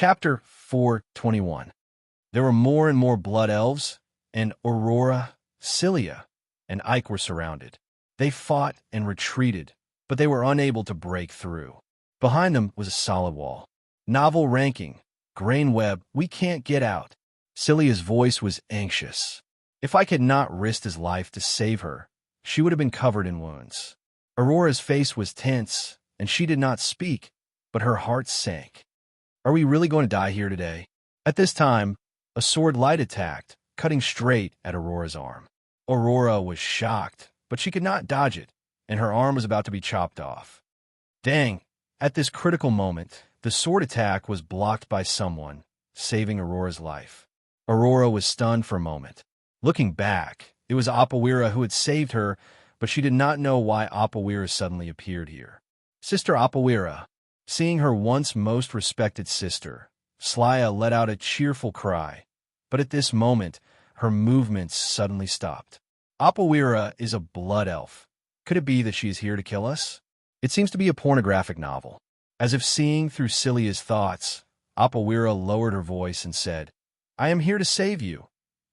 Chapter 421. There were more and more blood elves, and Aurora, Cilia, and Ike were surrounded. They fought and retreated, but they were unable to break through. Behind them was a solid wall. Novel ranking, grain web, we can't get out. Cilia's voice was anxious. If Ike had not risked his life to save her, she would have been covered in wounds. Aurora's face was tense, and she did not speak, but her heart sank. Are we really going to die here today? At this time, a sword light attacked, cutting straight at Aurora's arm. Aurora was shocked, but she could not dodge it, and her arm was about to be chopped off. Dang! At this critical moment, the sword attack was blocked by someone, saving Aurora's life. Aurora was stunned for a moment. Looking back, it was Opawira who had saved her, but she did not know why Opawira suddenly appeared here. Sister Opawira. Seeing her once most respected sister, Slya let out a cheerful cry, but at this moment, her movements suddenly stopped. Opawira is a blood elf. Could it be that she is here to kill us? It seems to be a pornographic novel. As if seeing through Cilia's thoughts, Opawira lowered her voice and said, I am here to save you.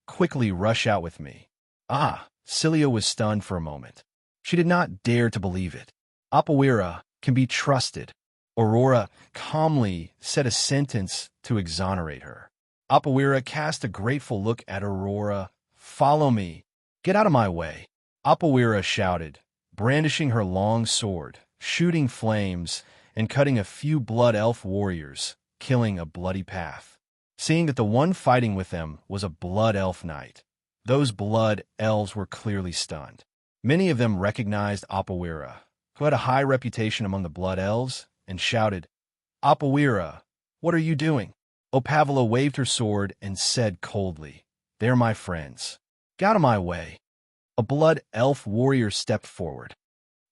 Quickly rush out with me. Ah, Cilia was stunned for a moment. She did not dare to believe it. Opawira can be trusted. Aurora calmly said a sentence to exonerate her. Opawira cast a grateful look at Aurora. Follow me. Get out of my way. Opawira shouted, brandishing her long sword, shooting flames, and cutting a few blood elf warriors, killing a bloody path. Seeing that the one fighting with them was a blood elf knight, those blood elves were clearly stunned. Many of them recognized Opawira, who had a high reputation among the blood elves, and shouted, Opawira, what are you doing? Opavila waved her sword and said coldly, They're my friends. Get out of my way. A blood elf warrior stepped forward.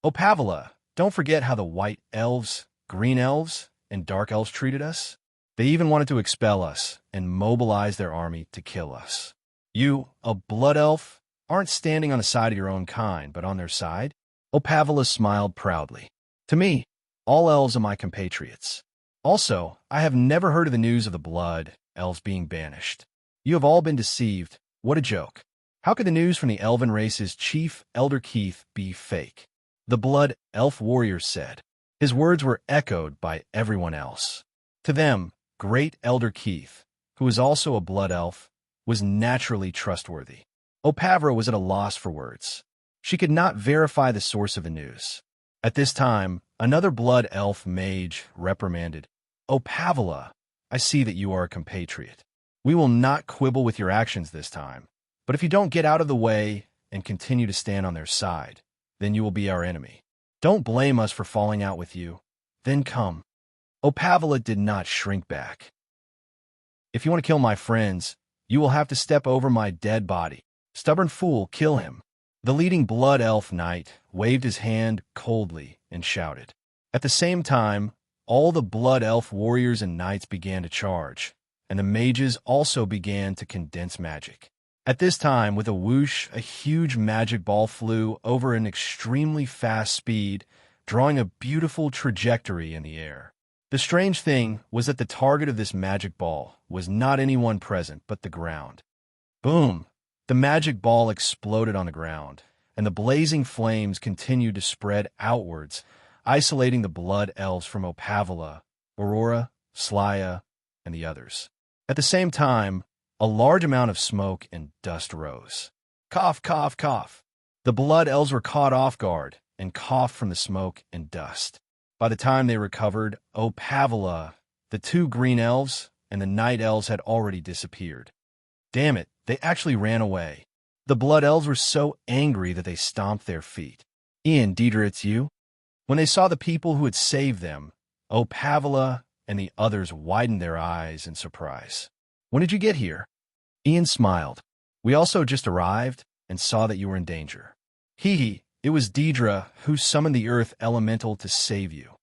Opavila, don't forget how the white elves, green elves, and dark elves treated us. They even wanted to expel us and mobilize their army to kill us. You, a blood elf, aren't standing on the side of your own kind, but on their side? Opavila smiled proudly. To me, all elves are my compatriots. Also, I have never heard of the news of the blood elves being banished. You have all been deceived. What a joke. How could the news from the elven race's chief, Elder Keith, be fake? The blood elf warrior said. His words were echoed by everyone else. To them, great Elder Keith, who was also a blood elf, was naturally trustworthy. Opavira was at a loss for words. She could not verify the source of the news. At this time, another blood elf mage reprimanded, Opavila, I see that you are a compatriot. We will not quibble with your actions this time, but if you don't get out of the way and continue to stand on their side, then you will be our enemy. Don't blame us for falling out with you. Then come. Opavila did not shrink back. If you want to kill my friends, you will have to step over my dead body. Stubborn fool, kill him. The leading blood elf knight waved his hand coldly and shouted. At the same time, all the blood elf warriors and knights began to charge, and the mages also began to condense magic. At this time, with a whoosh, a huge magic ball flew over an extremely fast speed, drawing a beautiful trajectory in the air. The strange thing was that the target of this magic ball was not anyone present but the ground. Boom! The magic ball exploded on the ground, and the blazing flames continued to spread outwards, isolating the blood elves from Opavila, Aurora, Slya, and the others. At the same time, a large amount of smoke and dust rose. Cough, cough, cough. The blood elves were caught off guard and coughed from the smoke and dust. By the time they recovered, Opavila, the two green elves, and the night elves had already disappeared. Damn it, they actually ran away. The blood elves were so angry that they stomped their feet. Ian, Deidre, it's you? When they saw the people who had saved them, Opavila and the others widened their eyes in surprise. When did you get here? Ian smiled. We also just arrived and saw that you were in danger. Hee, it was Deidre who summoned the earth elemental to save you.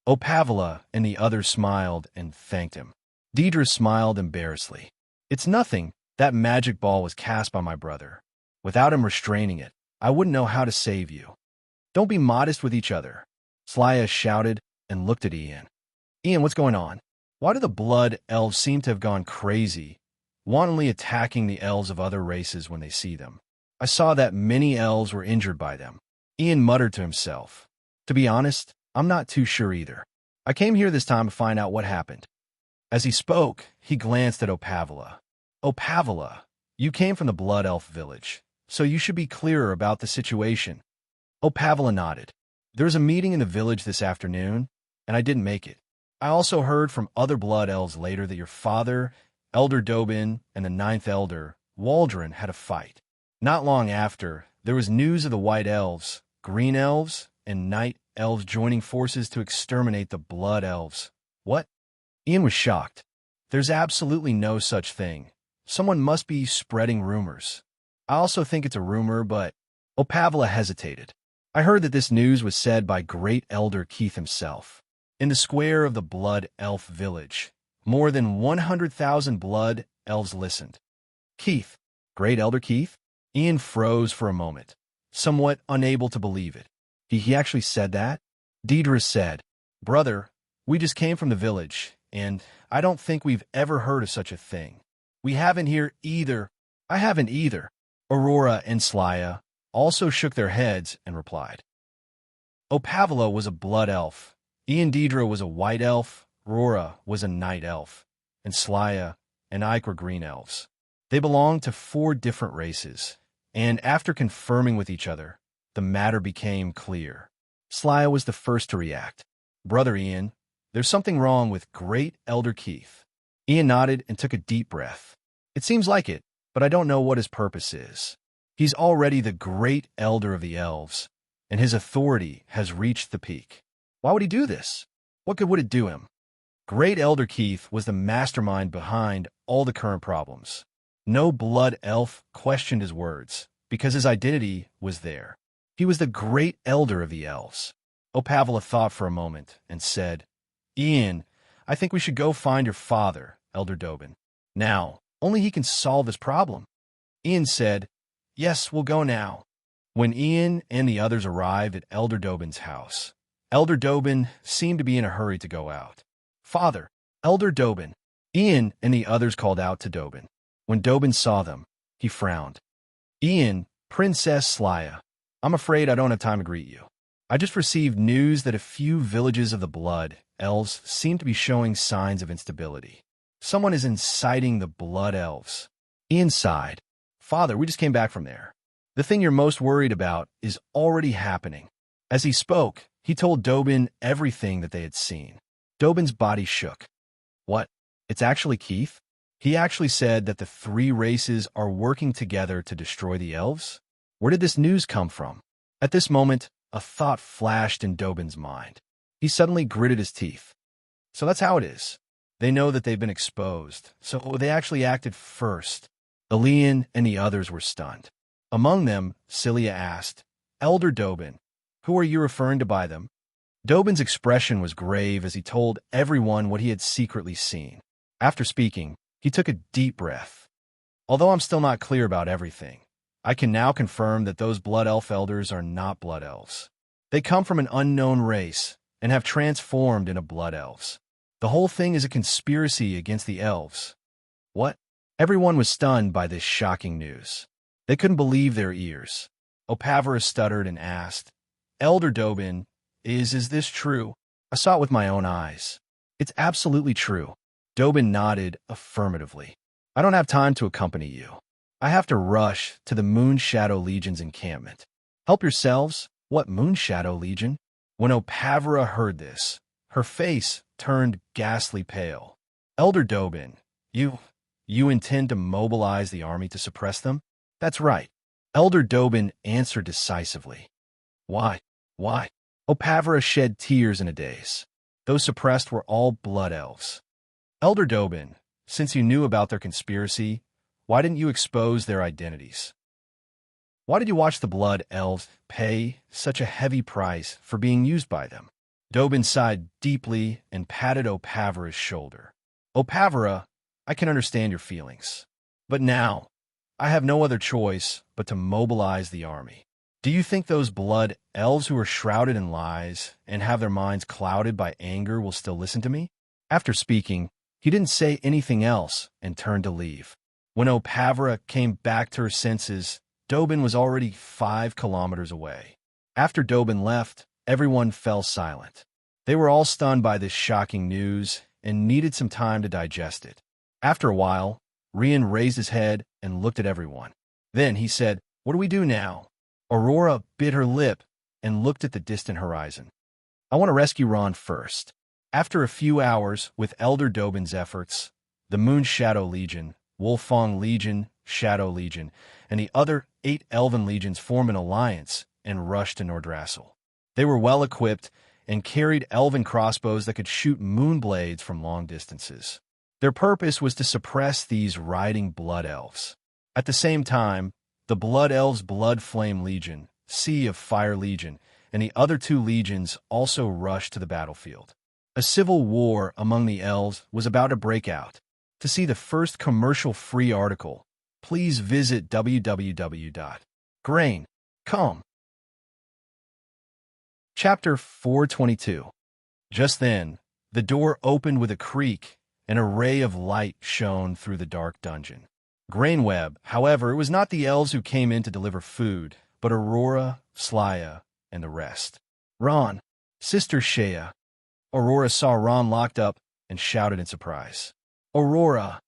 Opavila and the others smiled and thanked him. Deidre smiled embarrassedly. It's nothing. That magic ball was cast by my brother. Without him restraining it, I wouldn't know how to save you. Don't be modest with each other. Slya shouted and looked at Ian. Ian, what's going on? Why do the blood elves seem to have gone crazy, wantonly attacking the elves of other races when they see them? I saw that many elves were injured by them. Ian muttered to himself. To be honest, I'm not too sure either. I came here this time to find out what happened. As he spoke, he glanced at Opavala. Opavala, you came from the Blood Elf village, so you should be clearer about the situation. Opavala nodded. There was a meeting in the village this afternoon, and I didn't make it. I also heard from other Blood Elves later that your father, Elder Dobin, and the Ninth Elder, Waldron, had a fight. Not long after, there was news of the White Elves, Green Elves, and Night Elves joining forces to exterminate the Blood Elves. What? Ian was shocked. There's absolutely no such thing. Someone must be spreading rumors. I also think it's a rumor, but Opavala hesitated. I heard that this news was said by Great Elder Keith himself. In the square of the Blood Elf village, more than 100,000 Blood Elves listened. Keith, Great Elder Keith? Ian froze for a moment, somewhat unable to believe it. He actually said that? Deidre said, Brother, we just came from the village, and I don't think we've ever heard of such a thing. We haven't here either. I haven't either. Aurora and Slya also shook their heads and replied. Opavala was a Blood Elf. Ian Deidre was a White Elf. Aurora was a Night Elf. And Slya and Ike were Green Elves. They belonged to 4 different races, and after confirming with each other, the matter became clear. Slya was the first to react. Brother Ian, there's something wrong with Great Elder Keith. Ian nodded and took a deep breath. It seems like it, but I don't know what his purpose is. He's already the Great Elder of the Elves, and his authority has reached the peak. Why would he do this? What good would it do him? Great Elder Keith was the mastermind behind all the current problems. No Blood Elf questioned his words, because his identity was there. He was the Great Elder of the Elves. Opavala thought for a moment and said, Ian, I think we should go find your father, Elder Dobin. Now, only he can solve this problem. Ian said, Yes, we'll go now. When Ian and the others arrived at Elder Dobin's house, Elder Dobin seemed to be in a hurry to go out. Father, Elder Dobin. Ian and the others called out to Dobin. When Dobin saw them, he frowned. Ian, Princess Slya, I'm afraid I don't have time to greet you. I just received news that a few villages of the Blood Elves seem to be showing signs of instability. Someone is inciting the Blood Elves. Ian sighed. Father, we just came back from there. The thing you're most worried about is already happening. As he spoke, he told Dobin everything that they had seen. Dobin's body shook. What? It's actually Keith? He actually said that the 3 races are working together to destroy the elves? Where did this news come from? At this moment, a thought flashed in Dobin's mind. He suddenly gritted his teeth. So that's how it is. They know that they've been exposed, so they actually acted first. Elian and the others were stunned. Among them, Celia asked, Elder Dobin, who are you referring to by them? Dobin's expression was grave as he told everyone what he had secretly seen. After speaking, he took a deep breath. Although I'm still not clear about everything, I can now confirm that those Blood Elf elders are not Blood Elves. They come from an unknown race and have transformed into Blood Elves. The whole thing is a conspiracy against the elves. What? Everyone was stunned by this shocking news. They couldn't believe their ears. Opavara stuttered and asked, Elder Dobin, is this true? I saw it with my own eyes. It's absolutely true. Dobin nodded affirmatively. I don't have time to accompany you. I have to rush to the Moonshadow Legion's encampment. Help yourselves? What Moonshadow Legion? When Opavara heard this, her face turned ghastly pale. Elder Dobin, you intend to mobilize the army to suppress them? That's right. Elder Dobin answered decisively. Why? Opavara shed tears in a daze. Those suppressed were all Blood Elves. Elder Dobin, since you knew about their conspiracy, why didn't you expose their identities? Why did you watch the Blood Elves pay such a heavy price for being used by them? Dobin sighed deeply and patted Opavara's shoulder. Opavara, I can understand your feelings. But now, I have no other choice but to mobilize the army. Do you think those Blood Elves who are shrouded in lies and have their minds clouded by anger will still listen to me? After speaking, He didn't say anything else and turned to leave. When Opavra came back to her senses, Dobin was already 5 kilometers away. After Dobin left, everyone fell silent. They were all stunned by this shocking news and needed some time to digest it. After a while, Rian raised his head and looked at everyone. Then he said, "What do we do now?" Aurora bit her lip and looked at the distant horizon. "I want to rescue Ron first." After a few hours, with Elder Dobin's efforts, the Moon Shadow Legion, Wolfang Legion, Shadow Legion, and the other 8 Elven Legions formed an alliance and rushed to Nordrassel. They were well equipped and carried elven crossbows that could shoot moonblades from long distances. Their purpose was to suppress these riding Blood Elves. At the same time, the Blood Elves' Blood Flame Legion, Sea of Fire Legion, and the other 2 legions also rushed to the battlefield. A civil war among the elves was about to break out. To see the first commercial-free article, please visit www.grain.com. Chapter 422. Just then, the door opened with a creak, and a ray of light shone through the dark dungeon. Grainweb, however, it was not the elves who came in to deliver food, but Aurora, Slya, and the rest. "Ron, Sister Shea." Aurora saw Ron locked up and shouted in surprise. "Aurora!"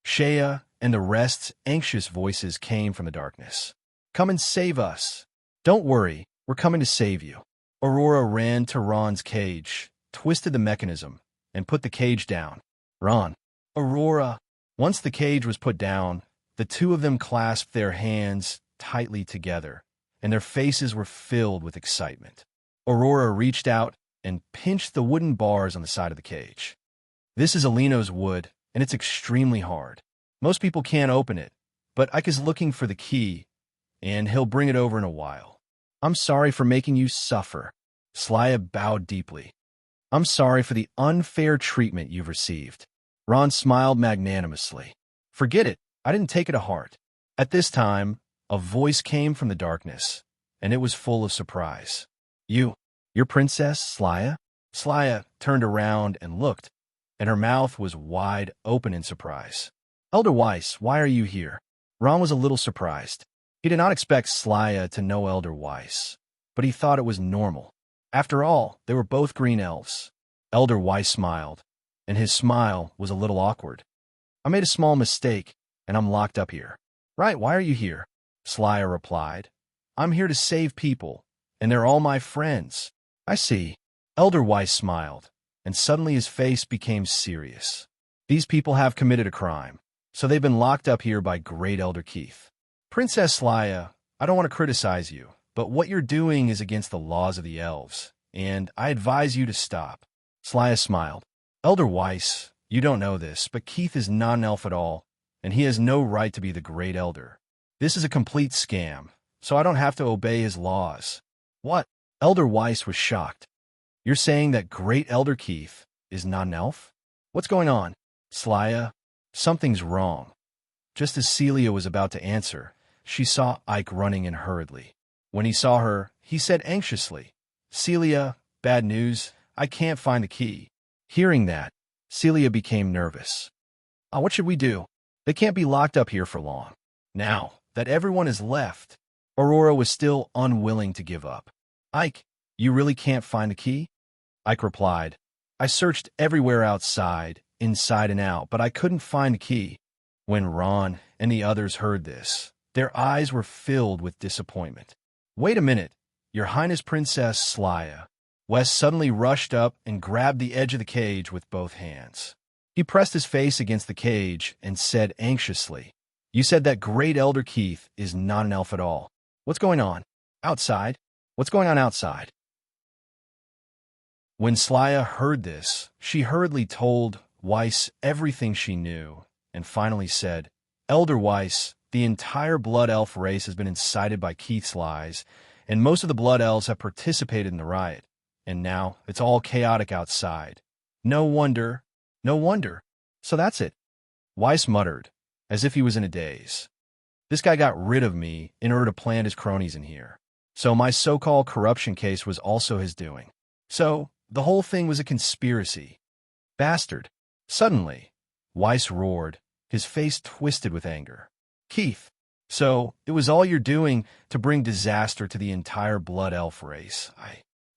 Shea and the rest's anxious voices came from the darkness. "Come and save us." "Don't worry, we're coming to save you." Aurora ran to Ron's cage, twisted the mechanism, and put the cage down. "Ron." "Aurora." Once the cage was put down, the 2 of them clasped their hands tightly together, and their faces were filled with excitement. Aurora reached out and pinched the wooden bars on the side of the cage. "This is Alino's wood, and it's extremely hard. Most people can't open it, but Ike is looking for the key, and he'll bring it over in a while. I'm sorry for making you suffer." Slya bowed deeply. "I'm sorry for the unfair treatment you've received." Ron smiled magnanimously. "Forget it. I didn't take it to heart." At this time, a voice came from the darkness, and it was full of surprise. Your Princess, Slya?" Slya turned around and looked, and her mouth was wide open in surprise. "Elder Weiss, why are you here?" Ron was a little surprised. He did not expect Slya to know Elder Weiss, but he thought it was normal. After all, they were both green elves. Elder Weiss smiled, and his smile was a little awkward. "I made a small mistake, and I'm locked up here." "Right, why are you here?" Slya replied. "I'm here to save people, and they're all my friends." "I see." Elder Weiss smiled, and suddenly his face became serious. "These people have committed a crime, so they've been locked up here by Great Elder Keith. Princess Slya, I don't want to criticize you, but what you're doing is against the laws of the elves, and I advise you to stop." Slya smiled. "Elder Weiss, you don't know this, but Keith is not an elf at all, and he has no right to be the Great Elder. This is a complete scam, so I don't have to obey his laws." "What?" Elder Weiss was shocked. "You're saying that Great Elder Keith is not an elf? What's going on?" "Slya, something's wrong." Just as Celia was about to answer, she saw Ike running in hurriedly. When he saw her, he said anxiously, "Celia, bad news. I can't find the key." Hearing that, Celia became nervous. What should we do? They can't be locked up here for long." Now that everyone is left, Aurora was still unwilling to give up. "Ike, you really can't find the key?" Ike replied, "I searched everywhere outside, inside and out, but I couldn't find the key." When Ron and the others heard this, their eyes were filled with disappointment. "Wait a minute, Your Highness Princess Slya." Wes suddenly rushed up and grabbed the edge of the cage with both hands. He pressed his face against the cage and said anxiously, "You said that Great Elder Keith is not an elf at all. What's going on? Outside? What's going on outside?" When Slya heard this, she hurriedly told Weiss everything she knew, and finally said, "Elder Weiss, the entire Blood Elf race has been incited by Keith's lies, and most of the Blood Elves have participated in the riot, and now it's all chaotic outside. No wonder, no wonder. So that's it." Weiss muttered, as if he was in a daze. "This guy got rid of me in order to plant his cronies in here. So my so-called corruption case was also his doing. So the whole thing was a conspiracy. Bastard." Suddenly, Weiss roared, his face twisted with anger. Keith, so it was all you're doing to bring disaster to the entire Blood Elf race.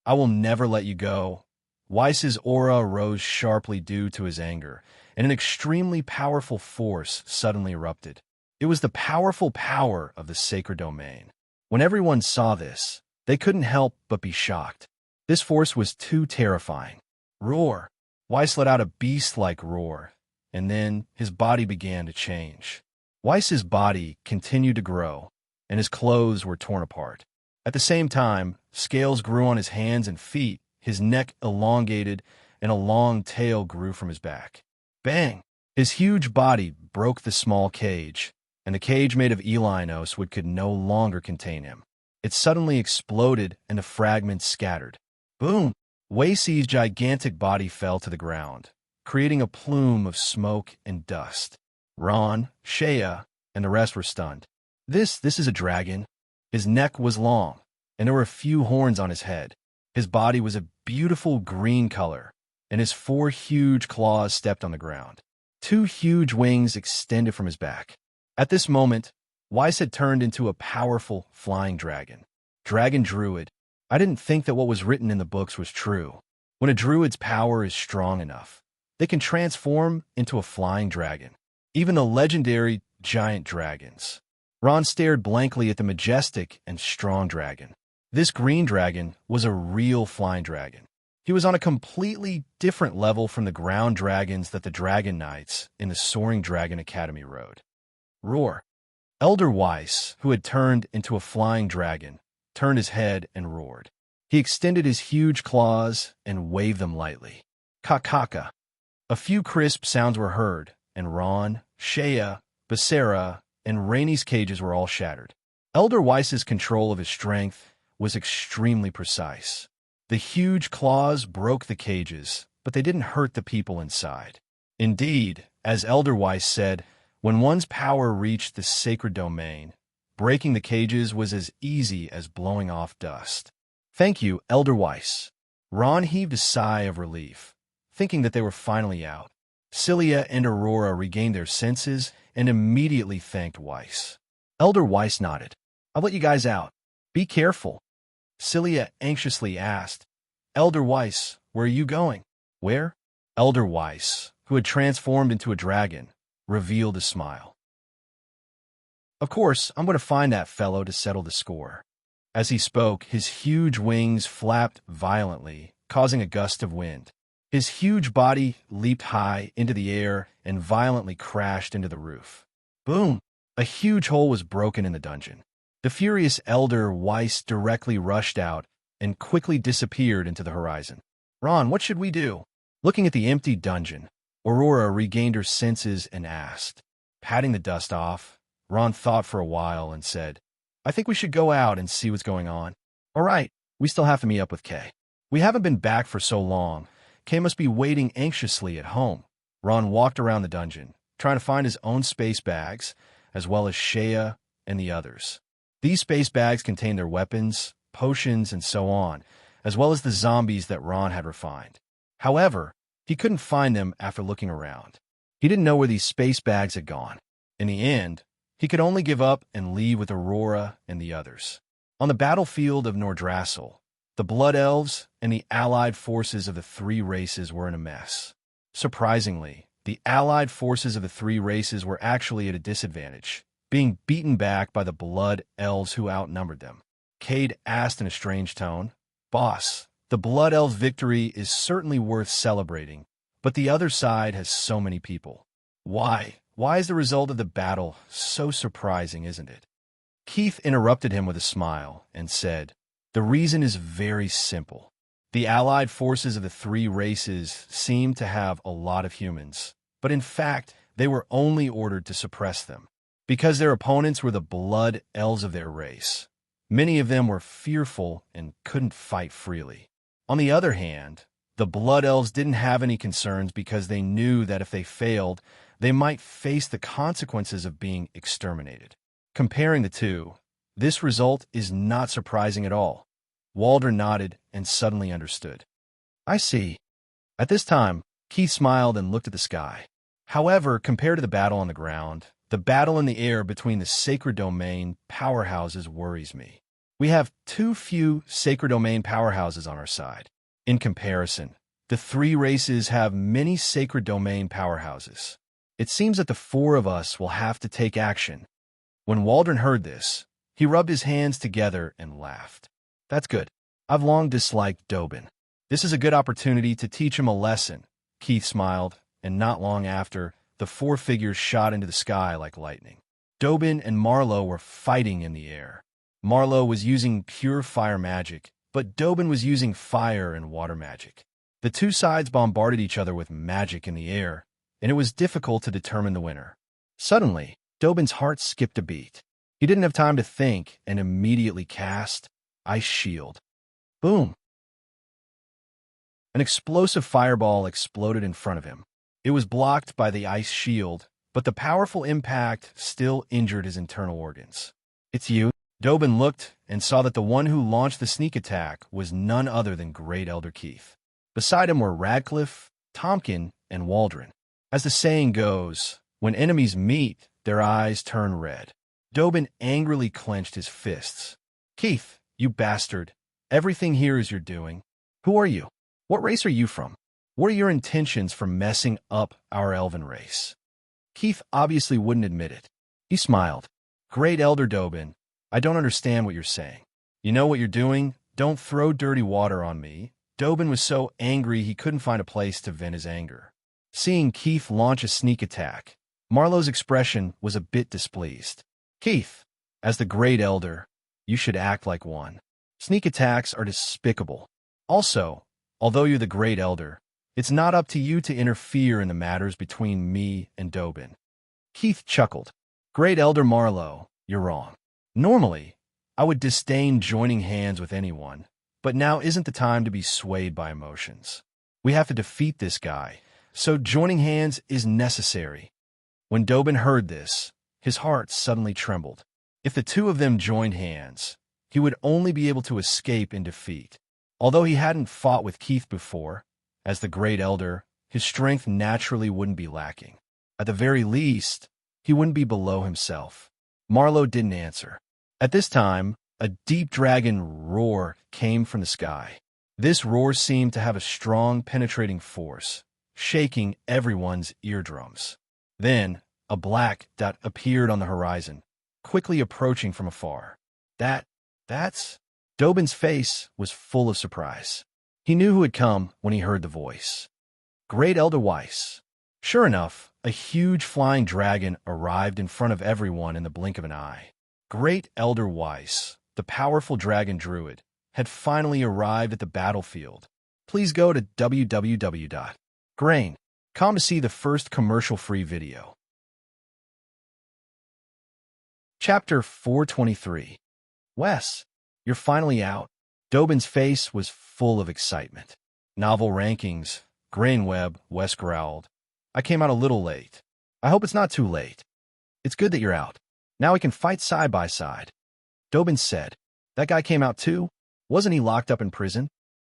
I will never let you go. Weiss's aura rose sharply due to his anger, and an extremely powerful force suddenly erupted. It was the powerful power of the sacred domain. When everyone saw this, they couldn't help but be shocked. This force was too terrifying. Roar! Weiss let out a beast-like roar, and then his body began to change. Weiss's body continued to grow, and his clothes were torn apart. At the same time, scales grew on his hands and feet, his neck elongated, and a long tail grew from his back. Bang! His huge body broke the small cage, and the cage made of Elinos could no longer contain him. It suddenly exploded, and the fragments scattered. Boom! Weiss's gigantic body fell to the ground, creating a plume of smoke and dust. Ron, Shea, and the rest were stunned. This is a dragon. His neck was long, and there were a few horns on his head. His body was a beautiful green color, and his 4 huge claws stepped on the ground. 2 huge wings extended from his back. At this moment, Weiss had turned into a powerful flying dragon. Dragon Druid. I didn't think that what was written in the books was true. When a druid's power is strong enough, they can transform into a flying dragon. Even the legendary giant dragons. Ron stared blankly at the majestic and strong dragon. This green dragon was a real flying dragon. He was on a completely different level from the ground dragons that the Dragon Knights in the Soaring Dragon Academy rode. Roar! Elder Weiss, who had turned into a flying dragon, turned his head and roared. He extended his huge claws and waved them lightly. Ka-ka-ka. A few crisp sounds were heard, and Ron, Shea, Becerra, and Rainey's cages were all shattered. Elder Weiss's control of his strength was extremely precise. The huge claws broke the cages, but they didn't hurt the people inside. Indeed, as Elder Weiss said, when one's power reached the sacred domain, breaking the cages was as easy as blowing off dust. Thank you, Elder Weiss. Ron heaved a sigh of relief, thinking that they were finally out. Celia and Aurora regained their senses and immediately thanked Weiss. Elder Weiss nodded. I'll let you guys out. Be careful. Celia anxiously asked, Elder Weiss, where are you going? Where? Elder Weiss, who had transformed into a dragon, revealed a smile. Of course, I'm going to find that fellow to settle the score. As he spoke, his huge wings flapped violently, causing a gust of wind. His huge body leaped high into the air and violently crashed into the roof. Boom! A huge hole was broken in the dungeon. The furious Elder Weiss directly rushed out and quickly disappeared into the horizon. Ron, what should we do? Looking at the empty dungeon, Aurora regained her senses and asked. Patting the dust off, Ron thought for a while and said, I think we should go out and see what's going on. All right, we still have to meet up with Kay. We haven't been back for so long. Kay must be waiting anxiously at home. Ron walked around the dungeon, trying to find his own space bags, as well as Shea and the others. These space bags contained their weapons, potions, and so on, as well as the zombies that Ron had refined. However, he couldn't find them after looking around. He didn't know where these space bags had gone. In the end, he could only give up and leave with Aurora and the others. On the battlefield of Nordrassel, the Blood Elves and the allied forces of the 3 races were in a mess. Surprisingly, the allied forces of the 3 races were actually at a disadvantage, being beaten back by the Blood Elves who outnumbered them. Cade asked in a strange tone, Boss, the Blood Elves' victory is certainly worth celebrating, but the other side has so many people. Why? Why is the result of the battle so surprising, isn't it? Keith interrupted him with a smile and said, The reason is very simple. The allied forces of the 3 races seem to have a lot of humans, but in fact, they were only ordered to suppress them. Because their opponents were the Blood Elves of their race, many of them were fearful and couldn't fight freely. On the other hand, the Blood Elves didn't have any concerns because they knew that if they failed, they might face the consequences of being exterminated. Comparing the two, this result is not surprising at all. Walder nodded and suddenly understood. I see. At this time, Keith smiled and looked at the sky. However, compared to the battle on the ground, the battle in the air between the Sacred Domain powerhouses worries me. We have too few Sacred Domain powerhouses on our side. In comparison, the three races have many Sacred Domain powerhouses. It seems that the four of us will have to take action. When Waldron heard this, he rubbed his hands together and laughed. That's good. I've long disliked Dobin. This is a good opportunity to teach him a lesson. Keith smiled, and not long after, the four figures shot into the sky like lightning. Dobin and Marlowe were fighting in the air. Marlowe was using pure fire magic, but Dobin was using fire and water magic. The two sides bombarded each other with magic in the air, and it was difficult to determine the winner. Suddenly, Dobin's heart skipped a beat. He didn't have time to think and immediately cast Ice Shield. Boom! An explosive fireball exploded in front of him. It was blocked by the ice shield, but the powerful impact still injured his internal organs. It's you. Dobin looked and saw that the one who launched the sneak attack was none other than Great Elder Keith. Beside him were Radcliffe, Tompkin, and Waldron. As the saying goes, when enemies meet, their eyes turn red. Dobin angrily clenched his fists. Keith, you bastard. Everything here is your doing. Who are you? What race are you from? What are your intentions for messing up our elven race? Keith obviously wouldn't admit it. He smiled. Great Elder Dobin, I don't understand what you're saying. You know what you're doing? Don't throw dirty water on me. Dobin was so angry he couldn't find a place to vent his anger. Seeing Keith launch a sneak attack, Marlowe's expression was a bit displeased. Keith, as the Great Elder, you should act like one. Sneak attacks are despicable. Also, although you're the Great Elder, it's not up to you to interfere in the matters between me and Dobin. Keith chuckled. Great Elder Marlowe, you're wrong. Normally, I would disdain joining hands with anyone, but now isn't the time to be swayed by emotions. We have to defeat this guy, so joining hands is necessary. When Dobin heard this, his heart suddenly trembled. If the two of them joined hands, he would only be able to escape in defeat. Although he hadn't fought with Keith before, as the Great Elder, his strength naturally wouldn't be lacking. At the very least, he wouldn't be below himself. Marlowe didn't answer. At this time, a deep dragon roar came from the sky. This roar seemed to have a strong, penetrating force, shaking everyone's eardrums. Then, a black dot appeared on the horizon, quickly approaching from afar. That's... Dobin's face was full of surprise. He knew who had come when he heard the voice. Great Elder Weiss. Sure enough, a huge flying dragon arrived in front of everyone in the blink of an eye. Great Elder Weiss, the powerful dragon druid, had finally arrived at the battlefield. Please go to www.grain.com to see the first commercial-free video. Chapter 423. Wes, you're finally out. Dobin's face was full of excitement. Novel rankings, Grainweb, Wes growled. I came out a little late. I hope it's not too late. It's good that you're out. Now we can fight side by side. Dobin said. That guy came out too? Wasn't he locked up in prison?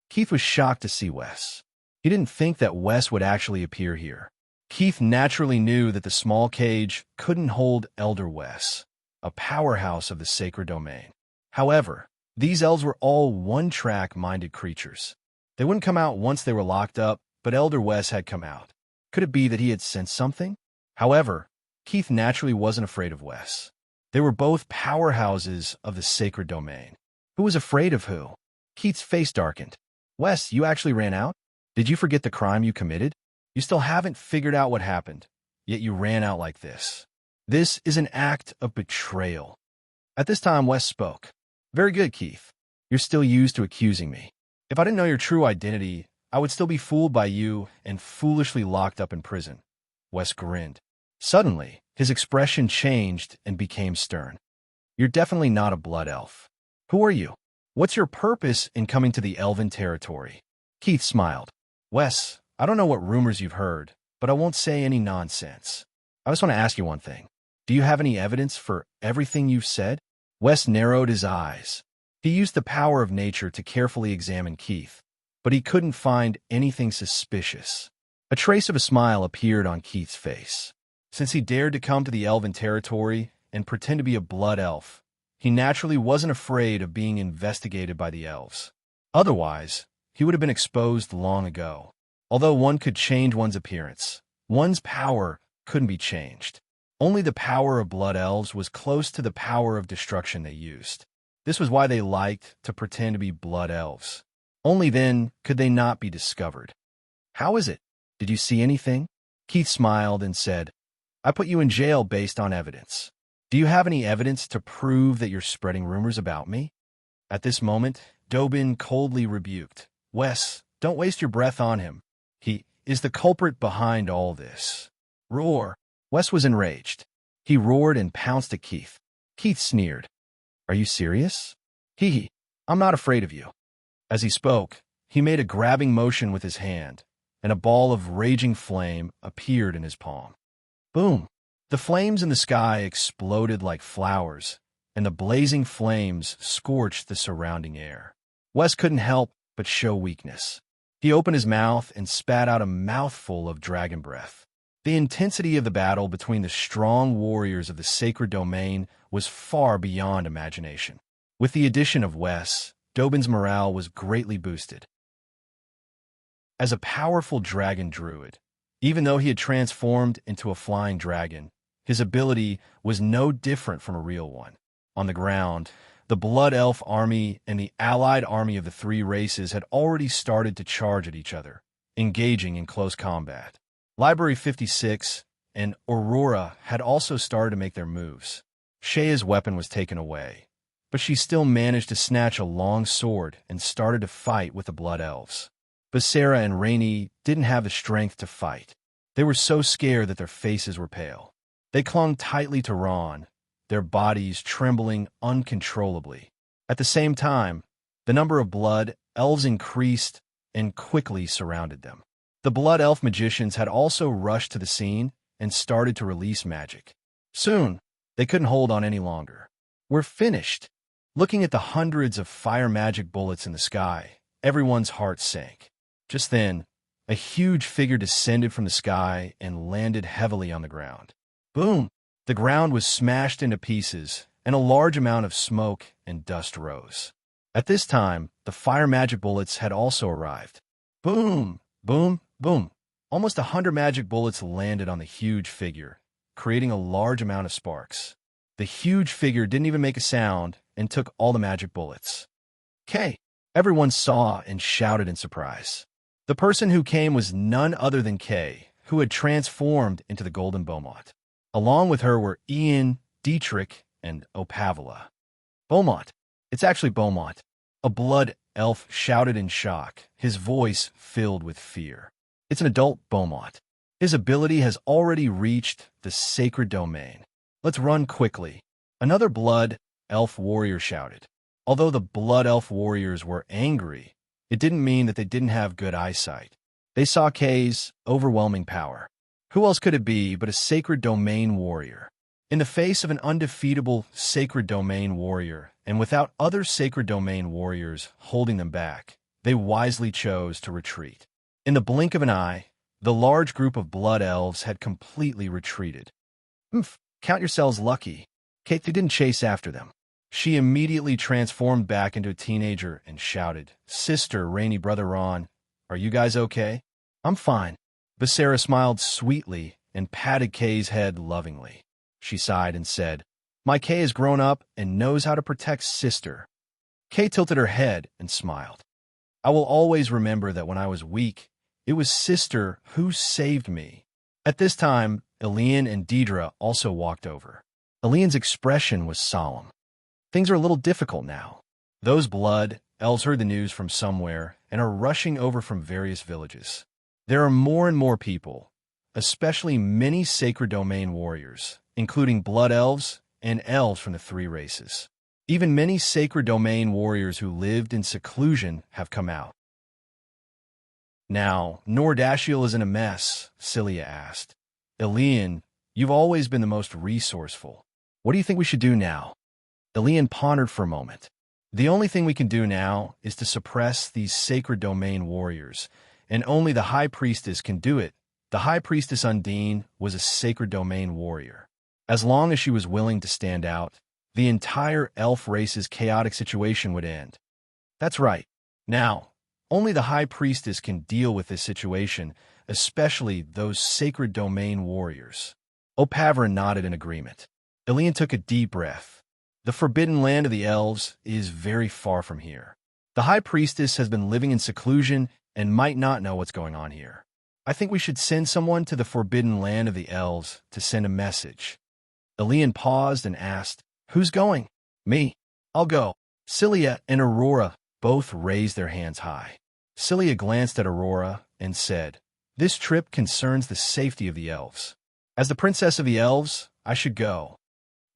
Keith was shocked to see Wes. He didn't think that Wes would actually appear here. Keith naturally knew that the small cage couldn't hold Elder Wes, a powerhouse of the Sacred Domain. However, these elves were all one-track-minded creatures. They wouldn't come out once they were locked up, but Elder Wes had come out. Could it be that he had sensed something? However, Keith naturally wasn't afraid of Wes. They were both powerhouses of the Sacred Domain. Who was afraid of who? Keith's face darkened. Wes, you actually ran out? Did you forget the crime you committed? You still haven't figured out what happened, yet you ran out like this. This is an act of betrayal. At this time, Wes spoke. Very good, Keith. You're still used to accusing me. If I didn't know your true identity, I would still be fooled by you and foolishly locked up in prison. Wes grinned. Suddenly, his expression changed and became stern. You're definitely not a blood elf. Who are you? What's your purpose in coming to the elven territory? Keith smiled. Wes, I don't know what rumors you've heard, but I won't say any nonsense. I just want to ask you one thing. Do you have any evidence for everything you've said? Wes narrowed his eyes. He used the power of nature to carefully examine Keith, but he couldn't find anything suspicious. A trace of a smile appeared on Keith's face. Since he dared to come to the elven territory and pretend to be a blood elf, he naturally wasn't afraid of being investigated by the elves. Otherwise, he would have been exposed long ago. Although one could change one's appearance, one's power couldn't be changed. Only the power of blood elves was close to the power of destruction they used. This was why they liked to pretend to be blood elves. Only then could they not be discovered. "How is it? Did you see anything?" Keith smiled and said, "I put you in jail based on evidence. Do you have any evidence to prove that you're spreading rumors about me?" At this moment, Dobin coldly rebuked, "Wes, don't waste your breath on him. He is the culprit behind all this." "Roar!" Wes was enraged. He roared and pounced at Keith. Keith sneered. "Are you serious?" "Hee hee, I'm not afraid of you." As he spoke, he made a grabbing motion with his hand, and a ball of raging flame appeared in his palm. Boom! The flames in the sky exploded like flowers, and the blazing flames scorched the surrounding air. Wes couldn't help but show weakness. He opened his mouth and spat out a mouthful of dragon breath. The intensity of the battle between the strong warriors of the sacred domain was far beyond imagination. With the addition of Wes, Dobin's morale was greatly boosted. As a powerful dragon druid, even though he had transformed into a flying dragon, his ability was no different from a real one. On the ground, the Blood Elf army and the allied army of the three races had already started to charge at each other, engaging in close combat. Library 56 and Aurora had also started to make their moves. Shea's weapon was taken away, but she still managed to snatch a long sword and started to fight with the Blood Elves. Basara and Rainey didn't have the strength to fight. They were so scared that their faces were pale. They clung tightly to Ron, their bodies trembling uncontrollably. At the same time, the number of Blood Elves increased and quickly surrounded them. The Blood Elf magicians had also rushed to the scene and started to release magic. Soon, they couldn't hold on any longer. "We're finished." Looking at the hundreds of fire magic bullets in the sky, everyone's heart sank. Just then, a huge figure descended from the sky and landed heavily on the ground. Boom! The ground was smashed into pieces, and a large amount of smoke and dust rose. At this time, the fire magic bullets had also arrived. Boom! Boom! Boom! Almost 100 magic bullets landed on the huge figure, creating a large amount of sparks. The huge figure didn't even make a sound and took all the magic bullets. "Kay!" Everyone saw and shouted in surprise. The person who came was none other than Kay, who had transformed into the Golden Beaumont. Along with her were Ian, Dietrich, and Opavala. "Beaumont! It's actually Beaumont!" A blood elf shouted in shock, his voice filled with fear. "It's an adult Beaumont. His ability has already reached the sacred domain. Let's run quickly." Another blood elf warrior shouted. Although the blood elf warriors were angry, it didn't mean that they didn't have good eyesight. They saw Kay's overwhelming power. Who else could it be but a sacred domain warrior? In the face of an undefeatable sacred domain warrior, and without other sacred domain warriors holding them back, they wisely chose to retreat. In the blink of an eye, the large group of blood elves had completely retreated. Count yourselves lucky. Kate didn't chase after them. She immediately transformed back into a teenager and shouted, "Sister, Rainy, Brother Ron, are you guys okay?" "I'm fine." Basara smiled sweetly and patted Kay's head lovingly. She sighed and said, "My Kay has grown up and knows how to protect Sister." Kay tilted her head and smiled. "I will always remember that when I was weak, it was Sister who saved me." At this time, Elian and Deidre also walked over. Elian's expression was solemn. "Things are a little difficult now." Those blood elves heard the news from somewhere and are rushing over from various villages. There are more and more people, especially many sacred domain warriors, including blood elves and elves from the three races. Even many sacred domain warriors who lived in seclusion have come out. "Now, Nordashiel is in a mess," Cilia asked. "Elian, you've always been the most resourceful. What do you think we should do now?" Elian pondered for a moment. "The only thing we can do now is to suppress these sacred domain warriors, and only the High Priestess can do it The High Priestess Undine was a sacred domain warrior. As long as she was willing to stand out, the entire elf race's chaotic situation would end. That's right. Now, only the High Priestess can deal with this situation, especially those sacred domain warriors. Opavra nodded in agreement. Elian took a deep breath. The forbidden land of the elves is very far from here. The High Priestess has been living in seclusion and might not know what's going on here. I think we should send someone to the forbidden land of the elves to send a message. Elian paused and asked, "Who's going?" "Me. I'll go." Cilia and Aurora both raised their hands high. Cilia glanced at Aurora and said, "This trip concerns the safety of the elves. As the princess of the elves, I should go."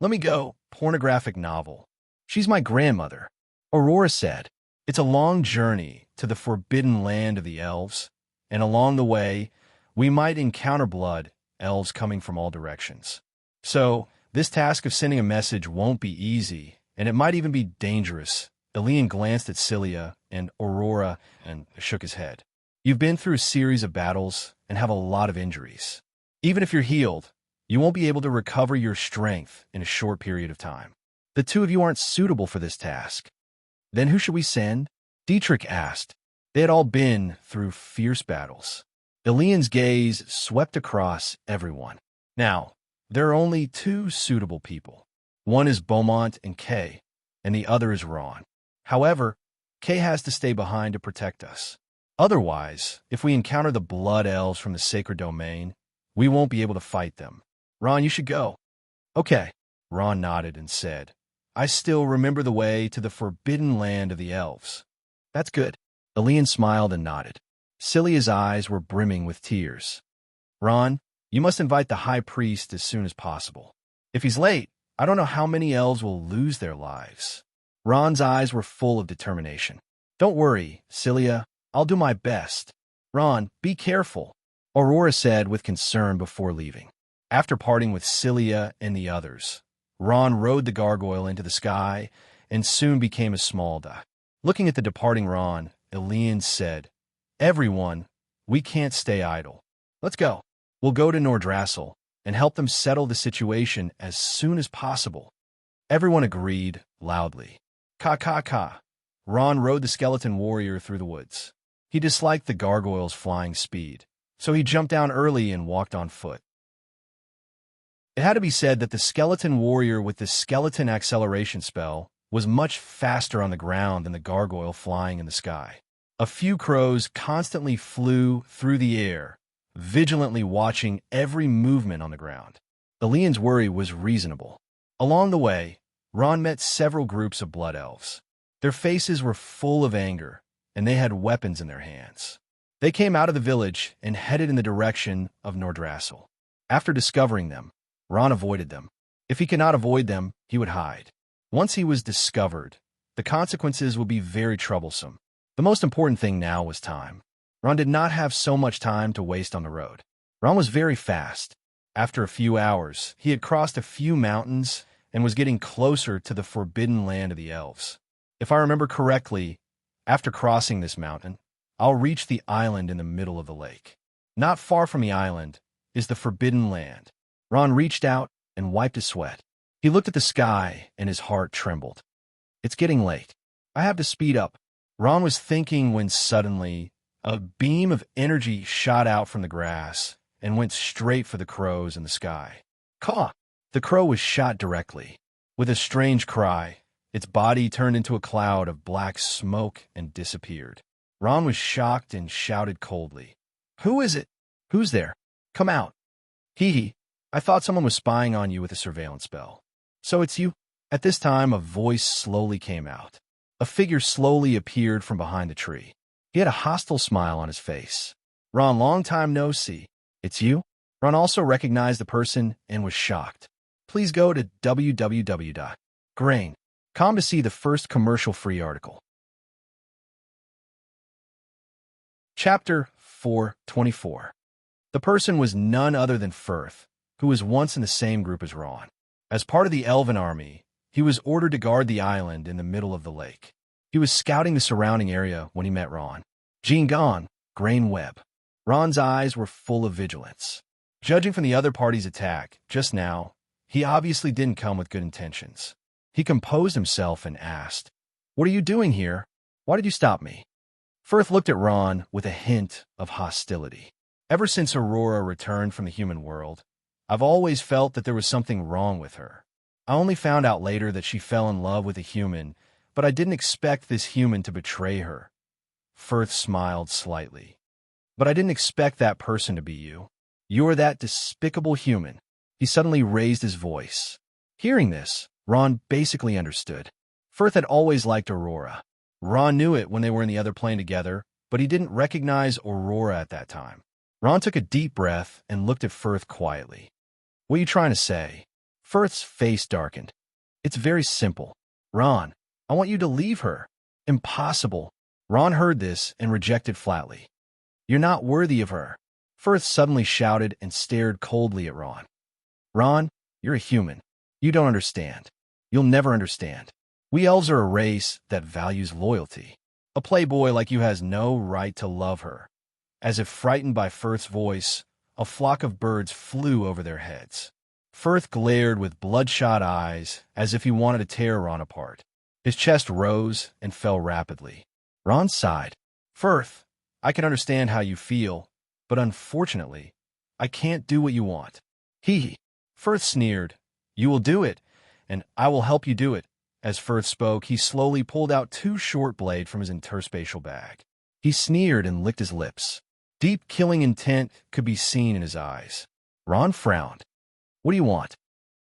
"Let me go." Pornographic novel. "She's my grandmother." Aurora said, "It's a long journey to the forbidden land of the elves, and along the way, we might encounter blood elves coming from all directions. So, this task of sending a message won't be easy, and it might even be dangerous." Elian glanced at Cilia and Aurora and shook his head. "You've been through a series of battles and have a lot of injuries. Even if you're healed, you won't be able to recover your strength in a short period of time. The two of you aren't suitable for this task." "Then who should we send?" Dietrich asked. They had all been through fierce battles. Elian's gaze swept across everyone. "Now, there are only two suitable people. One is Beaumont and Kay, and the other is Ron. However, Kay has to stay behind to protect us. Otherwise, if we encounter the blood elves from the sacred domain, we won't be able to fight them. Ron, you should go." "Okay." Ron nodded and said, "I still remember the way to the forbidden land of the elves." "That's good." Elian smiled and nodded. Cilia's eyes were brimming with tears. "Ron, you must invite the High Priest as soon as possible. If he's late, I don't know how many elves will lose their lives." Ron's eyes were full of determination. "Don't worry, Cilia. I'll do my best." "Ron, be careful," Aurora said with concern before leaving. After parting with Cilia and the others, Ron rode the gargoyle into the sky and soon became a small dot. Looking at the departing Ron, Elian said, "Everyone, we can't stay idle. Let's go. We'll go to Nordrassel and help them settle the situation as soon as possible." Everyone agreed loudly. Ka. Ron rode the skeleton warrior through the woods. He disliked the gargoyle's flying speed, so he jumped down early and walked on foot. It had to be said that the skeleton warrior with the skeleton acceleration spell was much faster on the ground than the gargoyle flying in the sky. A few crows constantly flew through the air, vigilantly watching every movement on the ground. Elian's worry was reasonable. Along the way, Ron met several groups of blood elves. Their faces were full of anger, and they had weapons in their hands. They came out of the village and headed in the direction of Nordrassel. After discovering them, Ron avoided them. If he could not avoid them, he would hide. Once he was discovered, the consequences would be very troublesome. The most important thing now was time. Ron did not have so much time to waste on the road. Ron was very fast. After a few hours, he had crossed a few mountains and was getting closer to the forbidden land of the elves. If I remember correctly, after crossing this mountain, I'll reach the island in the middle of the lake. Not far from the island is the forbidden land. Ron reached out and wiped his sweat. He looked at the sky and his heart trembled. It's getting late. I have to speed up. Ron was thinking when suddenly a beam of energy shot out from the grass and went straight for the crows in the sky. Caw! The crow was shot directly. With a strange cry, its body turned into a cloud of black smoke and disappeared. Ron was shocked and shouted coldly, "Who is it? Who's there? Come out." "Hee. I thought someone was spying on you with a surveillance spell." "So it's you?" At this time, a voice slowly came out. A figure slowly appeared from behind the tree. He had a hostile smile on his face. "Ron, long time no see. It's you?" Ron also recognized the person and was shocked. Please go to www.grain.com to see the first commercial-free article. Chapter 424. The person was none other than Firth, who was once in the same group as Ron. As part of the Elven army, he was ordered to guard the island in the middle of the lake. He was scouting the surrounding area when he met Ron. Jean Gon, Grain Webb. Ron's eyes were full of vigilance. Judging from the other party's attack just now, he obviously didn't come with good intentions. He composed himself and asked, "What are you doing here? Why did you stop me?" Firth looked at Ron with a hint of hostility. Ever since Aurora returned from the human world, I've always felt that there was something wrong with her. I only found out later that she fell in love with a human, but I didn't expect this human to betray her. Firth smiled slightly. But I didn't expect that person to be you. You are that despicable human. He suddenly raised his voice. Hearing this, Ron basically understood. Firth had always liked Aurora. Ron knew it when they were in the other plane together, but he didn't recognize Aurora at that time. Ron took a deep breath and looked at Firth quietly. "What are you trying to say?" Firth's face darkened. "It's very simple. Ron, I want you to leave her." "Impossible." Ron heard this and rejected flatly. "You're not worthy of her." Firth suddenly shouted and stared coldly at Ron. "Ron, you're a human. You don't understand. You'll never understand. We elves are a race that values loyalty. A playboy like you has no right to love her." As if frightened by Firth's voice, a flock of birds flew over their heads. Firth glared with bloodshot eyes as if he wanted to tear Ron apart. His chest rose and fell rapidly. Ron sighed. "Firth, I can understand how you feel, but unfortunately, I can't do what you want." "Hee." Firth sneered. "You will do it, and I will help you do it." As Firth spoke, he slowly pulled out 2 short blades from his interspatial bag. He sneered and licked his lips. Deep killing intent could be seen in his eyes. Ron frowned. "What do you want?"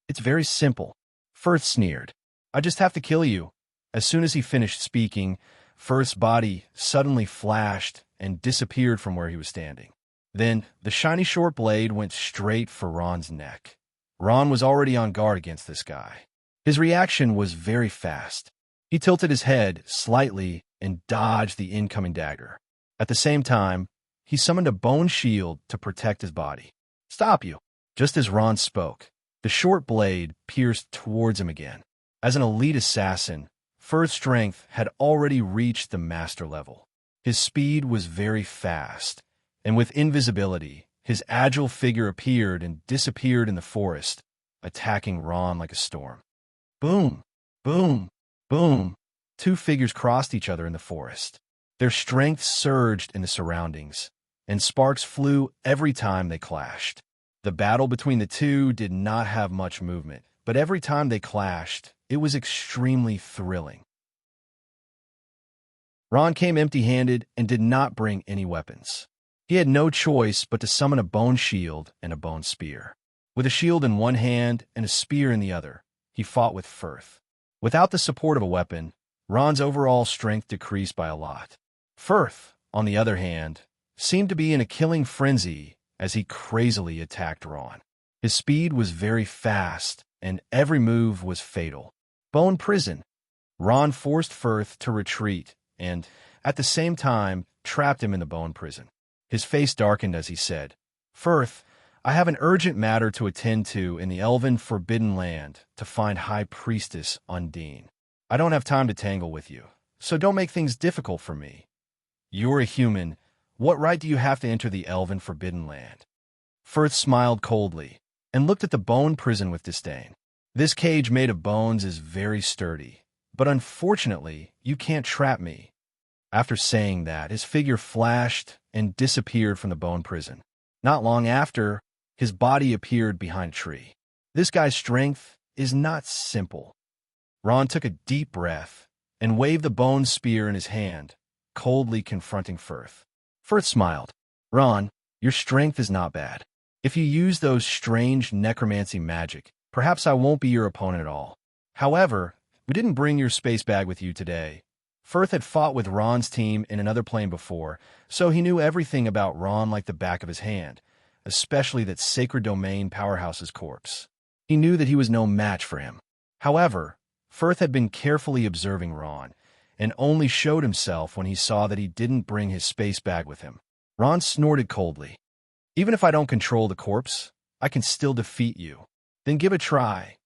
"It's very simple." Firth sneered. "I just have to kill you." As soon as he finished speaking, Firth's body suddenly flashed and disappeared from where he was standing. Then the shiny short blade went straight for Ron's neck. Ron was already on guard against this guy. His reaction was very fast. He tilted his head slightly and dodged the incoming dagger. At the same time, he summoned a bone shield to protect his body. "Stop you!" Just as Ron spoke, the short blade pierced towards him again. As an elite assassin, Firth's strength had already reached the master level. His speed was very fast, and with invisibility, his agile figure appeared and disappeared in the forest, attacking Ron like a storm. Boom! Boom! Boom! 2 figures crossed each other in the forest. Their strength surged in the surroundings, and sparks flew every time they clashed. The battle between the two did not have much movement, but every time they clashed, it was extremely thrilling. Ron came empty-handed and did not bring any weapons. He had no choice but to summon a bone shield and a bone spear. With a shield in one hand and a spear in the other, he fought with Firth. Without the support of a weapon, Ron's overall strength decreased by a lot. Firth, on the other hand, seemed to be in a killing frenzy as he crazily attacked Ron. His speed was very fast, and every move was fatal. Bone prison. Ron forced Firth to retreat and, at the same time, trapped him in the bone prison. His face darkened as he said, "Firth, I have an urgent matter to attend to in the elven Forbidden Land to find High Priestess Undine. I don't have time to tangle with you, so don't make things difficult for me. You're a human. What right do you have to enter the elven Forbidden Land?" Firth smiled coldly and looked at the bone prison with disdain. "This cage made of bones is very sturdy, but unfortunately, you can't trap me." After saying that, his figure flashed and disappeared from the bone prison. Not long after, his body appeared behind a tree. This guy's strength is not simple. Ron took a deep breath and waved the bone spear in his hand, coldly confronting Firth. Firth smiled. "Ron, your strength is not bad. If you use those strange necromancy magic, perhaps I won't be your opponent at all. However, we didn't bring your space bag with you today." Firth had fought with Ron's team in another plane before, so he knew everything about Ron like the back of his hand, especially that Sacred Domain powerhouse's corpse. He knew that he was no match for him. However, Firth had been carefully observing Ron, and only showed himself when he saw that he didn't bring his space bag with him. Ron snorted coldly. "Even if I don't control the corpse, I can still defeat you. Then give it a try."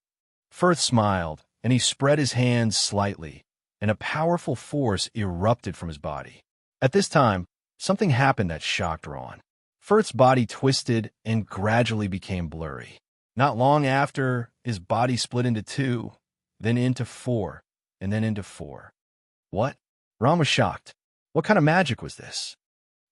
Firth smiled, and he spread his hands slightly, and a powerful force erupted from his body. At this time, something happened that shocked Ron. Firth's body twisted and gradually became blurry. Not long after, his body split into two, then into four, and then into four. What? Ron was shocked. What kind of magic was this?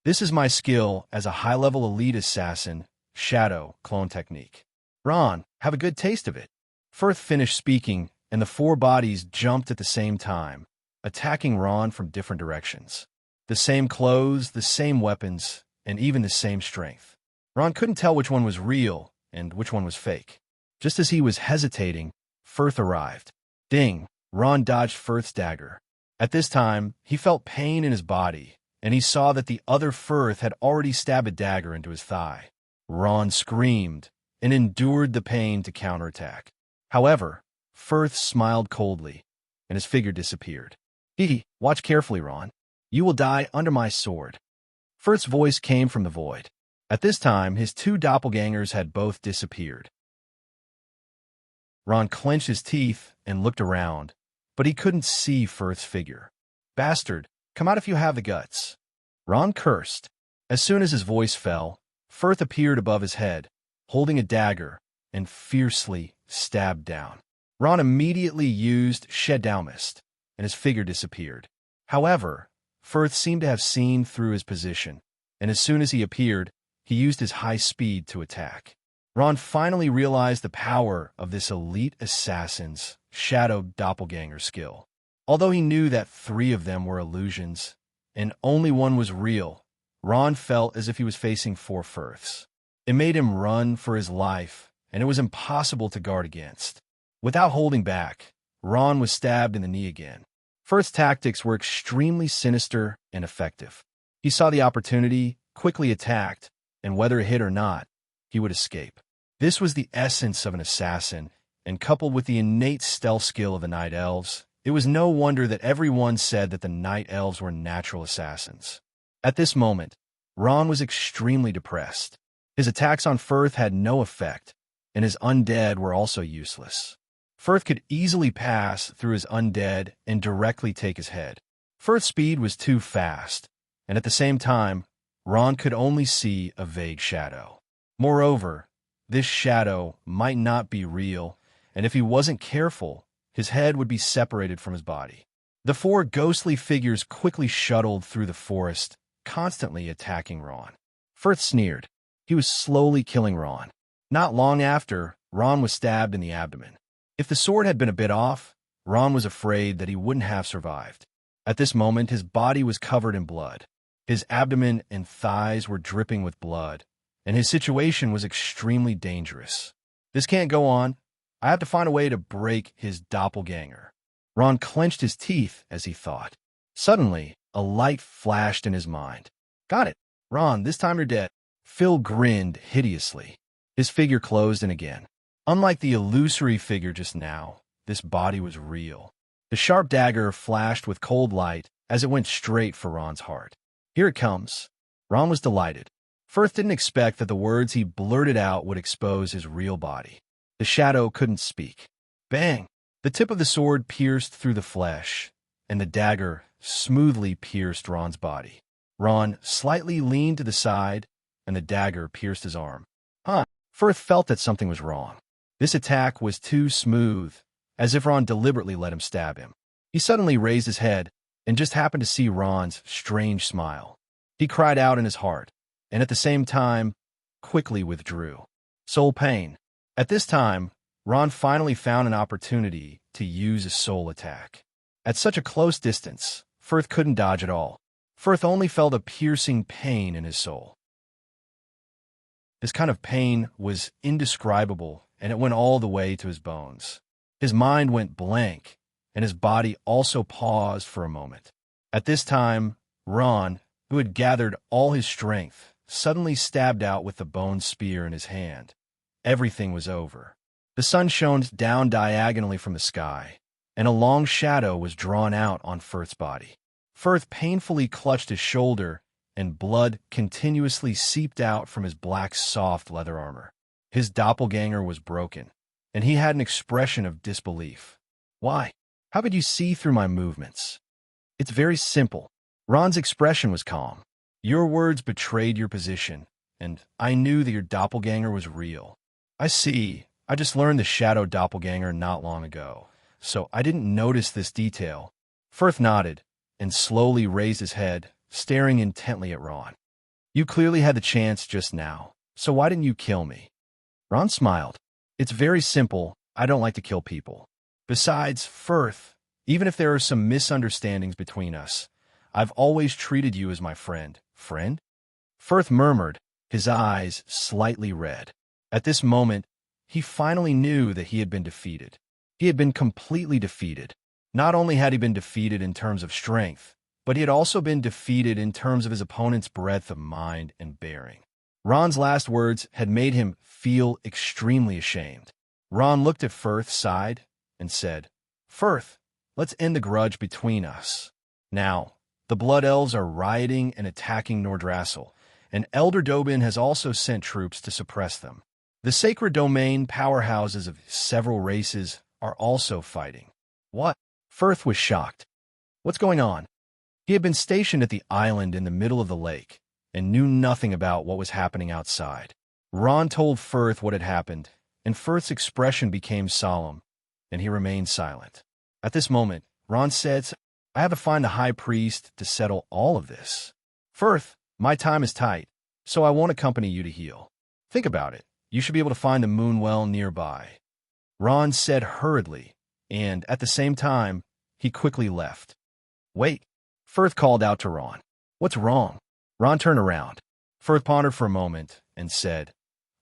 This is my skill as a high-level elite assassin, shadow clone technique. Ron, have a good taste of it. Firth finished speaking, and the four bodies jumped at the same time, attacking Ron from different directions. The same clothes, the same weapons, and even the same strength. Ron couldn't tell which one was real and which one was fake. Just as he was hesitating, Firth arrived. Ding! Ron dodged Firth's dagger. At this time, he felt pain in his body, and he saw that the other Firth had already stabbed a dagger into his thigh. Ron screamed and endured the pain to counterattack. However, Firth smiled coldly, and his figure disappeared. Watch carefully, Ron. You will die under my sword. Firth's voice came from the void. At this time, his two doppelgangers had both disappeared. Ron clenched his teeth and looked around, but he couldn't see Firth's figure. Bastard, come out if you have the guts. Ron cursed. As soon as his voice fell, Firth appeared above his head, holding a dagger, and fiercely stabbed down. Ron immediately used Shed Mist, and his figure disappeared. However, Firth seemed to have seen through his position, and as soon as he appeared, he used his high speed to attack. Ron finally realized the power of this elite assassin's shadow doppelganger skill. Although he knew that 3 of them were illusions, and only one was real, Ron felt as if he was facing 4 Firths. It made him run for his life, and it was impossible to guard against. Without holding back, Ron was stabbed in the knee again. Firth's tactics were extremely sinister and effective. He saw the opportunity, quickly attacked, and whether it hit or not, he would escape. This was the essence of an assassin, and coupled with the innate stealth skill of the Night Elves, it was no wonder that everyone said that the Night Elves were natural assassins. At this moment, Ron was extremely depressed. His attacks on Firth had no effect, and his undead were also useless. Firth could easily pass through his undead and directly take his head. Firth's speed was too fast, and at the same time, Ron could only see a vague shadow. Moreover, this shadow might not be real, and if he wasn't careful, his head would be separated from his body. The 4 ghostly figures quickly shuttled through the forest, constantly attacking Ron. Firth sneered. He was slowly killing Ron. Not long after, Ron was stabbed in the abdomen. If the sword had been a bit off, Ron was afraid that he wouldn't have survived. At this moment, his body was covered in blood. His abdomen and thighs were dripping with blood, and his situation was extremely dangerous. This can't go on. I have to find a way to break his doppelganger. Ron clenched his teeth as he thought. Suddenly, a light flashed in his mind. Got it. Ron, this time you're dead. Phil grinned hideously. His figure closed in again. Unlike the illusory figure just now, this body was real. The sharp dagger flashed with cold light as it went straight for Ron's heart. Here it comes. Ron was delighted. Firth didn't expect that the words he blurted out would expose his real body. The shadow couldn't speak. Bang! The tip of the sword pierced through the flesh, and the dagger smoothly pierced Ron's body. Ron slightly leaned to the side, and the dagger pierced his arm. Firth felt that something was wrong. This attack was too smooth, as if Ron deliberately let him stab him. He suddenly raised his head and just happened to see Ron's strange smile. He cried out in his heart, and at the same time, quickly withdrew. Soul pain. At this time, Ron finally found an opportunity to use a soul attack. At such a close distance, Firth couldn't dodge at all. Firth only felt a piercing pain in his soul. This kind of pain was indescribable, and it went all the way to his bones. His mind went blank, and his body also paused for a moment. At this time, Ron, who had gathered all his strength, suddenly stabbed out with the bone spear in his hand. Everything was over. The sun shone down diagonally from the sky, and a long shadow was drawn out on Firth's body. Firth painfully clutched his shoulder, and blood continuously seeped out from his black, soft leather armor. His doppelganger was broken, and he had an expression of disbelief. Why? How could you see through my movements? It's very simple. Ron's expression was calm. Your words betrayed your position, and I knew that your doppelganger was real. I see. I just learned the shadow doppelganger not long ago, so I didn't notice this detail. Firth nodded and slowly raised his head, staring intently at Ron. You clearly had the chance just now, so why didn't you kill me? Ron smiled. It's very simple. I don't like to kill people. Besides, Firth, even if there are some misunderstandings between us, I've always treated you as my friend. Friend? Firth murmured, his eyes slightly red. At this moment, he finally knew that he had been defeated. He had been completely defeated. Not only had he been defeated in terms of strength, but he had also been defeated in terms of his opponent's breadth of mind and bearing. Ron's last words had made him feel extremely ashamed. Ron looked at Firth, sighed, and said, Firth, let's end the grudge between us. Now, the Blood Elves are rioting and attacking Nordrassel, and Elder Dobin has also sent troops to suppress them. The Sacred Domain powerhouses of several races are also fighting. What? Firth was shocked. What's going on? He had been stationed at the island in the middle of the lake and knew nothing about what was happening outside. Ron told Firth what had happened, and Firth's expression became solemn, and he remained silent. At this moment, Ron said, I have to find the high priest to settle all of this. Firth, my time is tight, so I won't accompany you to heal. Think about it. You should be able to find a moonwell nearby. Ron said hurriedly, and at the same time, he quickly left. Wait, Firth called out to Ron. What's wrong? Ron turned around. Firth pondered for a moment and said,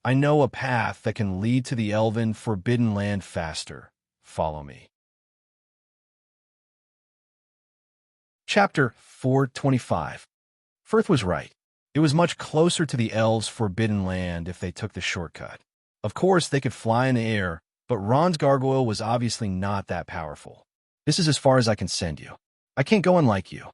I know a path that can lead to the elven forbidden land faster. Follow me. Chapter 425. Firth was right. It was much closer to the elves' forbidden land if they took the shortcut. Of course, they could fly in the air, but Ron's gargoyle was obviously not that powerful. This is as far as I can send you. I can't go in like you.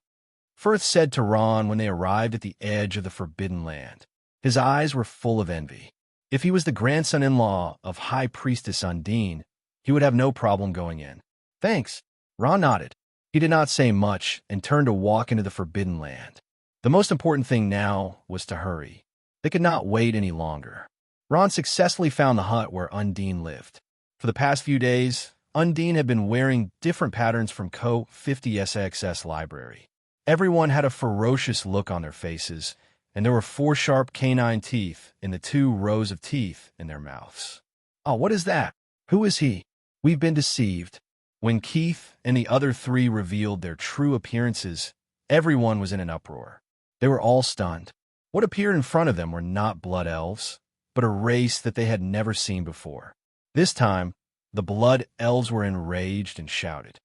Firth said to Ron when they arrived at the edge of the forbidden land. His eyes were full of envy. If he was the grandson-in-law of High Priestess Undine, he would have no problem going in. Thanks. Ron nodded. He did not say much and turned to walk into the forbidden land. The most important thing now was to hurry. They could not wait any longer. Ron successfully found the hut where Undine lived. For the past few days, Undine had been wearing different patterns from Co. 50SXS library. Everyone had a ferocious look on their faces, and there were 4 sharp canine teeth in the 2 rows of teeth in their mouths. Oh, what is that? Who is he? We've been deceived. When Keith and the other 3 revealed their true appearances, everyone was in an uproar. They were all stunned. What appeared in front of them were not blood elves, but a race that they had never seen before. This time, the blood elves were enraged and shouted,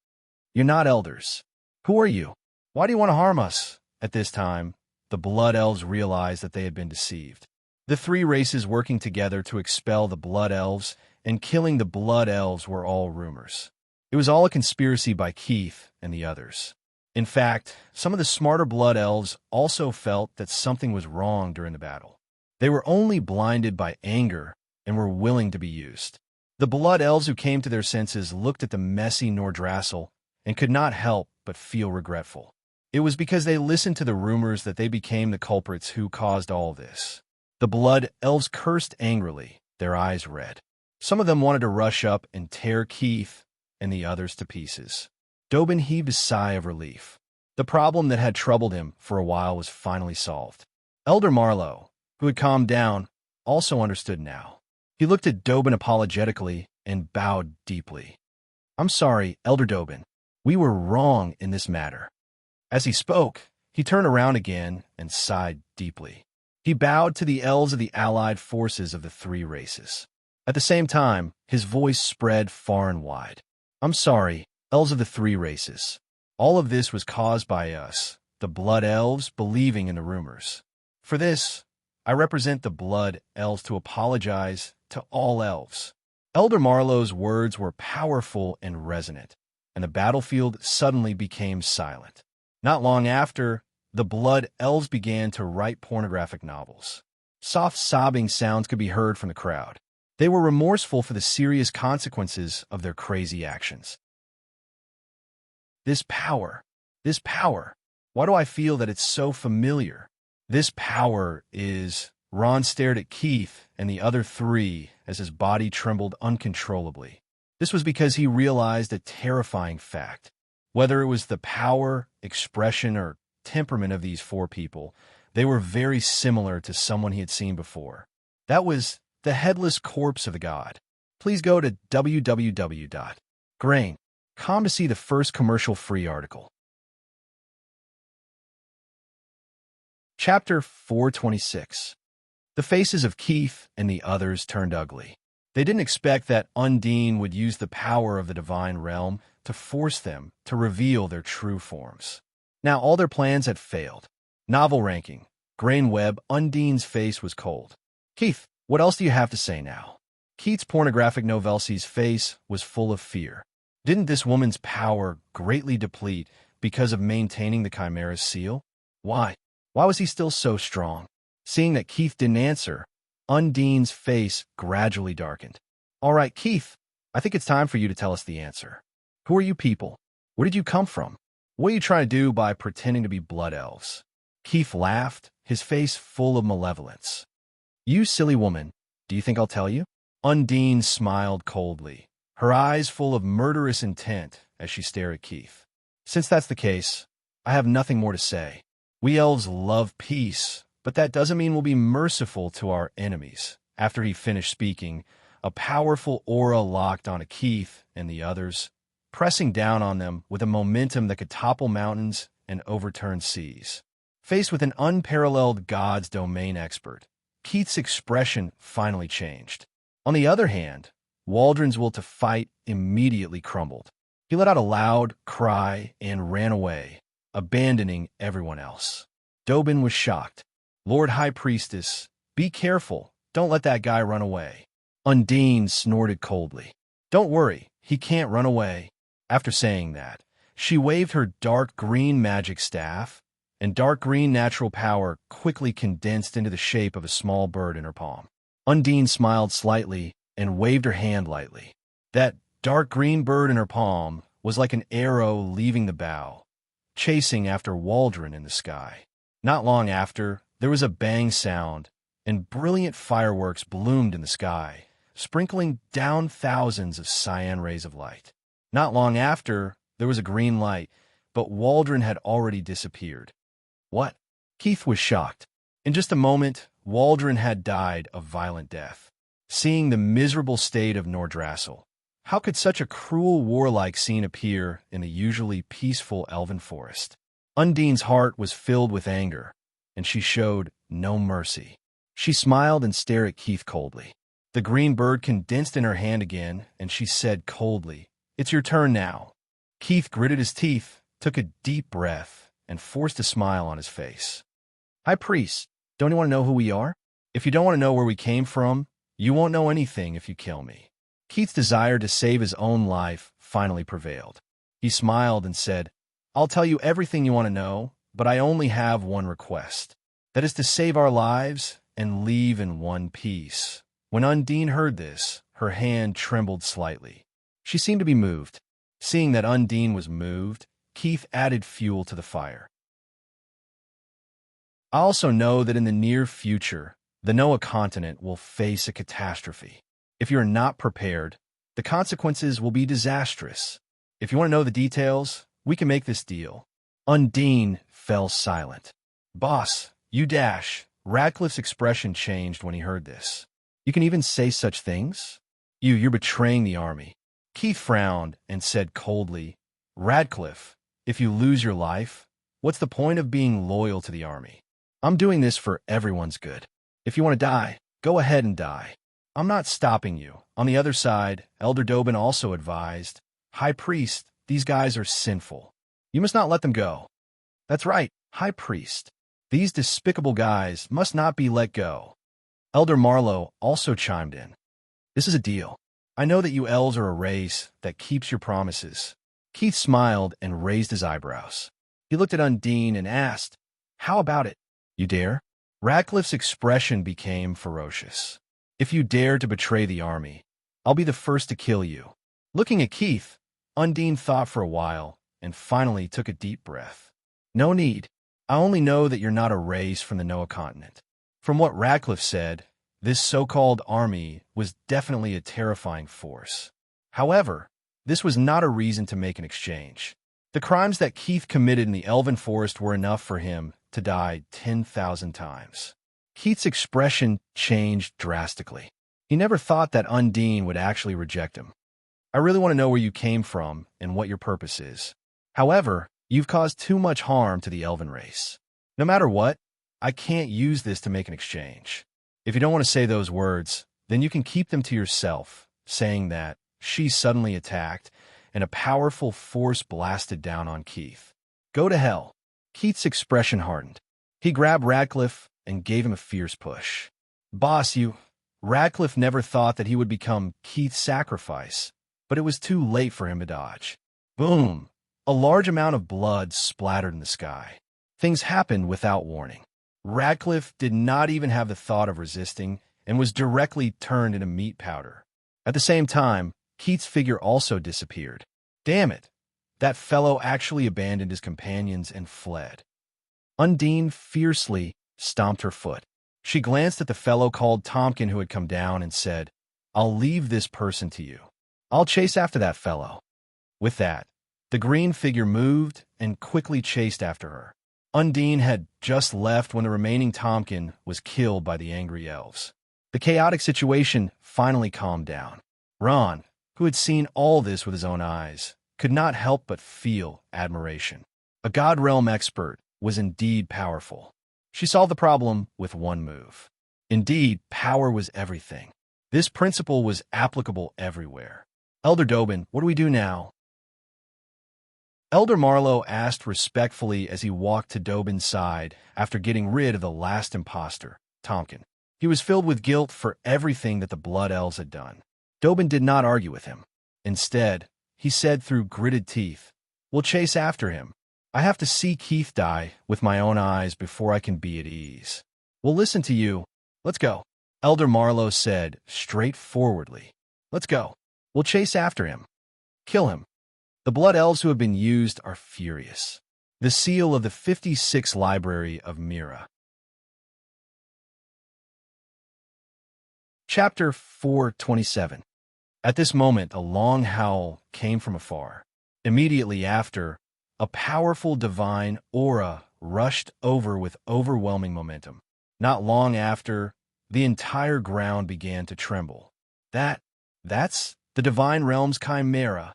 You're not elders. Who are you? Why do you want to harm us? At this time, the blood elves realized that they had been deceived. The 3 races working together to expel the blood elves and killing the blood elves were all rumors. It was all a conspiracy by Keith and the others. In fact, some of the smarter blood elves also felt that something was wrong during the battle. They were only blinded by anger and were willing to be used. The blood elves who came to their senses looked at the messy Nordrassel and could not help but feel regretful. It was because they listened to the rumors that they became the culprits who caused all this. The blood elves cursed angrily, their eyes red. Some of them wanted to rush up and tear Keith and the others to pieces. Dobin heaved a sigh of relief. The problem that had troubled him for a while was finally solved. Elder Marlowe, who had calmed down, also understood now. He looked at Dobin apologetically and bowed deeply. I'm sorry, Elder Dobin. We were wrong in this matter. As he spoke, he turned around again and sighed deeply. He bowed to the elves of the allied forces of the 3 races. At the same time, his voice spread far and wide. I'm sorry, elves of the 3 races. All of this was caused by us, the blood elves, believing in the rumors. For this, I represent the blood elves to apologize to all elves. Elder Marlowe's words were powerful and resonant, and the battlefield suddenly became silent. Not long after, the blood elves began to write pornographic novels. Soft sobbing sounds could be heard from the crowd. They were remorseful for the serious consequences of their crazy actions. This power. Why do I feel that it's so familiar? This power is Ron stared at Keith and the other three as his body trembled uncontrollably. This was because he realized a terrifying fact. Whether it was the power, expression, or temperament of these four people, they were very similar to someone he had seen before. That was the headless corpse of the god. Please go to www.grain.com to see the first commercial-free article. Chapter 426. The faces of Keith and the others turned ugly. They didn't expect that Undine would use the power of the divine realm to force them to reveal their true forms. Now all their plans had failed. Novel ranking. Grain Web. Undine's face was cold. Keith, what else do you have to say now? Keith's pornographic novelty's face was full of fear. Didn't this woman's power greatly deplete because of maintaining the Chimera's seal? Why? Why was he still so strong? Seeing that Keith didn't answer, Undine's face gradually darkened. All right, Keith, I think it's time for you to tell us the answer. Who are you people? Where did you come from? What are you trying to do by pretending to be blood elves? Keith laughed, his face full of malevolence. You silly woman, do you think I'll tell you? Undine smiled coldly, her eyes full of murderous intent as she stared at Keith. Since that's the case, I have nothing more to say. We elves love peace, but that doesn't mean we'll be merciful to our enemies. After he finished speaking, a powerful aura locked onto Keith and the others, pressing down on them with a momentum that could topple mountains and overturn seas. Faced with an unparalleled God's domain expert, Keith's expression finally changed. On the other hand, Waldron's will to fight immediately crumbled. He let out a loud cry and ran away, abandoning everyone else. Dobin was shocked. Lord High Priestess, be careful. Don't let that guy run away. Undine snorted coldly. Don't worry, he can't run away. After saying that, she waved her dark green magic staff, and dark green natural power quickly condensed into the shape of a small bird in her palm. Undine smiled slightly and waved her hand lightly. That dark green bird in her palm was like an arrow leaving the bow, chasing after Waldron in the sky. Not long after, there was a bang sound, and brilliant fireworks bloomed in the sky, sprinkling down thousands of cyan rays of light. Not long after, there was a green light, but Waldron had already disappeared. What? Keith was shocked. In just a moment, Waldron had died a violent death. Seeing the miserable state of Nordrassil, how could such a cruel warlike scene appear in the usually peaceful elven forest? Undine's heart was filled with anger, and she showed no mercy. She smiled and stared at Keith coldly. The green bird condensed in her hand again, and she said coldly, "It's your turn now." Keith gritted his teeth, took a deep breath, and forced a smile on his face. High Priest, don't you want to know who we are? If you don't want to know where we came from, you won't know anything if you kill me. Keith's desire to save his own life finally prevailed. He smiled and said, I'll tell you everything you want to know, but I only have one request. That is to save our lives and leave in one piece. When Undine heard this, her hand trembled slightly. She seemed to be moved. Seeing that Undine was moved, Keith added fuel to the fire. I also know that in the near future, the Noah continent will face a catastrophe. If you're not prepared, the consequences will be disastrous. If you want to know the details, we can make this deal. Undine fell silent. Boss, you dash. Radcliffe's expression changed when he heard this. You can even say such things? You're betraying the army. Keith frowned and said coldly, Radcliffe, if you lose your life, what's the point of being loyal to the army? I'm doing this for everyone's good. If you want to die, go ahead and die. I'm not stopping you. On the other side, Elder Dobin also advised, High Priest, these guys are sinful. You must not let them go. That's right, High Priest. These despicable guys must not be let go. Elder Marlowe also chimed in. This is a deal. I know that you elves are a race that keeps your promises. Keith smiled and raised his eyebrows. He looked at Undine and asked, How about it? You dare? Radcliffe's expression became ferocious. If you dare to betray the army, I'll be the first to kill you. Looking at Keith, Undine thought for a while and finally took a deep breath. No need. I only know that you're not a race from the Noah continent. From what Radcliffe said, this so-called army was definitely a terrifying force. However, this was not a reason to make an exchange. The crimes that Keith committed in the Elven Forest were enough for him to die 10,000 times. Keith's expression changed drastically. He never thought that Undine would actually reject him. I really want to know where you came from and what your purpose is. However, you've caused too much harm to the Elven race. No matter what, I can't use this to make an exchange. If you don't want to say those words, then you can keep them to yourself, saying that she suddenly attacked and a powerful force blasted down on Keith. Go to hell. Keith's expression hardened. He grabbed Radcliffe and gave him a fierce push. Boss, you... Radcliffe never thought that he would become Keith's sacrifice, but it was too late for him to dodge. Boom! A large amount of blood splattered in the sky. Things happened without warning. Radcliffe did not even have the thought of resisting and was directly turned into meat powder. At the same time, Keith's figure also disappeared. Damn it! That fellow actually abandoned his companions and fled. Undine fiercely stomped her foot. She glanced at the fellow called Tompkin who had come down and said, "I'll leave this person to you. I'll chase after that fellow." With that, the green figure moved and quickly chased after her. Undine had just left when the remaining Tompkin was killed by the angry elves. The chaotic situation finally calmed down. Ron, who had seen all this with his own eyes, could not help but feel admiration. A God Realm expert was indeed powerful. She solved the problem with one move. Indeed, power was everything. This principle was applicable everywhere. Elder Dobin, what do we do now? Elder Marlowe asked respectfully as he walked to Dobin's side after getting rid of the last imposter, Tompkin. He was filled with guilt for everything that the Blood Elves had done. Dobin did not argue with him. Instead, he said through gritted teeth, "We'll chase after him. I have to see Keith die with my own eyes before I can be at ease. We'll listen to you. Let's go." Elder Marlowe said straightforwardly, "Let's go. We'll chase after him. Kill him." The Blood Elves who have been used are furious. The seal of the 56th Library of Mira. Chapter 427. At this moment, a long howl came from afar. Immediately after, a powerful divine aura rushed over with overwhelming momentum. Not long after, the entire ground began to tremble. That's the divine realm's chimera.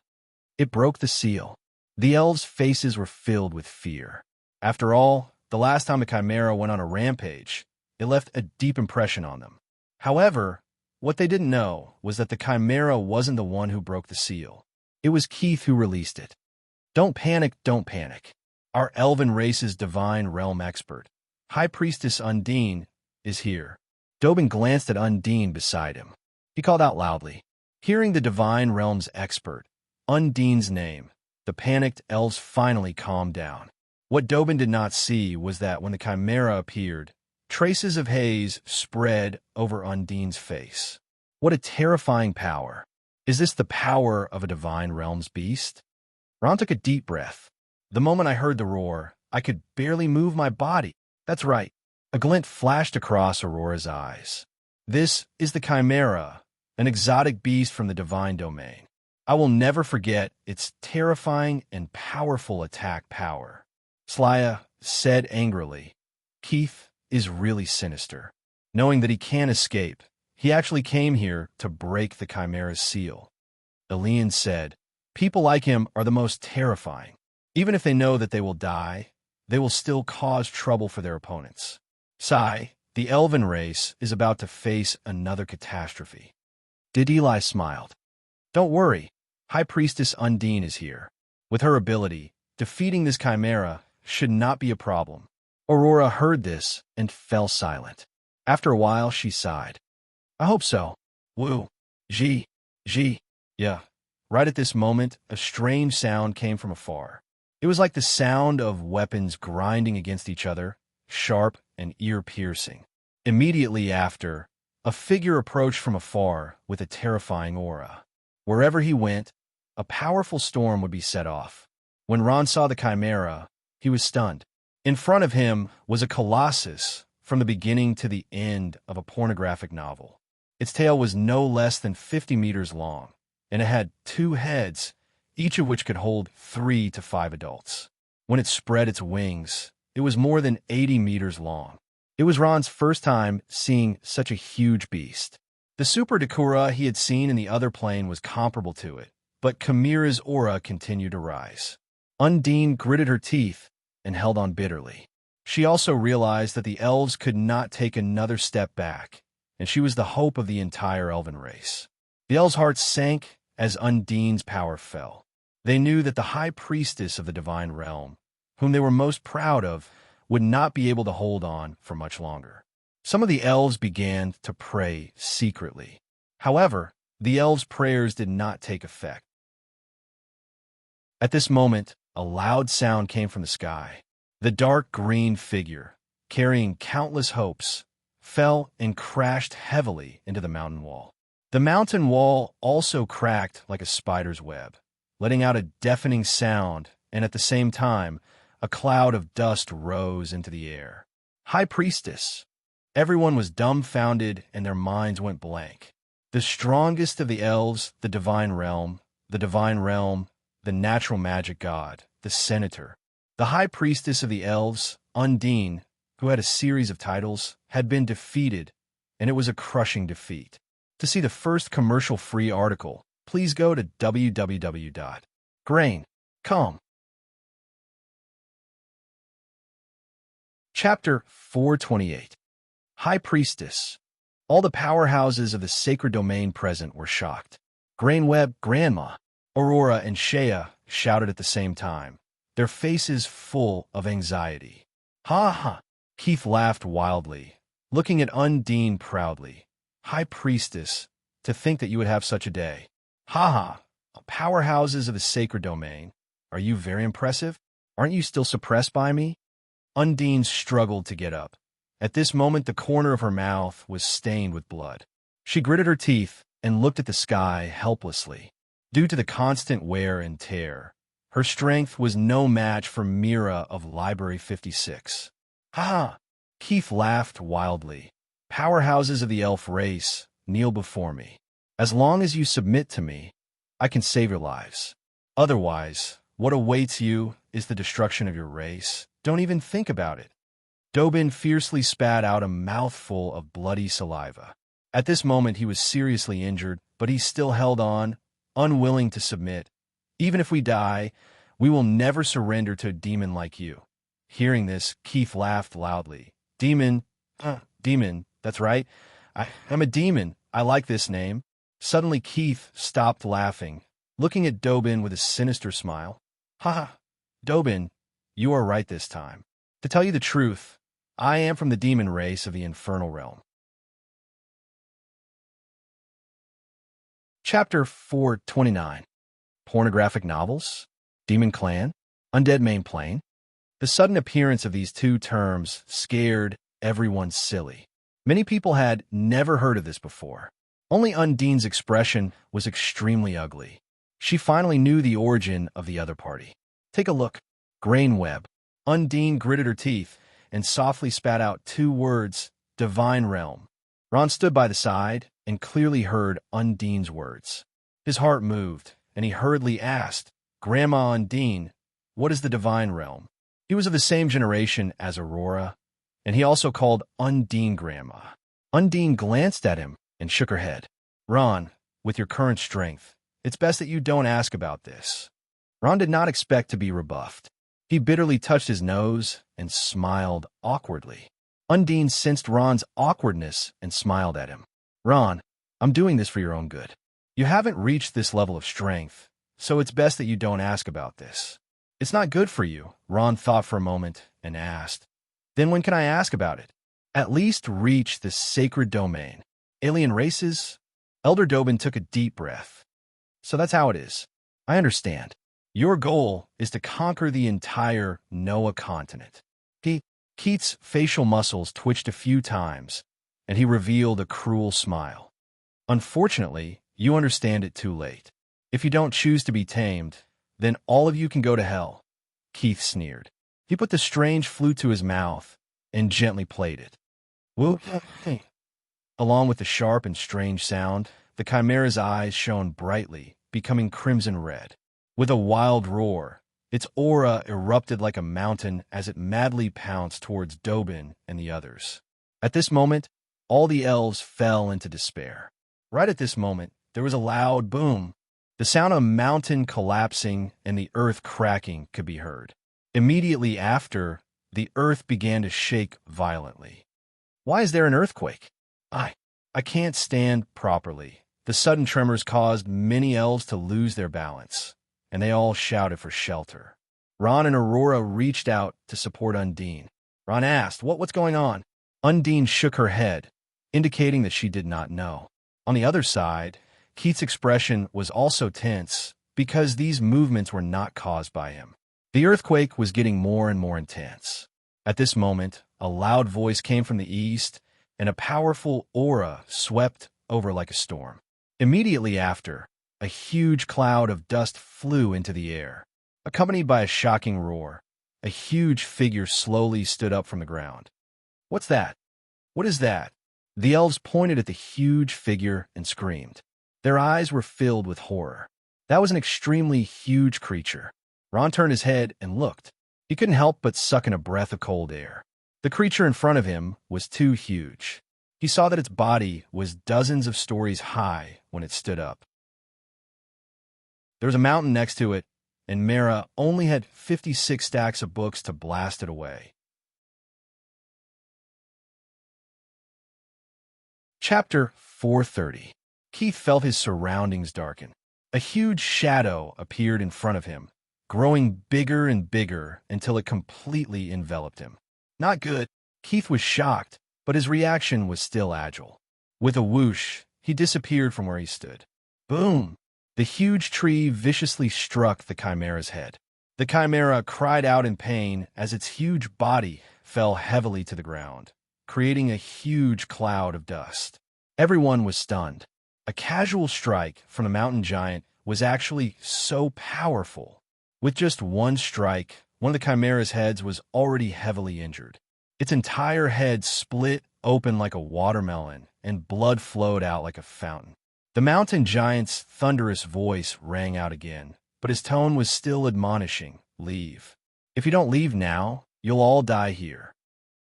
It broke the seal. The elves' faces were filled with fear. After all, the last time a chimera went on a rampage, it left a deep impression on them. However, what they didn't know was that the chimera wasn't the one who broke the seal. It was Keith who released it. Don't panic, don't panic. Our elven race's divine realm expert, High Priestess Undine, is here. Dobin glanced at Undine beside him. He called out loudly. Hearing the divine realm's expert, Undine's name, the panicked elves finally calmed down. What Dobin did not see was that when the chimera appeared, traces of haze spread over Undine's face. What a terrifying power. Is this the power of a divine realm's beast? Ron took a deep breath. The moment I heard the roar, I could barely move my body. That's right. A glint flashed across Aurora's eyes. This is the chimera, an exotic beast from the divine domain. I will never forget its terrifying and powerful attack power. Slya said angrily, "Keith is really sinister. Knowing that he can't escape, he actually came here to break the chimera's seal." Elian said, "People like him are the most terrifying. Even if they know that they will die, they will still cause trouble for their opponents." Sigh, the elven race is about to face another catastrophe. Did Eli smiled. "Don't worry, High Priestess Undine is here. With her ability, defeating this chimera should not be a problem." Aurora heard this and fell silent. After a while, she sighed. "I hope so. Woo. Gee. Yeah." Right at this moment, a strange sound came from afar. It was like the sound of weapons grinding against each other, sharp and ear-piercing. Immediately after, a figure approached from afar with a terrifying aura. Wherever he went, a powerful storm would be set off. When Ron saw the chimera, he was stunned. In front of him was a colossus, from the beginning to the end of a pornographic novel. Its tail was no less than 50 meters long, and it had 2 heads, each of which could hold 3 to 5 adults. When it spread its wings, it was more than 80 meters long. It was Ron's first time seeing such a huge beast. The super Dakura he had seen in the other plane was comparable to it, but Chimera's aura continued to rise. Undine gritted her teeth and held on bitterly. She also realized that the elves could not take another step back, and she was the hope of the entire elven race. The elves' hearts sank as Undine's power fell. They knew that the high priestess of the divine realm, whom they were most proud of, would not be able to hold on for much longer. Some of the elves began to pray secretly. However, the elves' prayers did not take effect. At this moment, a loud sound came from the sky. The dark green figure, carrying countless hopes, fell and crashed heavily into the mountain wall. The mountain wall also cracked like a spider's web, letting out a deafening sound, and at the same time, a cloud of dust rose into the air. High Priestess! Everyone was dumbfounded and their minds went blank. The strongest of the elves, the divine realm, the natural magic god, the senator. The high priestess of the elves, Undine, who had a series of titles, had been defeated, and it was a crushing defeat. To see the first commercial-free article, please go to www.grain.com. Chapter 428. High Priestess. All the powerhouses of the sacred domain present were shocked. Grainweb, Grandma, Aurora, and Shea shouted at the same time, their faces full of anxiety. Ha ha! Keith laughed wildly, looking at Undine proudly. High Priestess, to think that you would have such a day. Ha ha! Powerhouses of the sacred domain. Are you very impressive? Aren't you still suppressed by me? Undine struggled to get up. At this moment, the corner of her mouth was stained with blood. She gritted her teeth and looked at the sky helplessly. Due to the constant wear and tear, her strength was no match for Mira of Library 56. Ha ha! Keith laughed wildly. Powerhouses of the elf race, kneel before me. As long as you submit to me, I can save your lives. Otherwise, what awaits you is the destruction of your race. Don't even think about it. Dobin fiercely spat out a mouthful of bloody saliva. At this moment, he was seriously injured, but he still held on, unwilling to submit. Even if we die, we will never surrender to a demon like you. Hearing this, Keith laughed loudly. Demon? Demon, that's right. I'm a demon. I like this name. Suddenly, Keith stopped laughing, looking at Dobin with a sinister smile. Ha ha! Dobin, you are right this time. To tell you the truth, I am from the demon race of the infernal realm. Chapter 429. Pornographic novels? Demon clan? Undead main plane? The sudden appearance of these two terms scared everyone silly. Many people had never heard of this before. Only Undine's expression was extremely ugly. She finally knew the origin of the other party. Take a look. Grainweb. Undine gritted her teeth and softly spat out 2 words, divine realm. Ron stood by the side and clearly heard Undine's words. His heart moved, and he hurriedly asked, Grandma Undine, what is the divine realm? He was of the same generation as Aurora, and he also called Undine Grandma. Undine glanced at him and shook her head. Ron, with your current strength, it's best that you don't ask about this. Ron did not expect to be rebuffed. He bitterly touched his nose and smiled awkwardly. Undine sensed Ron's awkwardness and smiled at him. Ron, I'm doing this for your own good. You haven't reached this level of strength, so it's best that you don't ask about this. It's not good for you, Ron thought for a moment and asked. Then when can I ask about it? At least reach the sacred domain. Alien races? Elder Dobin took a deep breath. So that's how it is. I understand. Your goal is to conquer the entire Noah continent. Keith's facial muscles twitched a few times, and he revealed a cruel smile. Unfortunately, you understand it too late. If you don't choose to be tamed, then all of you can go to hell. Keith sneered. He put the strange flute to his mouth and gently played it. Whoop! Along with the sharp and strange sound, the chimera's eyes shone brightly, becoming crimson red. With a wild roar, its aura erupted like a mountain as it madly pounced towards Dobin and the others. At this moment, all the elves fell into despair. Right at this moment, there was a loud boom. The sound of a mountain collapsing and the earth cracking could be heard. Immediately after, the earth began to shake violently. Why is there an earthquake? I can't stand properly. The sudden tremors caused many elves to lose their balance, and they all shouted for shelter. Ron and Aurora reached out to support Undine. Ron asked, What's going on? Undine shook her head, indicating that she did not know. On the other side, Keith's expression was also tense because these movements were not caused by him. The earthquake was getting more and more intense. At this moment, a loud voice came from the east, and a powerful aura swept over like a storm. Immediately after, a huge cloud of dust flew into the air. Accompanied by a shocking roar, a huge figure slowly stood up from the ground. What's that? What is that? The elves pointed at the huge figure and screamed. Their eyes were filled with horror. That was an extremely huge creature. Ron turned his head and looked. He couldn't help but suck in a breath of cold air. The creature in front of him was too huge. He saw that its body was dozens of stories high when it stood up. There was a mountain next to it, and Mara only had 56 stacks of books to blast it away. Chapter 430. Keith felt his surroundings darken. A huge shadow appeared in front of him, growing bigger and bigger until it completely enveloped him. Not good. Keith was shocked, but his reaction was still agile. With a whoosh, he disappeared from where he stood. Boom! The huge tree viciously struck the chimera's head. The chimera cried out in pain as its huge body fell heavily to the ground, creating a huge cloud of dust. Everyone was stunned. A casual strike from the mountain giant was actually so powerful. With just one strike, one of the chimera's heads was already heavily injured. Its entire head split open like a watermelon, and blood flowed out like a fountain. The mountain giant's thunderous voice rang out again, but his tone was still admonishing, Leave. If you don't leave now, you'll all die here.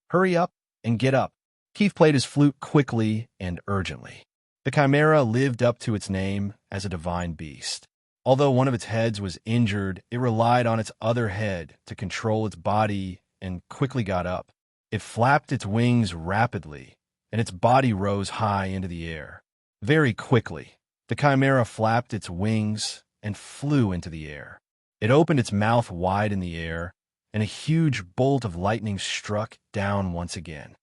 Hurry up and get up. Keith played his flute quickly and urgently. The chimera lived up to its name as a divine beast. Although one of its heads was injured, it relied on its other head to control its body and quickly got up. It flapped its wings rapidly, and its body rose high into the air. Very quickly, the chimera flapped its wings and flew into the air. It opened its mouth wide in the air, and a huge bolt of lightning struck down once again.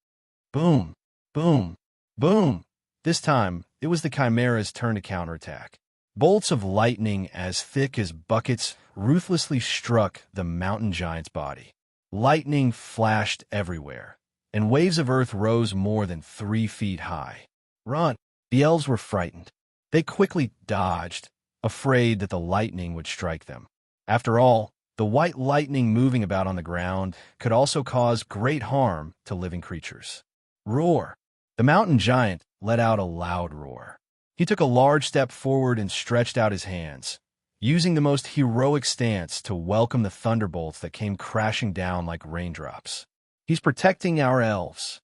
Boom! Boom! Boom! This time, it was the chimera's turn to counterattack. Bolts of lightning as thick as buckets ruthlessly struck the mountain giant's body. Lightning flashed everywhere, and waves of earth rose more than 3 feet high. Run! The elves were frightened. They quickly dodged, afraid that the lightning would strike them. After all, the white lightning moving about on the ground could also cause great harm to living creatures. Roar! The mountain giant let out a loud roar. He took a large step forward and stretched out his hands, using the most heroic stance to welcome the thunderbolts that came crashing down like raindrops. He's protecting our elves.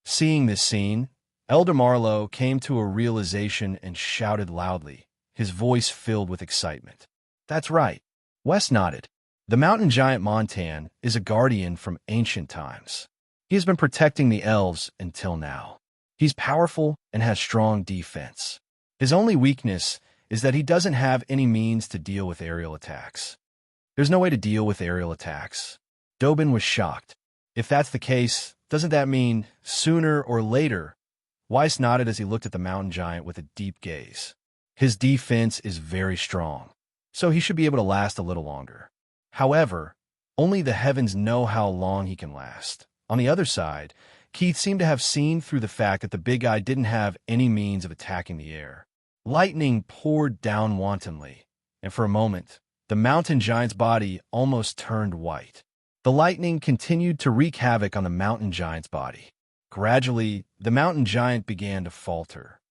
Seeing this scene, Elder Marlowe came to a realization and shouted loudly, his voice filled with excitement. That's right. Wes nodded. The mountain giant Montan is a guardian from ancient times. He has been protecting the elves until now. He's powerful and has strong defense. His only weakness is that he doesn't have any means to deal with aerial attacks. There's no way to deal with aerial attacks. Dobin was shocked. If that's the case, doesn't that mean sooner or later? Weiss nodded as he looked at the mountain giant with a deep gaze. His defense is very strong, so he should be able to last a little longer. However, only the heavens know how long he can last. On the other side, Keith seemed to have seen through the fact that the big guy didn't have any means of attacking the air. Lightning poured down wantonly, and for a moment, the mountain giant's body almost turned white. The lightning continued to wreak havoc on the mountain giant's body. Gradually, the mountain giant began to falter.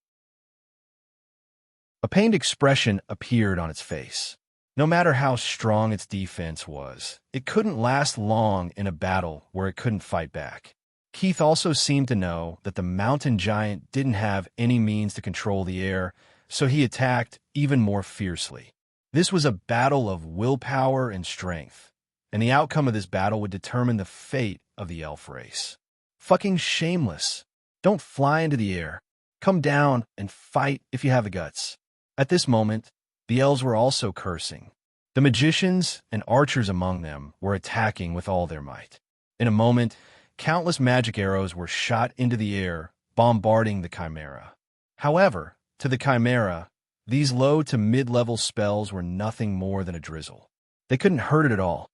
A pained expression appeared on its face. No matter how strong its defense was, it couldn't last long in a battle where it couldn't fight back. Keith also seemed to know that the mountain giant didn't have any means to control the air, so he attacked even more fiercely. This was a battle of willpower and strength, and the outcome of this battle would determine the fate of the elf race. Fucking shameless. Don't fly into the air. Come down and fight if you have the guts. At this moment, the elves were also cursing. The magicians and archers among them were attacking with all their might. In a moment, countless magic arrows were shot into the air, bombarding the chimera. However, to the chimera, these low to mid-level spells were nothing more than a drizzle. They couldn't hurt it at all.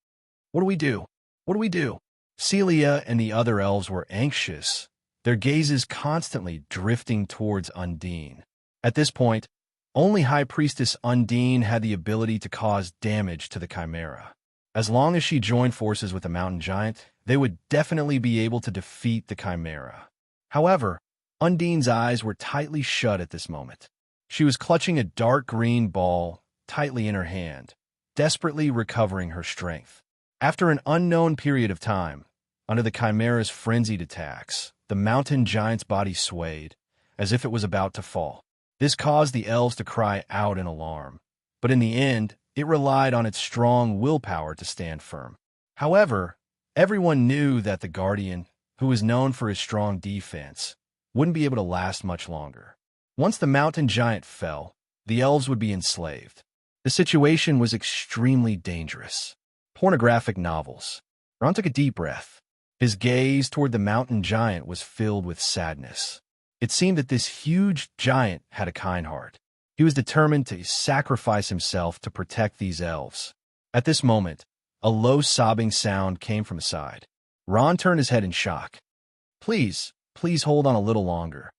What do we do? What do we do? Celia and the other elves were anxious, their gazes constantly drifting towards Undine. At this point, only High Priestess Undine had the ability to cause damage to the chimera. As long as she joined forces with the mountain giant, they would definitely be able to defeat the chimera. However, Undine's eyes were tightly shut at this moment. She was clutching a dark green ball tightly in her hand, desperately recovering her strength. After an unknown period of time, under the chimera's frenzied attacks, the mountain giant's body swayed, as if it was about to fall. This caused the elves to cry out in alarm, but in the end, it relied on its strong willpower to stand firm. However, everyone knew that the Guardian, who was known for his strong defense, wouldn't be able to last much longer. Once the mountain giant fell, the elves would be enslaved. The situation was extremely dangerous. Pornographic novels. Ron took a deep breath. His gaze toward the mountain giant was filled with sadness. It seemed that this huge giant had a kind heart. He was determined to sacrifice himself to protect these elves. At this moment, a low sobbing sound came from his side. Ron turned his head in shock. Please hold on a little longer.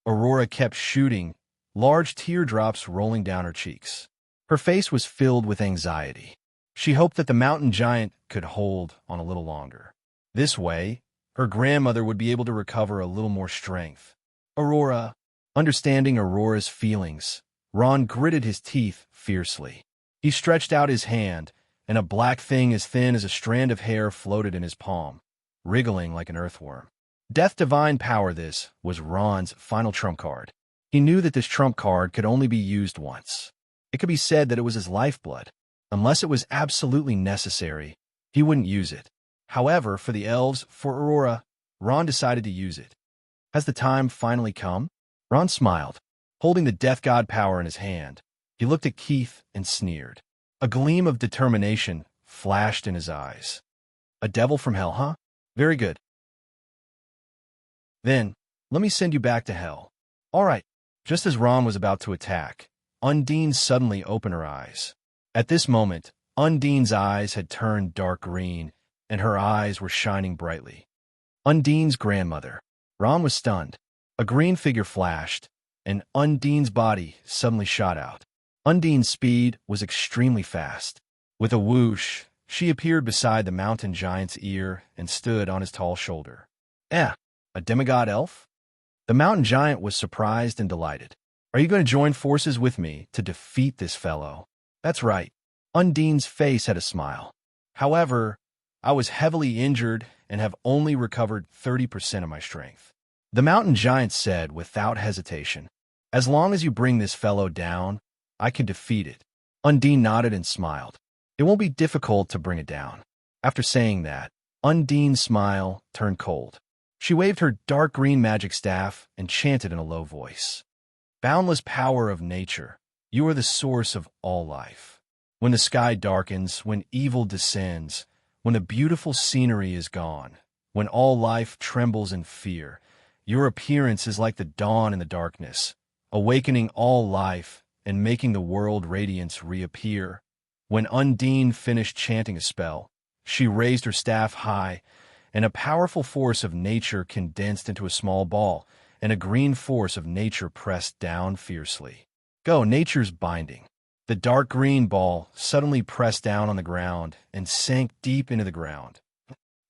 Aurora kept shooting, large teardrops rolling down her cheeks. Her face was filled with anxiety. She hoped that the mountain giant could hold on a little longer. This way, her grandmother would be able to recover a little more strength. Aurora, understanding Aurora's feelings, Ron gritted his teeth fiercely. He stretched out his hand, and a black thing as thin as a strand of hair floated in his palm, wriggling like an earthworm. Death Divine Power. This was Ron's final trump card. He knew that this trump card could only be used once. It could be said that it was his lifeblood. Unless it was absolutely necessary, he wouldn't use it. However, for the elves, for Aurora, Ron decided to use it. Has the time finally come? Ron smiled, holding the Death God power in his hand. He looked at Keith and sneered. A gleam of determination flashed in his eyes. A devil from hell, huh? Very good. Then, let me send you back to hell. All right. Just as Ron was about to attack, Undine suddenly opened her eyes. At this moment, Undine's eyes had turned dark green, and her eyes were shining brightly. Undine's grandmother. Ron was stunned. A green figure flashed, and Undine's body suddenly shot out. Undine's speed was extremely fast. With a whoosh, she appeared beside the mountain giant's ear and stood on his tall shoulder. A demigod elf? The mountain giant was surprised and delighted. Are you going to join forces with me to defeat this fellow? That's right. Undine's face had a smile. However, I was heavily injured and have only recovered 30% of my strength. The mountain giant said without hesitation, as long as you bring this fellow down, I can defeat it. Undine nodded and smiled. It won't be difficult to bring it down. After saying that, Undine's smile turned cold. She waved her dark green magic staff and chanted in a low voice. Boundless power of nature, you are the source of all life. When the sky darkens, when evil descends, when the beautiful scenery is gone, when all life trembles in fear, your appearance is like the dawn in the darkness, awakening all life and making the world radiance reappear. When Undine finished chanting a spell, she raised her staff high, and a powerful force of nature condensed into a small ball, and a green force of nature pressed down fiercely. Go, nature's binding. The dark green ball suddenly pressed down on the ground and sank deep into the ground.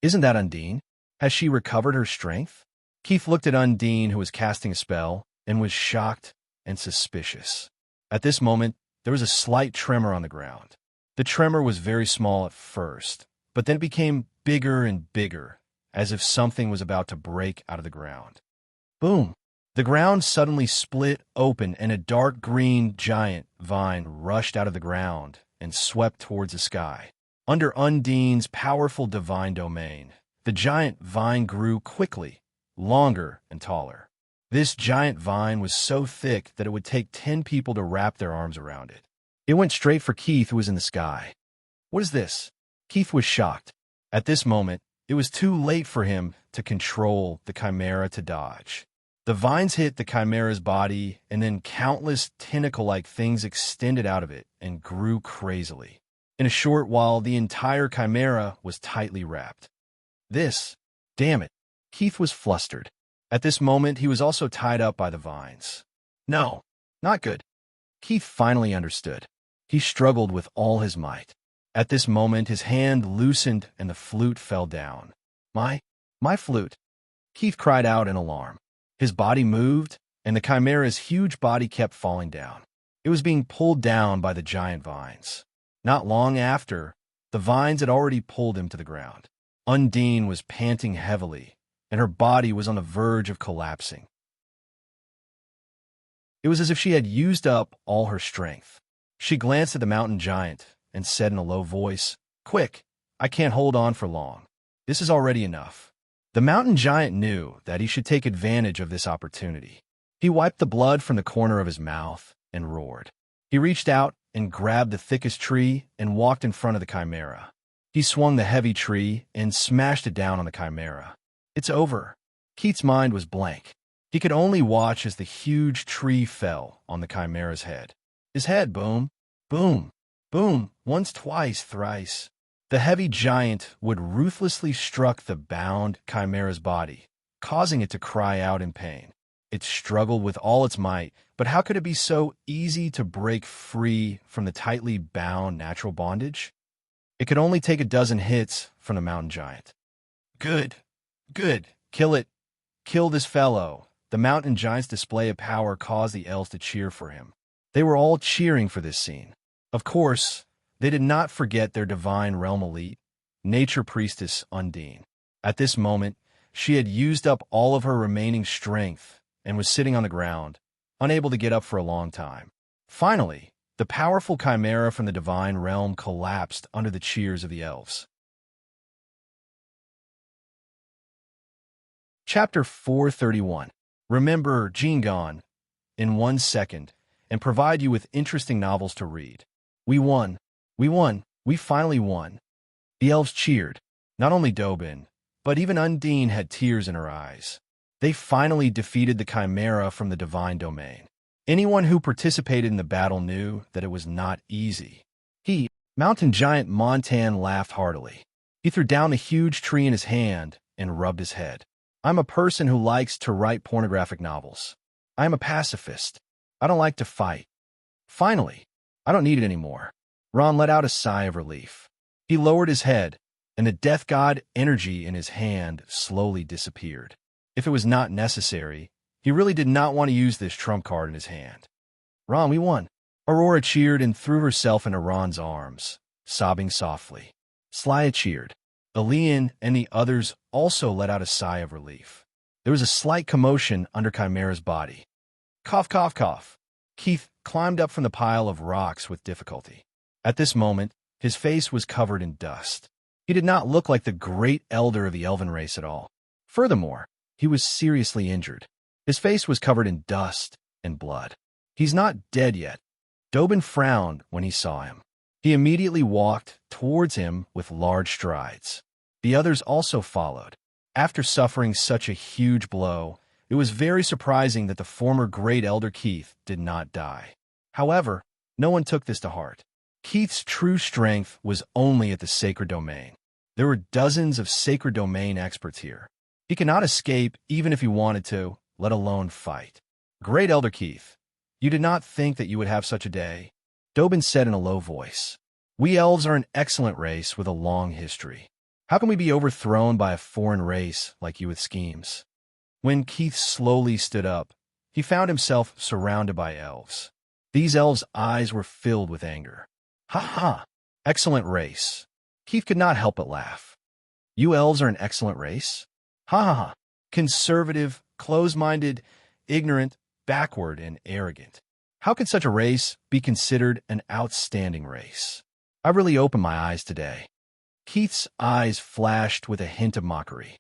Isn't that Undine? Has she recovered her strength? Keith looked at Undine, who was casting a spell, and was shocked and suspicious. At this moment, there was a slight tremor on the ground. The tremor was very small at first, but then it became bigger and bigger, as if something was about to break out of the ground. Boom! The ground suddenly split open, and a dark green giant vine rushed out of the ground and swept towards the sky. Under Undine's powerful divine domain, the giant vine grew quickly, longer and taller. This giant vine was so thick that it would take 10 people to wrap their arms around it. It went straight for Keith, who was in the sky. What is this? Keith was shocked. At this moment, it was too late for him to control the chimera to dodge. The vines hit the chimera's body, and then countless tentacle-like things extended out of it and grew crazily. In a short while, the entire chimera was tightly wrapped. Damn it! Keith was flustered. At this moment, he was also tied up by the vines. No, not good. Keith finally understood. He struggled with all his might. At this moment, his hand loosened and the flute fell down. My flute! Keith cried out in alarm. His body moved, and the chimera's huge body kept falling down. It was being pulled down by the giant vines. Not long after, the vines had already pulled him to the ground. Undine was panting heavily, and her body was on the verge of collapsing. It was as if she had used up all her strength. She glanced at the mountain giant and said in a low voice, "Quick, I can't hold on for long. This is already enough." The mountain giant knew that he should take advantage of this opportunity. He wiped the blood from the corner of his mouth and roared. He reached out and grabbed the thickest tree and walked in front of the chimera. He swung the heavy tree and smashed it down on the chimera. It's over. Keith's mind was blank. He could only watch as the huge tree fell on the chimera's head. His head, boom, boom, boom, once, twice, thrice. The heavy giant would ruthlessly struck the bound chimera's body, causing it to cry out in pain. It struggled with all its might, but how could it be so easy to break free from the tightly bound natural bondage? It could only take a dozen hits from the mountain giant. Good, kill it, kill this fellow. The mountain giant's display of power caused the elves to cheer for him. They were all cheering for this scene. Of course, they did not forget their divine realm elite, nature priestess Undine. At this moment, she had used up all of her remaining strength and was sitting on the ground, unable to get up for a long time. Finally, the powerful chimera from the divine realm collapsed under the cheers of the elves. Chapter 431. Remember Jingon in 1 second and provide you with interesting novels to read. We won. We finally won. The elves cheered. Not only Dobin, but even Undine had tears in her eyes. They finally defeated the chimera from the divine domain. Anyone who participated in the battle knew that it was not easy. Mountain giant Montan laughed heartily. He threw down the huge tree in his hand and rubbed his head. I'm a person who likes to write pornographic novels. I'm a pacifist. I don't like to fight. Finally, I don't need it anymore. Ron let out a sigh of relief. He lowered his head, and the death god energy in his hand slowly disappeared. If it was not necessary, he really did not want to use this trump card in his hand. Ron, we won. Aurora cheered and threw herself into Ron's arms, sobbing softly. Slya cheered. Elian and the others also let out a sigh of relief. There was a slight commotion under Chimera's body. Cough, cough, cough. Keith climbed up from the pile of rocks with difficulty. At this moment, his face was covered in dust. He did not look like the great elder of the elven race at all. Furthermore, he was seriously injured. His face was covered in dust and blood. He's not dead yet. Dobin frowned when he saw him. He immediately walked towards him with large strides. The others also followed. After suffering such a huge blow, it was very surprising that the former great elder Keith did not die. However, no one took this to heart. Keith's true strength was only at the sacred domain. There were dozens of sacred domain experts here. He cannot escape even if he wanted to, let alone fight. Great Elder Keith, you did not think that you would have such a day, Dobin said in a low voice. We elves are an excellent race with a long history. How can we be overthrown by a foreign race like you with schemes? When Keith slowly stood up, he found himself surrounded by elves. These elves' eyes were filled with anger. Ha ha! Excellent race. Keith could not help but laugh. You elves are an excellent race? Ha ha ha! Conservative, close-minded, ignorant, backward, and arrogant. How could such a race be considered an outstanding race? I really opened my eyes today. Keith's eyes flashed with a hint of mockery.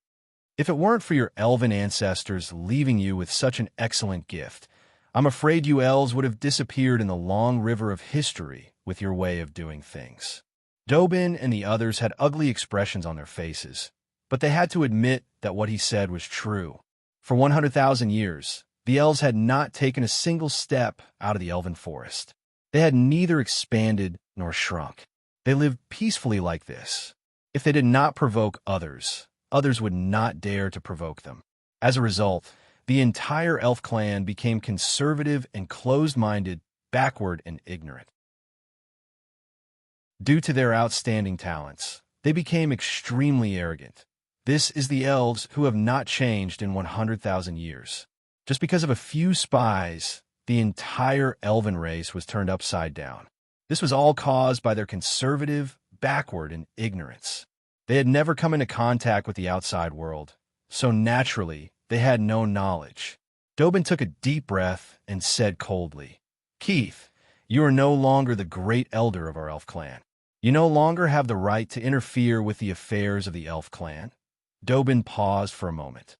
If it weren't for your elven ancestors leaving you with such an excellent gift, I'm afraid you elves would have disappeared in the long river of history with your way of doing things. Dobin and the others had ugly expressions on their faces, but they had to admit that what he said was true. For 100,000 years, the elves had not taken a single step out of the elven forest. They had neither expanded nor shrunk. They lived peacefully like this. If they did not provoke others, others would not dare to provoke them. As a result, the entire elf clan became conservative and closed-minded, backward and ignorant. Due to their outstanding talents, they became extremely arrogant. This is the elves who have not changed in 100,000 years. Just because of a few spies, the entire elven race was turned upside down. This was all caused by their conservative, backward, and ignorance. They had never come into contact with the outside world, so naturally, they had no knowledge. Dobin took a deep breath and said coldly, Keith, you are no longer the great elder of our elf clan. You no longer have the right to interfere with the affairs of the elf clan. Dobin paused for a moment.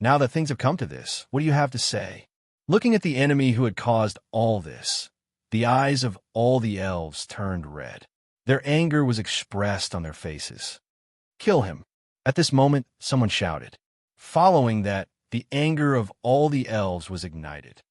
Now that things have come to this, what do you have to say? Looking at the enemy who had caused all this, the eyes of all the elves turned red. Their anger was expressed on their faces. Kill him. At this moment, someone shouted. Following that, the anger of all the elves was ignited.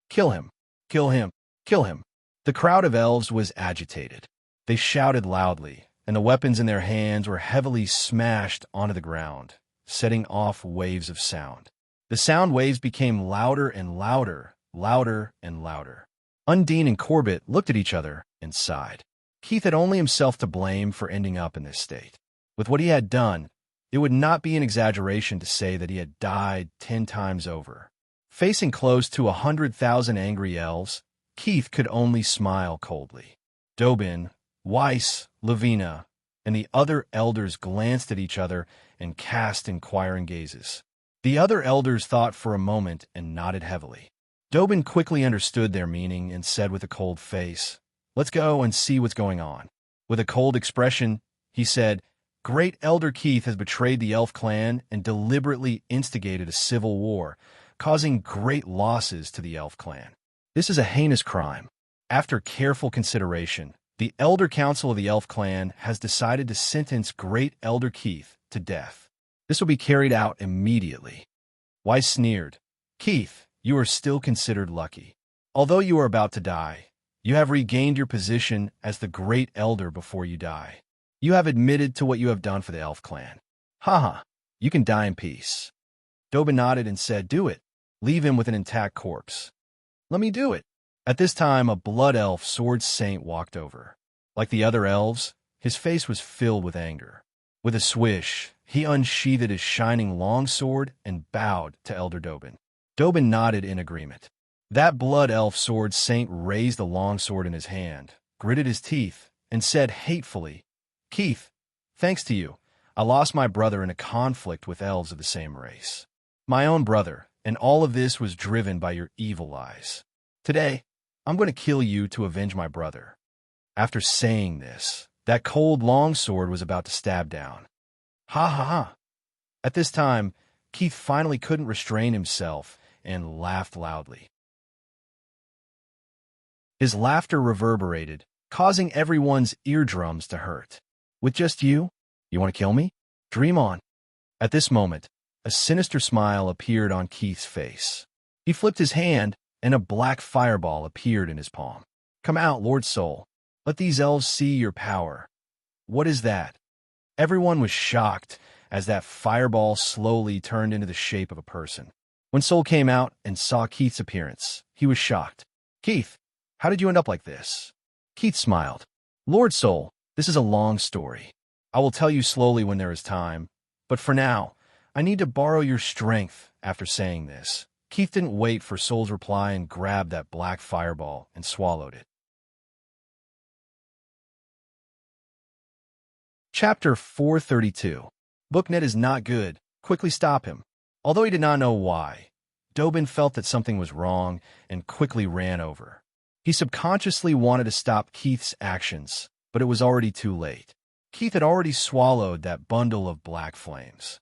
Kill him. Kill him. Kill him. The crowd of elves was agitated. They shouted loudly, and the weapons in their hands were heavily smashed onto the ground, setting off waves of sound. The sound waves became louder and louder, louder and louder. Undine and Corbett looked at each other and sighed. Keith had only himself to blame for ending up in this state. With what he had done, it would not be an exaggeration to say that he had died 10 times over. Facing close to 100,000 angry elves, Keith could only smile coldly. Dobin, Weiss, Lavina, and the other elders glanced at each other and cast inquiring gazes. The other elders thought for a moment and nodded heavily. Dobin quickly understood their meaning and said with a cold face, Let's go and see what's going on. With a cold expression, he said, Great Elder Keith has betrayed the elf clan and deliberately instigated a civil war, causing great losses to the elf clan. This is a heinous crime. After careful consideration, the Elder Council of the elf clan has decided to sentence Great Elder Keith to death. This will be carried out immediately. Weiss sneered. Keith, you are still considered lucky. Although you are about to die, you have regained your position as the Great Elder before you die. You have admitted to what you have done for the elf clan. Ha! You can die in peace. Dobin nodded and said, Do it. Leave him with an intact corpse. Let me do it. At this time, a blood elf sword saint walked over. Like the other elves, his face was filled with anger. With a swish, he unsheathed his shining longsword and bowed to Elder Dobin. Dobin nodded in agreement. That blood elf sword saint raised the longsword in his hand, gritted his teeth, and said hatefully, Keith, thanks to you, I lost my brother in a conflict with elves of the same race. My own brother, and all of this was driven by your evil lies. Today, I'm going to kill you to avenge my brother. After saying this, that cold longsword was about to stab down. Ha ha ha! At this time, Keith finally couldn't restrain himself and laughed loudly. His laughter reverberated, causing everyone's eardrums to hurt. With just you? You want to kill me? Dream on. At this moment, a sinister smile appeared on Keith's face. He flipped his hand, and a black fireball appeared in his palm. Come out, Lord Soul. Let these elves see your power. What is that? Everyone was shocked as that fireball slowly turned into the shape of a person. When Soul came out and saw Keith's appearance, he was shocked. Keith, how did you end up like this? Keith smiled. Lord Soul, this is a long story. I will tell you slowly when there is time, but for now, I need to borrow your strength." After saying this, Keith didn't wait for Soul's reply and grabbed that black fireball and swallowed it. Chapter 432. Booknet is not good. Quickly stop him. Although he did not know why, Dobin felt that something was wrong and quickly ran over. He subconsciously wanted to stop Keith's actions, but it was already too late. Keith had already swallowed that bundle of black flames.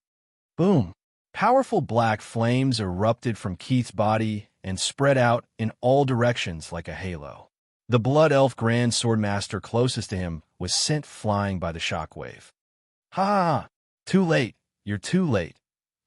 Boom! Powerful black flames erupted from Keith's body and spread out in all directions like a halo. The Blood Elf Grand Swordmaster closest to him was sent flying by the shockwave. Ha ha! Too late! You're too late!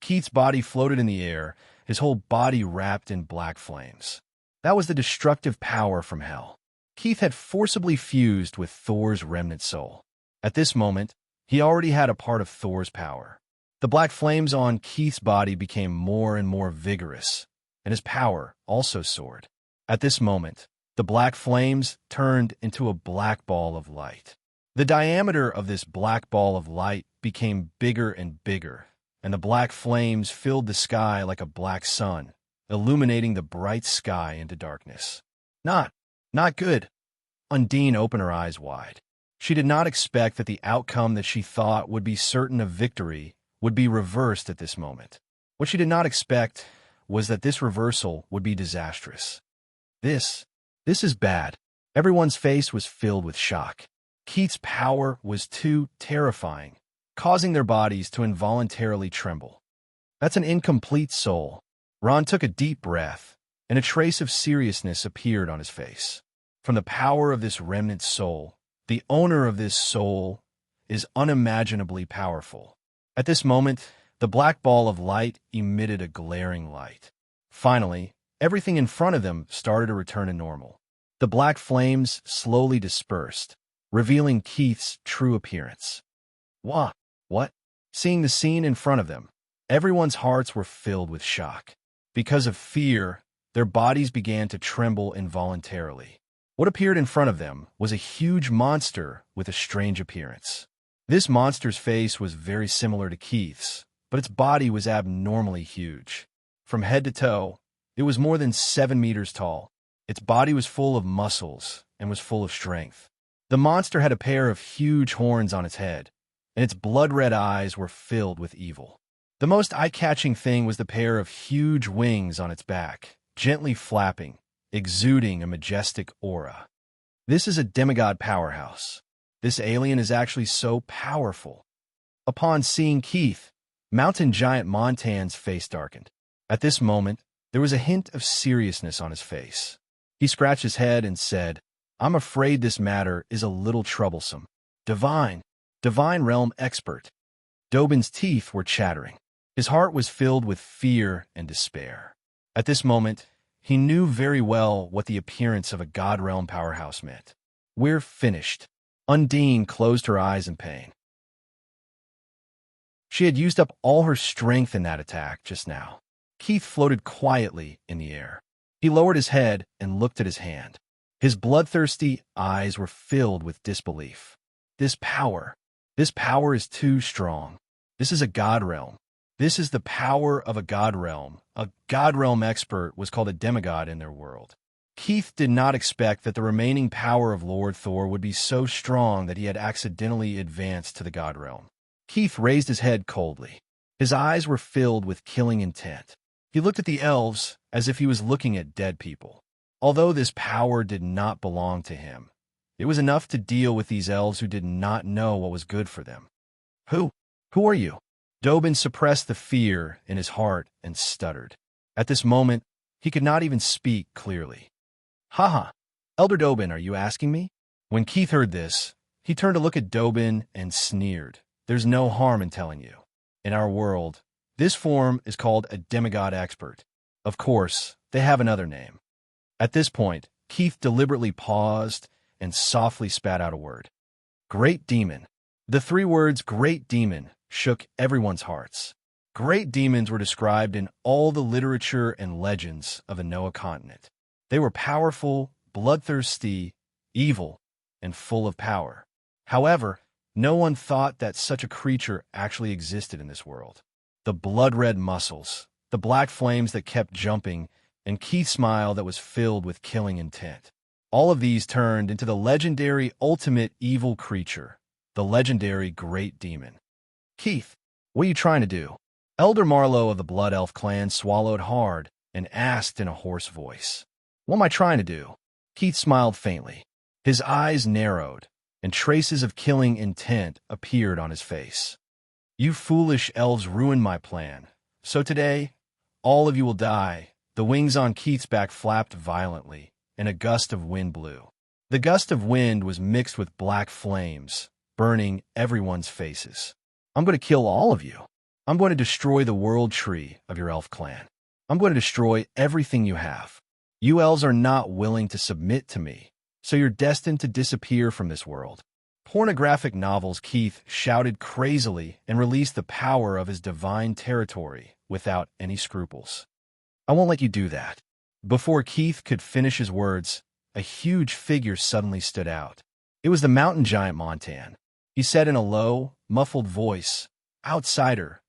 Keith's body floated in the air, his whole body wrapped in black flames. That was the destructive power from hell. Keith had forcibly fused with Thor's remnant soul. At this moment, he already had a part of Thor's power. The black flames on Keith's body became more and more vigorous, and his power also soared. At this moment, the black flames turned into a black ball of light. The diameter of this black ball of light became bigger and bigger, and the black flames filled the sky like a black sun, illuminating the bright sky into darkness. Not good. Undine opened her eyes wide. She did not expect that the outcome that she thought would be certain of victory would be reversed at this moment. What she did not expect was that this reversal would be disastrous. This is bad. Everyone's face was filled with shock. Keith's power was too terrifying, causing their bodies to involuntarily tremble. That's an incomplete soul. Ron took a deep breath, and a trace of seriousness appeared on his face. From the power of this remnant soul, the owner of this soul is unimaginably powerful. At this moment, the black ball of light emitted a glaring light. Finally, everything in front of them started to return to normal. The black flames slowly dispersed, revealing Keith's true appearance. What? Seeing the scene in front of them, everyone's hearts were filled with shock. Because of fear, their bodies began to tremble involuntarily. What appeared in front of them was a huge monster with a strange appearance. This monster's face was very similar to Keith's, but its body was abnormally huge. From head to toe, it was more than 7 meters tall. Its body was full of muscles and was full of strength. The monster had a pair of huge horns on its head, and its blood-red eyes were filled with evil. The most eye-catching thing was the pair of huge wings on its back, gently flapping, exuding a majestic aura. This is a demigod powerhouse. This alien is actually so powerful. Upon seeing Keith, mountain giant Montan's face darkened. At this moment, there was a hint of seriousness on his face. He scratched his head and said, "I'm afraid this matter is a little troublesome. Divine realm expert." Dobin's teeth were chattering. His heart was filled with fear and despair. At this moment, he knew very well what the appearance of a God realm powerhouse meant. We're finished. Undine closed her eyes in pain. She had used up all her strength in that attack just now. Keith floated quietly in the air. He lowered his head and looked at his hand. His bloodthirsty eyes were filled with disbelief. This power is too strong. This is a God realm. This is the power of a God realm. A God realm expert was called a demigod in their world. Keith did not expect that the remaining power of Lord Thor would be so strong that he had accidentally advanced to the God realm. Keith raised his head coldly. His eyes were filled with killing intent. He looked at the elves as if he was looking at dead people. Although this power did not belong to him, it was enough to deal with these elves who did not know what was good for them. Who are you? Dobin suppressed the fear in his heart and stuttered. At this moment, he could not even speak clearly. Haha, Elder Dobin, are you asking me? When Keith heard this, he turned to look at Dobin and sneered. There's no harm in telling you. In our world, this form is called a demigod expert. Of course, they have another name. At this point, Keith deliberately paused and softly spat out a word. Great Demon. The 3 words Great Demon shook everyone's hearts. Great demons were described in all the literature and legends of the Noah continent. They were powerful, bloodthirsty, evil, and full of power. However, no one thought that such a creature actually existed in this world. the blood-red muscles, the black flames that kept jumping, and Keith's smile that was filled with killing intent. All of these turned into the legendary ultimate evil creature, the legendary Great Demon. Keith, what are you trying to do? Elder Marlowe of the Blood Elf clan swallowed hard and asked in a hoarse voice. What am I trying to do? Keith smiled faintly. His eyes narrowed, and traces of killing intent appeared on his face. You foolish elves ruined my plan. So today, all of you will die. The wings on Keith's back flapped violently, and a gust of wind blew. The gust of wind was mixed with black flames, burning everyone's faces. I'm going to kill all of you. I'm going to destroy the world tree of your elf clan. I'm going to destroy everything you have. You elves are not willing to submit to me, so you're destined to disappear from this world. Pornographic novels, Keith shouted crazily and released the power of his divine territory without any scruples. I won't let you do that. Before Keith could finish his words, a huge figure suddenly stood out. It was the mountain giant Montan. He said in a low, muffled voice, "Outsider,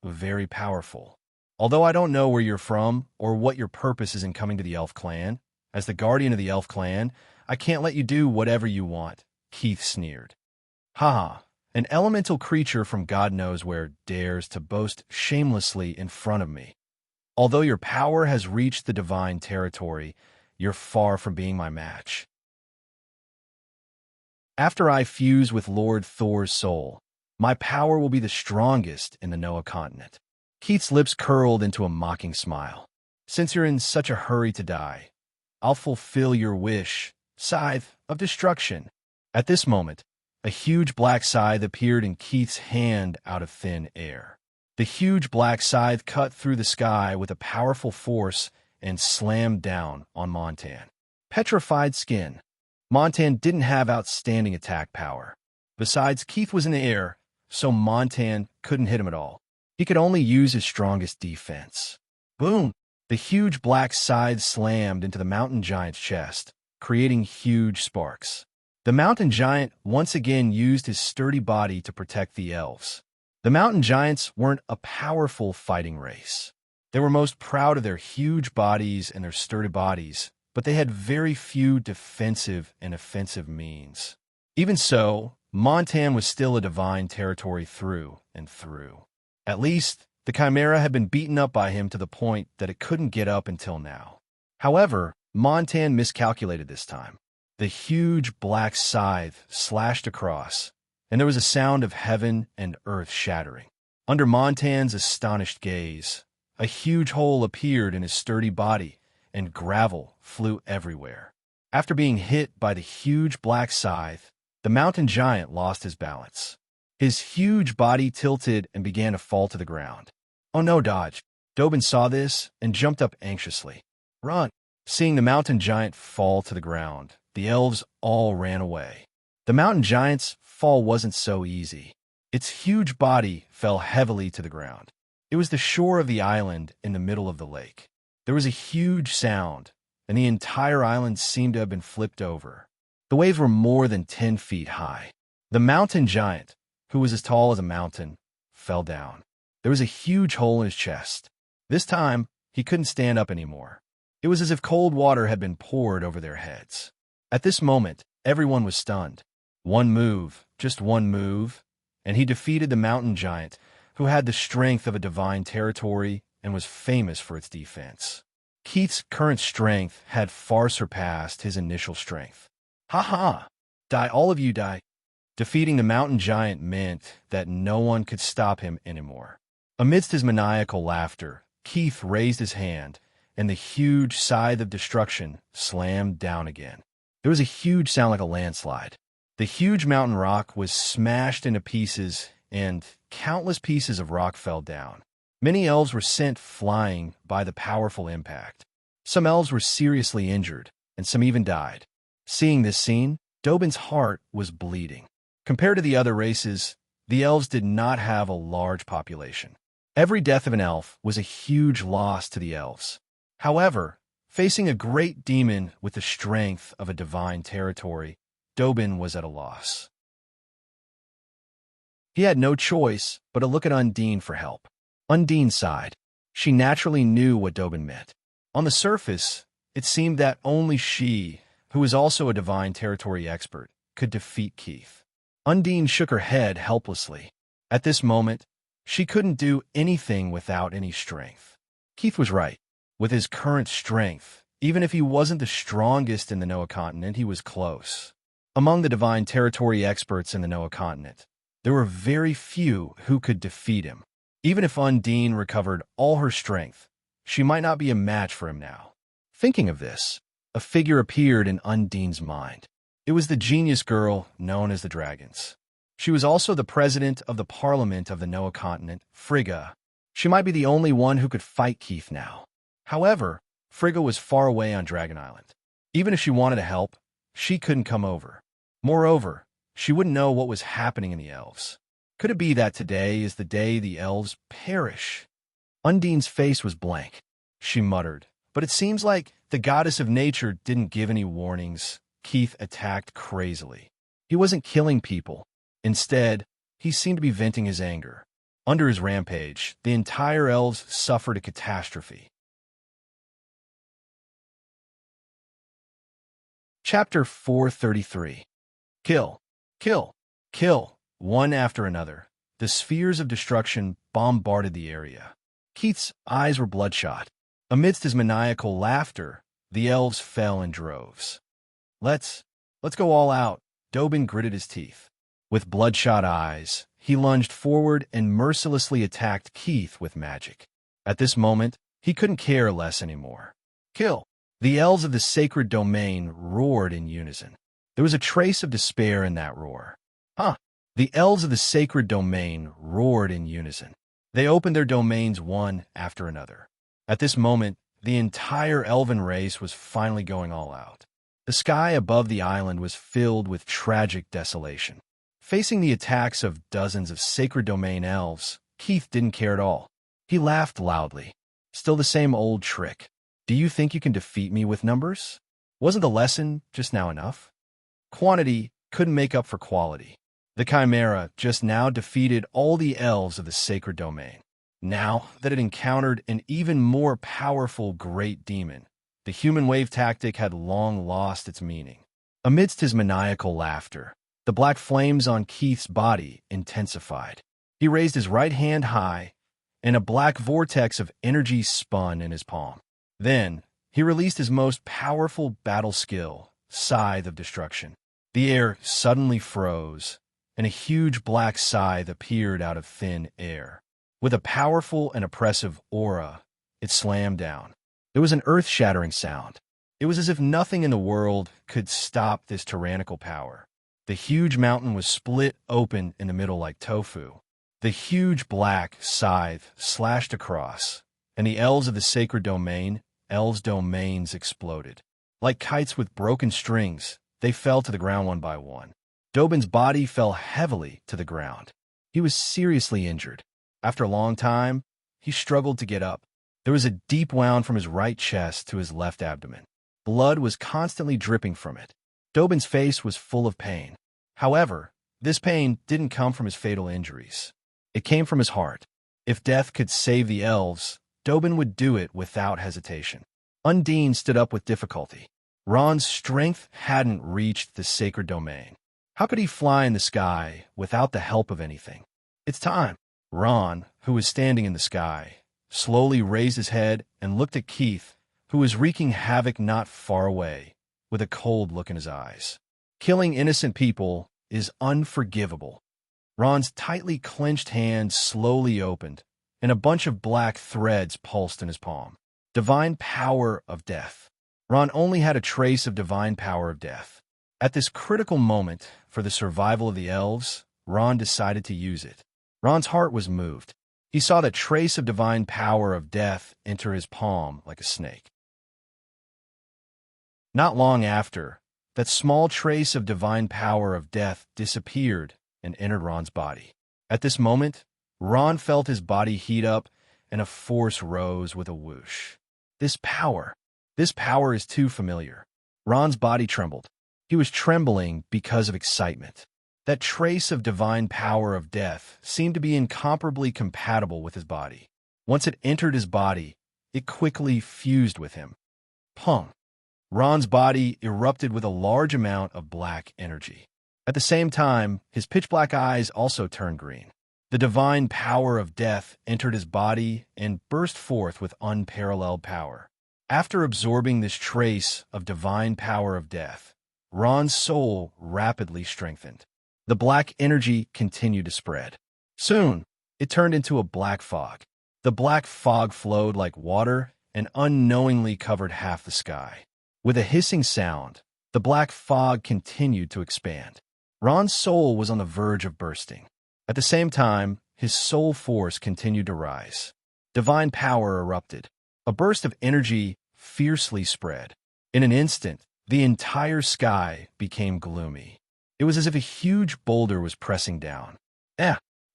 very powerful. Although I don't know where you're from or what your purpose is in coming to the elf clan, as the guardian of the elf clan, I can't let you do whatever you want," Keith sneered. "Ha! An elemental creature from God knows where dares to boast shamelessly in front of me. Although your power has reached the divine territory, you're far from being my match. After I fuse with Lord Thor's soul, my power will be the strongest in the Noah continent." Keith's lips curled into a mocking smile. "Since you're in such a hurry to die, I'll fulfill your wish, Scythe of Destruction." At this moment, a huge black scythe appeared in Keith's hand out of thin air. The huge black scythe cut through the sky with a powerful force and slammed down on Montan. Petrified skin. Montan didn't have outstanding attack power. Besides, Keith was in the air, so Montan couldn't hit him at all. He could only use his strongest defense. Boom! The huge black scythe slammed into the mountain giant's chest, creating huge sparks. The mountain giant once again used his sturdy body to protect the elves. The mountain giants weren't a powerful fighting race. They were most proud of their huge bodies and their sturdy bodies, but they had very few defensive and offensive means. Even so, Montan was still a divine territory through and through. At least, the Chimera had been beaten up by him to the point that it couldn't get up until now. However, Montan miscalculated this time. The huge black scythe slashed across, and there was a sound of heaven and earth shattering. Under Montan's astonished gaze, a huge hole appeared in his sturdy body, and gravel flew everywhere. After being hit by the huge black scythe, the mountain giant lost his balance. His huge body tilted and began to fall to the ground. "Oh no, Dodge!" Dobin saw this and jumped up anxiously. "Run!" Seeing the mountain giant fall to the ground, the elves all ran away. The mountain giant's fall wasn't so easy. Its huge body fell heavily to the ground. It was the shore of the island in the middle of the lake. There was a huge sound, and the entire island seemed to have been flipped over. The waves were more than 10 feet high. The mountain giant, who was as tall as a mountain, fell down. There was a huge hole in his chest. This time, he couldn't stand up anymore. It was as if cold water had been poured over their heads. At this moment, everyone was stunned. One move, just one move, and he defeated the mountain giant, who had the strength of a divine territory and was famous for its defense. Keith's current strength had far surpassed his initial strength. "Ha ha! Die, all of you die!" Defeating the mountain giant meant that no one could stop him anymore. Amidst his maniacal laughter, Keith raised his hand, and the huge scythe of destruction slammed down again. There was a huge sound like a landslide. The huge mountain rock was smashed into pieces, and countless pieces of rock fell down. Many elves were sent flying by the powerful impact. Some elves were seriously injured, and some even died. Seeing this scene, Dobin's heart was bleeding. Compared to the other races, the elves did not have a large population. Every death of an elf was a huge loss to the elves. However, facing a great demon with the strength of a divine territory, Dobin was at a loss. He had no choice but to look at Undine for help. Undine sighed. She naturally knew what Dobin meant. On the surface, it seemed that only she, who was also a divine territory expert, could defeat Keith. Undine shook her head helplessly. At this moment, she couldn't do anything without any strength. Keith was right. With his current strength, even if he wasn't the strongest in the Noah continent, he was close. Among the divine territory experts in the Noah continent, there were very few who could defeat him. Even if Undine recovered all her strength, she might not be a match for him now. Thinking of this, a figure appeared in Undine's mind. It was the genius girl known as the Dragons. She was also the president of the parliament of the Noah continent, Frigga. She might be the only one who could fight Keith now. However, Frigga was far away on Dragon Island. Even if she wanted to help, she couldn't come over. Moreover, she wouldn't know what was happening in the elves. Could it be that today is the day the elves perish? Undine's face was blank. She muttered, but it seems like the goddess of nature didn't give any warnings. Keith attacked crazily. He wasn't killing people. Instead, he seemed to be venting his anger. Under his rampage, the entire elves suffered a catastrophe. Chapter 433. Kill, kill, kill, one after another. The spheres of destruction bombarded the area. Keith's eyes were bloodshot. Amidst his maniacal laughter, the elves fell in droves. Let's go all out, Dobin gritted his teeth. With bloodshot eyes, he lunged forward and mercilessly attacked Keith with magic. At this moment, he couldn't care less anymore. Kill! The elves of the sacred domain roared in unison. There was a trace of despair in that roar. The elves of the sacred domain roared in unison. They opened their domains one after another. At this moment, the entire elven race was finally going all out. The sky above the island was filled with tragic desolation. Facing the attacks of dozens of sacred domain elves, Keith didn't care at all. He laughed loudly. Still the same old trick. Do you think you can defeat me with numbers? Wasn't the lesson just now enough? Quantity couldn't make up for quality. The Chimera just now defeated all the elves of the sacred domain. Now that it encountered an even more powerful great demon, the human wave tactic had long lost its meaning. Amidst his maniacal laughter, the black flames on Keith's body intensified. He raised his right hand high, and a black vortex of energy spun in his palm. Then, he released his most powerful battle skill, Scythe of Destruction. The air suddenly froze, and a huge black scythe appeared out of thin air. With a powerful and oppressive aura, it slammed down. There was an earth-shattering sound. It was as if nothing in the world could stop this tyrannical power. The huge mountain was split open in the middle like tofu. The huge black scythe slashed across, and the elves of the sacred domain, elves' domains, exploded. Like kites with broken strings, they fell to the ground one by one. Dobin's body fell heavily to the ground. He was seriously injured. After a long time, he struggled to get up. There was a deep wound from his right chest to his left abdomen. Blood was constantly dripping from it. Dobin's face was full of pain. However, this pain didn't come from his fatal injuries. It came from his heart. If death could save the elves, Dobin would do it without hesitation. Undine stood up with difficulty. Ron's strength hadn't reached the sacred domain. How could he fly in the sky without the help of anything? It's time. Ron, who was standing in the sky, slowly raised his head and looked at Keith, who was wreaking havoc not far away, with a cold look in his eyes. Killing innocent people is unforgivable. Ron's tightly clenched hand slowly opened, and a bunch of black threads pulsed in his palm. Divine power of death. Ron only had a trace of divine power of death. At this critical moment for the survival of the elves, Ron decided to use it. Ron's heart was moved. He saw the trace of divine power of death enter his palm like a snake. Not long after, that small trace of divine power of death disappeared and entered Ron's body. At this moment, Ron felt his body heat up and a force rose with a whoosh. This power is too familiar. Ron's body trembled. He was trembling because of excitement. That trace of divine power of death seemed to be incomparably compatible with his body. Once it entered his body, it quickly fused with him. Pong! Ron's body erupted with a large amount of black energy. At the same time, his pitch-black eyes also turned green. The divine power of death entered his body and burst forth with unparalleled power. After absorbing this trace of divine power of death, Ron's soul rapidly strengthened. The black energy continued to spread. Soon, it turned into a black fog. The black fog flowed like water and unknowingly covered half the sky. With a hissing sound, the black fog continued to expand. Ron's soul was on the verge of bursting. At the same time, his soul force continued to rise. Divine power erupted. A burst of energy fiercely spread. In an instant, the entire sky became gloomy. It was as if a huge boulder was pressing down.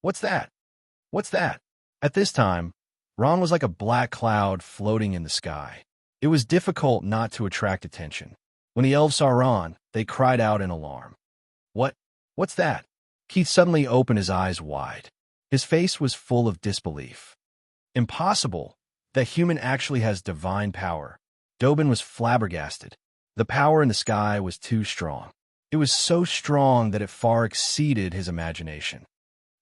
What's that? What's that? At this time, Ron was like a black cloud floating in the sky. It was difficult not to attract attention. When the elves saw Ron, they cried out in alarm. What's that? Keith suddenly opened his eyes wide. His face was full of disbelief. Impossible! That human actually has divine power. Dobin was flabbergasted. The power in the sky was too strong. It was so strong that it far exceeded his imagination.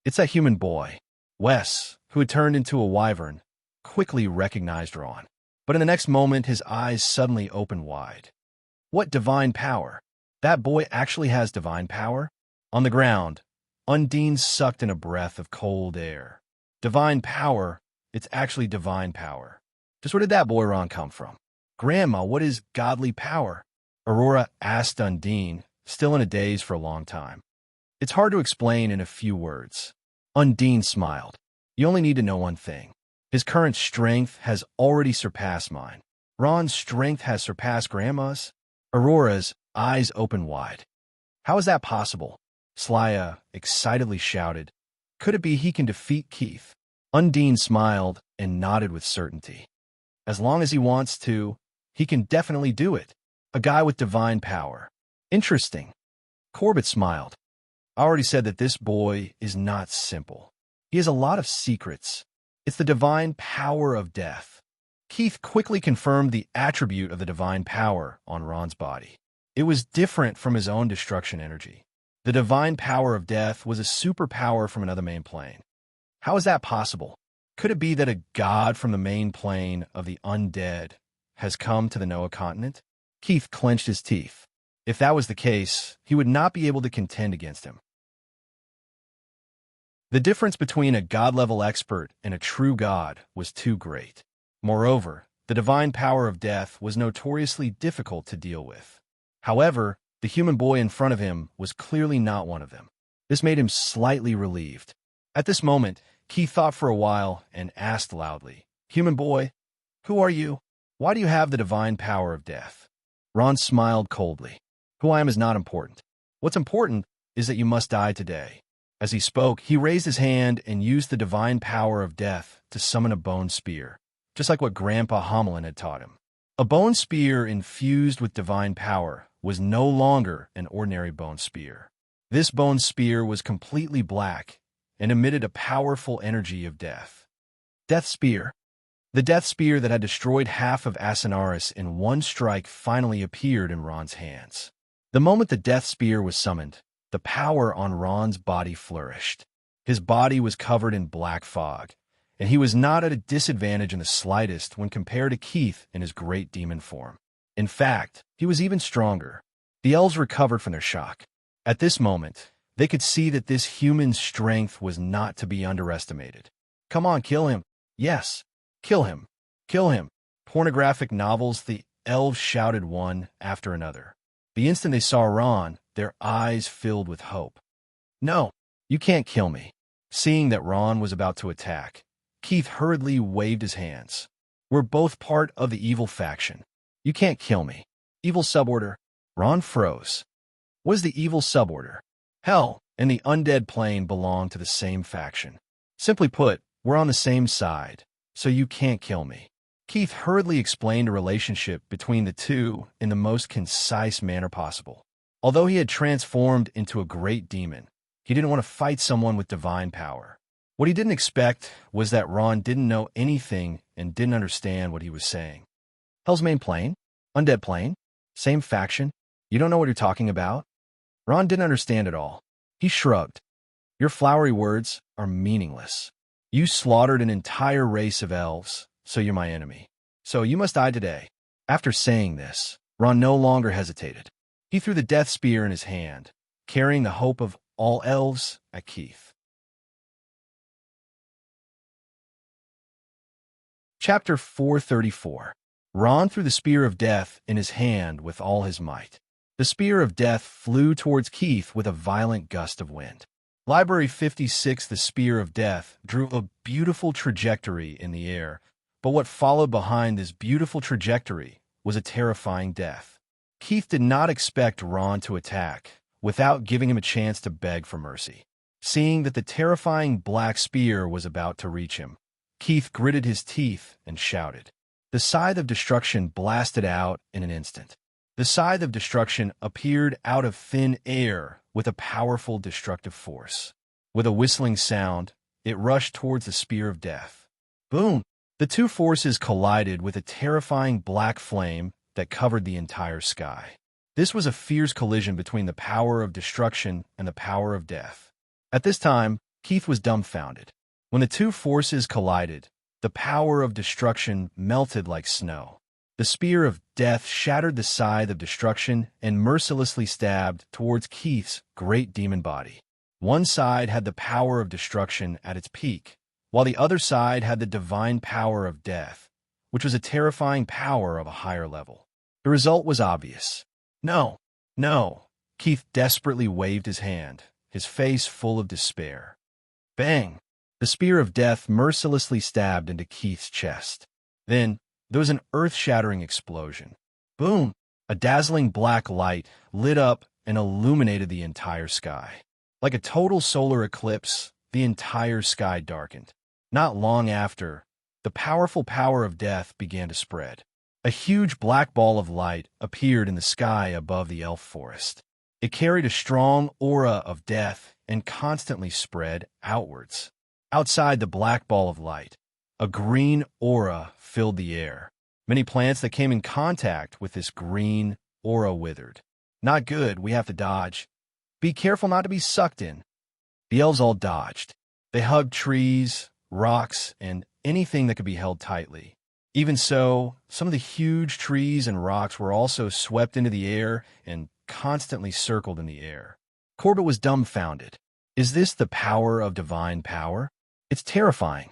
It's that human boy. Wes, who had turned into a wyvern, quickly recognized Ron. But in the next moment, his eyes suddenly opened wide. What divine power? That boy actually has divine power? On the ground, Undine sucked in a breath of cold air. Divine power? It's actually divine power. Just where did that boy Ron come from? Grandma, what is godly power? Aurora asked Undine, still in a daze for a long time. It's hard to explain in a few words. Undine smiled. You only need to know one thing. His current strength has already surpassed mine. Ron's strength has surpassed Grandma's? Aurora's eyes opened wide. How is that possible? Slya excitedly shouted. Could it be he can defeat Keith? Undine smiled and nodded with certainty. As long as he wants to, he can definitely do it. A guy with divine power. Interesting. Corbett smiled. I already said that this boy is not simple. He has a lot of secrets. It's the divine power of death. Keith quickly confirmed the attribute of the divine power on Ron's body. It was different from his own destruction energy. The divine power of death was a superpower from another main plane. How is that possible? Could it be that a god from the main plane of the undead has come to the Noah continent? Keith clenched his teeth. If that was the case, he would not be able to contend against him. The difference between a god-level expert and a true god was too great. Moreover, the divine power of death was notoriously difficult to deal with. However, the human boy in front of him was clearly not one of them. This made him slightly relieved. At this moment, Keith thought for a while and asked loudly, Human boy, who are you? Why do you have the divine power of death? Ron smiled coldly. Who I am is not important. What's important is that you must die today. As he spoke, he raised his hand and used the divine power of death to summon a bone spear, just like what Grandpa Homelin had taught him. A bone spear infused with divine power was no longer an ordinary bone spear. This bone spear was completely black and emitted a powerful energy of death. Death Spear. The death spear that had destroyed half of Asinaris in one strike finally appeared in Ron's hands. The moment the death spear was summoned, the power on Ron's body flourished. His body was covered in black fog, and he was not at a disadvantage in the slightest when compared to Keith in his great demon form. In fact, he was even stronger. The elves recovered from their shock. At this moment, they could see that this human's strength was not to be underestimated. Come on, kill him. Yes, kill him. Kill him. Pornographic novels, the elves shouted one after another. The instant they saw Ron, their eyes filled with hope. No, you can't kill me. Seeing that Ron was about to attack, Keith hurriedly waved his hands. We're both part of the evil faction. You can't kill me. Evil suborder. Ron froze. What is the evil suborder? Hell and the undead plane belong to the same faction. Simply put, we're on the same side, so you can't kill me. Keith hurriedly explained a relationship between the two in the most concise manner possible. Although he had transformed into a great demon, he didn't want to fight someone with divine power. What he didn't expect was that Ron didn't know anything and didn't understand what he was saying. Hell's Main Plane? Undead Plane? Same faction? You don't know what you're talking about? Ron didn't understand at all. He shrugged. Your flowery words are meaningless. You slaughtered an entire race of elves, so you're my enemy. So you must die today. After saying this, Ron no longer hesitated. He threw the death spear in his hand, carrying the hope of all elves at Keith. Chapter 434. Ron threw the spear of death in his hand with all his might. The spear of death flew towards Keith with a violent gust of wind. Library 56, the spear of death, drew a beautiful trajectory in the air, but what followed behind this beautiful trajectory was a terrifying death. Keith did not expect Ron to attack without giving him a chance to beg for mercy. Seeing that the terrifying black spear was about to reach him, Keith gritted his teeth and shouted. The scythe of destruction blasted out in an instant. The scythe of destruction appeared out of thin air with a powerful destructive force. With a whistling sound, it rushed towards the spear of death. Boom! The two forces collided with a terrifying black flame that covered the entire sky. This was a fierce collision between the power of destruction and the power of death. At this time, Keith was dumbfounded. When the two forces collided, the power of destruction melted like snow. The spear of death shattered the scythe of destruction and mercilessly stabbed towards Keith's great demon body. One side had the power of destruction at its peak, while the other side had the divine power of death, which was a terrifying power of a higher level. The result was obvious. No, no. Keith desperately waved his hand, his face full of despair. Bang! The spear of death mercilessly stabbed into Keith's chest. Then, there was an earth-shattering explosion. Boom! A dazzling black light lit up and illuminated the entire sky. Like a total solar eclipse, the entire sky darkened. Not long after, the powerful power of death began to spread. A huge black ball of light appeared in the sky above the elf forest. It carried a strong aura of death and constantly spread outwards. Outside the black ball of light, a green aura filled the air. Many plants that came in contact with this green aura withered. Not good, we have to dodge. Be careful not to be sucked in. The elves all dodged. They hugged trees, rocks, and anything that could be held tightly. Even so, some of the huge trees and rocks were also swept into the air and constantly circled in the air. Corbett was dumbfounded. Is this the power of divine power? It's terrifying.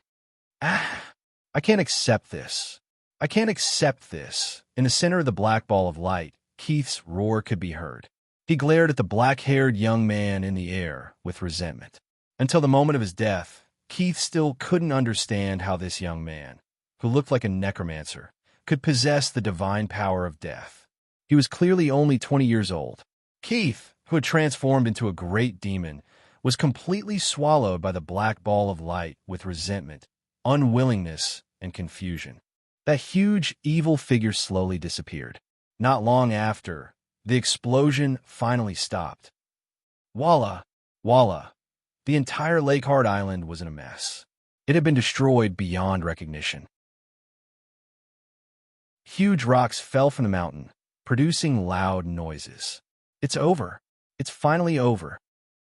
I can't accept this. I can't accept this. In the center of the black ball of light, Keith's roar could be heard. He glared at the black-haired young man in the air with resentment. Until the moment of his death, Keith still couldn't understand how this young man, who looked like a necromancer, could possess the divine power of death. He was clearly only 20 years old. Keith, who had transformed into a great demon, was completely swallowed by the black ball of light with resentment, unwillingness, and confusion. That huge, evil figure slowly disappeared. Not long after, the explosion finally stopped. Voila! Voila! The entire Lakeheart Island was in a mess. It had been destroyed beyond recognition. Huge rocks fell from the mountain, producing loud noises. It's over. It's finally over.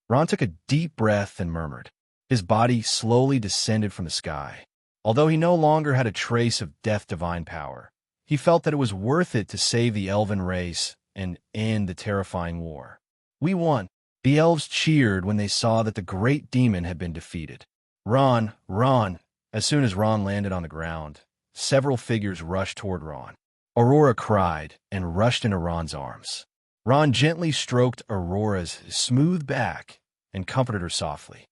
Ron took a deep breath and murmured. His body slowly descended from the sky. Although he no longer had a trace of death divine power, he felt that it was worth it to save the elven race and end the terrifying war. We won. The elves cheered when they saw that the great demon had been defeated. Ron, Ron! As soon as Ron landed on the ground, several figures rushed toward Ron. Aurora cried and rushed into Ron's arms. Ron gently stroked Aurora's smooth back and comforted her softly.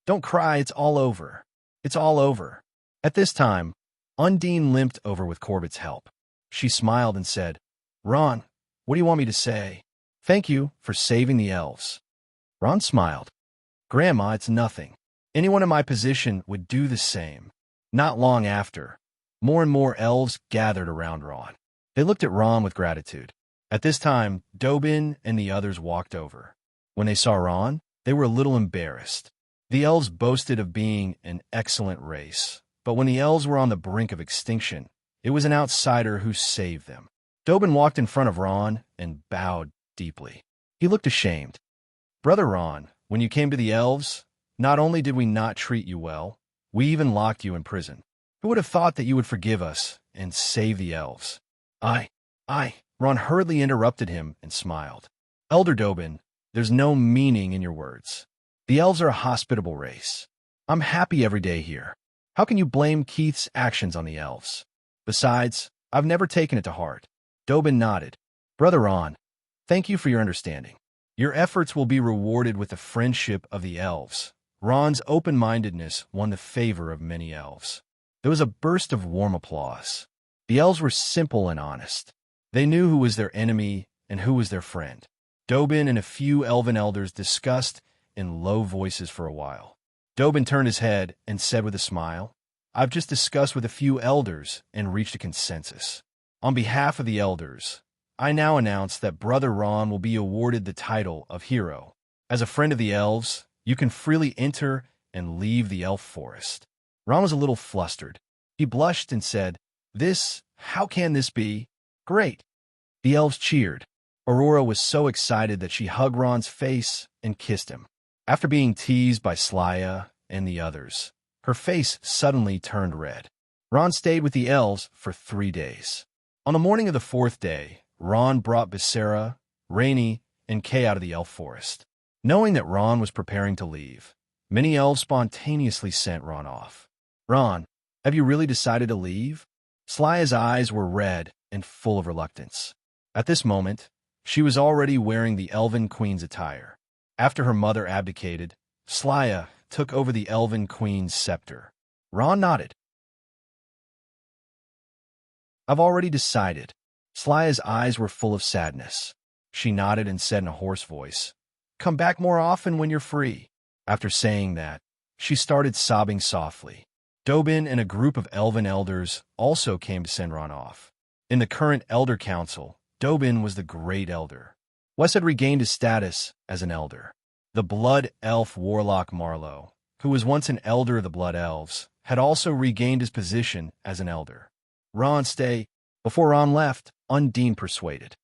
Don't cry, it's all over. It's all over. At this time, Undine limped over with Corbett's help. She smiled and said, Ron, what do you want me to say? Thank you for saving the elves. Ron smiled. Grandma, it's nothing. Anyone in my position would do the same. Not long after, more and more elves gathered around Ron. They looked at Ron with gratitude. At this time, Dobin and the others walked over. When they saw Ron, they were a little embarrassed. The elves boasted of being an excellent race, but when the elves were on the brink of extinction, it was an outsider who saved them. Dobin walked in front of Ron and bowed deeply. He looked ashamed. Brother Ron, when you came to the elves, not only did we not treat you well, we even locked you in prison. Who would have thought that you would forgive us and save the elves? Ron hurriedly interrupted him and smiled. Elder Dobin, there's no meaning in your words. The elves are a hospitable race. I'm happy every day here. How can you blame Keith's actions on the elves? Besides, I've never taken it to heart. Dobin nodded. Brother Ron, thank you for your understanding. Your efforts will be rewarded with the friendship of the elves. Ron's open-mindedness won the favor of many elves. There was a burst of warm applause. The elves were simple and honest. They knew who was their enemy and who was their friend. Dobin and a few elven elders discussed in low voices for a while. Dobin turned his head and said with a smile, I've just discussed with a few elders and reached a consensus. On behalf of the elders, I now announce that Brother Ron will be awarded the title of hero. As a friend of the elves, you can freely enter and leave the elf forest. Ron was a little flustered. He blushed and said, How can this be? Great. The elves cheered. Aurora was so excited that she hugged Ron's face and kissed him. After being teased by Slya and the others, her face suddenly turned red. Ron stayed with the elves for 3 days. On the morning of the 4th day, Ron brought Becerra, Rainey, and Kay out of the elf forest. Knowing that Ron was preparing to leave, many elves spontaneously sent Ron off. Ron, have you really decided to leave? Slya's eyes were red and full of reluctance. At this moment, she was already wearing the Elven Queen's attire. After her mother abdicated, Slya took over the Elven Queen's scepter. Ron nodded. I've already decided. Slya's eyes were full of sadness. She nodded and said in a hoarse voice, Come back more often when you're free. After saying that, she started sobbing softly. Dobin and a group of elven elders also came to send Ron off. In the current Elder Council, Dobin was the Great Elder. Wes had regained his status as an elder. The Blood Elf Warlock Marlowe, who was once an elder of the Blood Elves, had also regained his position as an elder. Ron, stay. Before Ron left, Undine persuaded.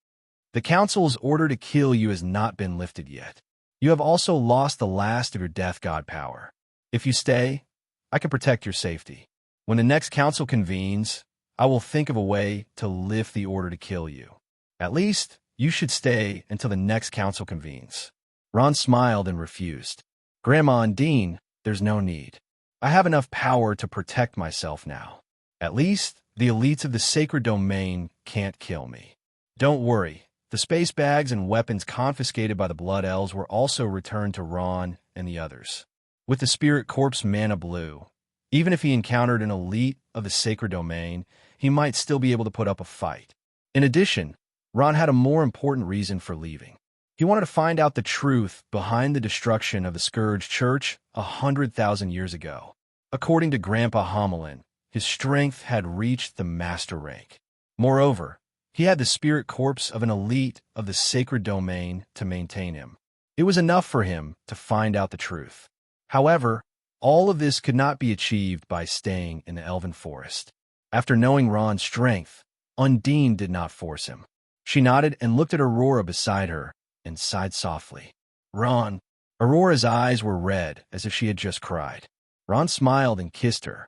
The Council's order to kill you has not been lifted yet. You have also lost the last of your death god power. If you stay, I can protect your safety. When the next council convenes, I will think of a way to lift the order to kill you. At least, you should stay until the next council convenes. Ron smiled and refused. Grandma Undine, there's no need. I have enough power to protect myself now. At least, the elites of the sacred domain can't kill me. Don't worry. The space bags and weapons confiscated by the Blood Elves were also returned to Ron and the others. With the Spirit Corpse Mana Blue, even if he encountered an elite of the sacred domain, he might still be able to put up a fight. In addition, Ron had a more important reason for leaving. He wanted to find out the truth behind the destruction of the Scourge Church 100,000 years ago. According to Grandpa Homelin, his strength had reached the master rank. Moreover, he had the spirit corpse of an elite of the sacred domain to maintain him. It was enough for him to find out the truth. However, all of this could not be achieved by staying in the Elven Forest. After knowing Ron's strength, Undine did not force him. She nodded and looked at Aurora beside her and sighed softly. Ron. Aurora's eyes were red as if she had just cried. Ron smiled and kissed her.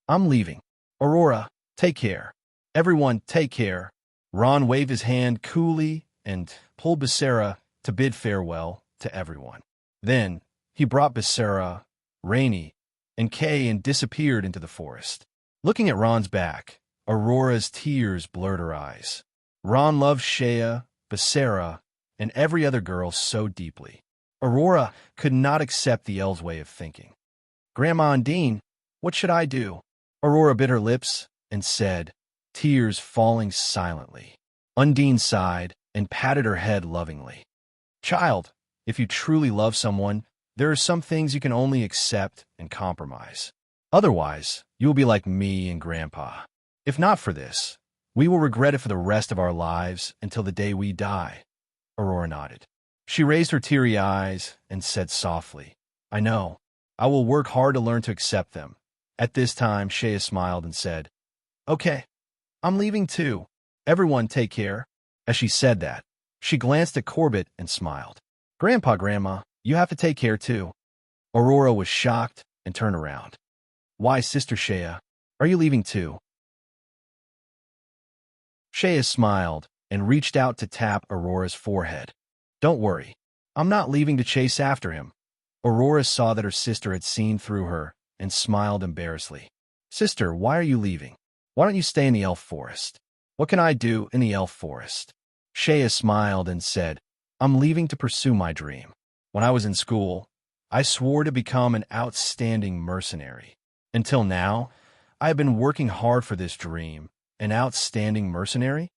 I'm leaving. Aurora, take care. Everyone, take care. Ron waved his hand coolly and pulled Becerra to bid farewell to everyone. Then, he brought Becerra, Rainey, and Kay and disappeared into the forest. Looking at Ron's back, Aurora's tears blurred her eyes. Ron loved Shea, Becerra, and every other girl so deeply. Aurora could not accept the elves' way of thinking. Grandma Undine, what should I do? Aurora bit her lips and said, tears falling silently. Undine sighed and patted her head lovingly. Child, if you truly love someone, there are some things you can only accept and compromise. Otherwise, you will be like me and Grandpa. If not for this, we will regret it for the rest of our lives until the day we die. Aurora nodded. She raised her teary eyes and said softly, I know. I will work hard to learn to accept them. At this time, Shea smiled and said, Okay, I'm leaving too. Everyone take care. As she said that, she glanced at Corbett and smiled. Grandma, you have to take care too. Aurora was shocked and turned around. Why, Sister Shea, are you leaving too? Shea smiled and reached out to tap Aurora's forehead. Don't worry, I'm not leaving to chase after him. Aurora saw that her sister had seen through her and smiled embarrassedly. Sister, why are you leaving? Why don't you stay in the elf forest? What can I do in the elf forest? Shea smiled and said, I'm leaving to pursue my dream. When I was in school, I swore to become an outstanding mercenary. Until now, I have been working hard for this dream. An outstanding mercenary?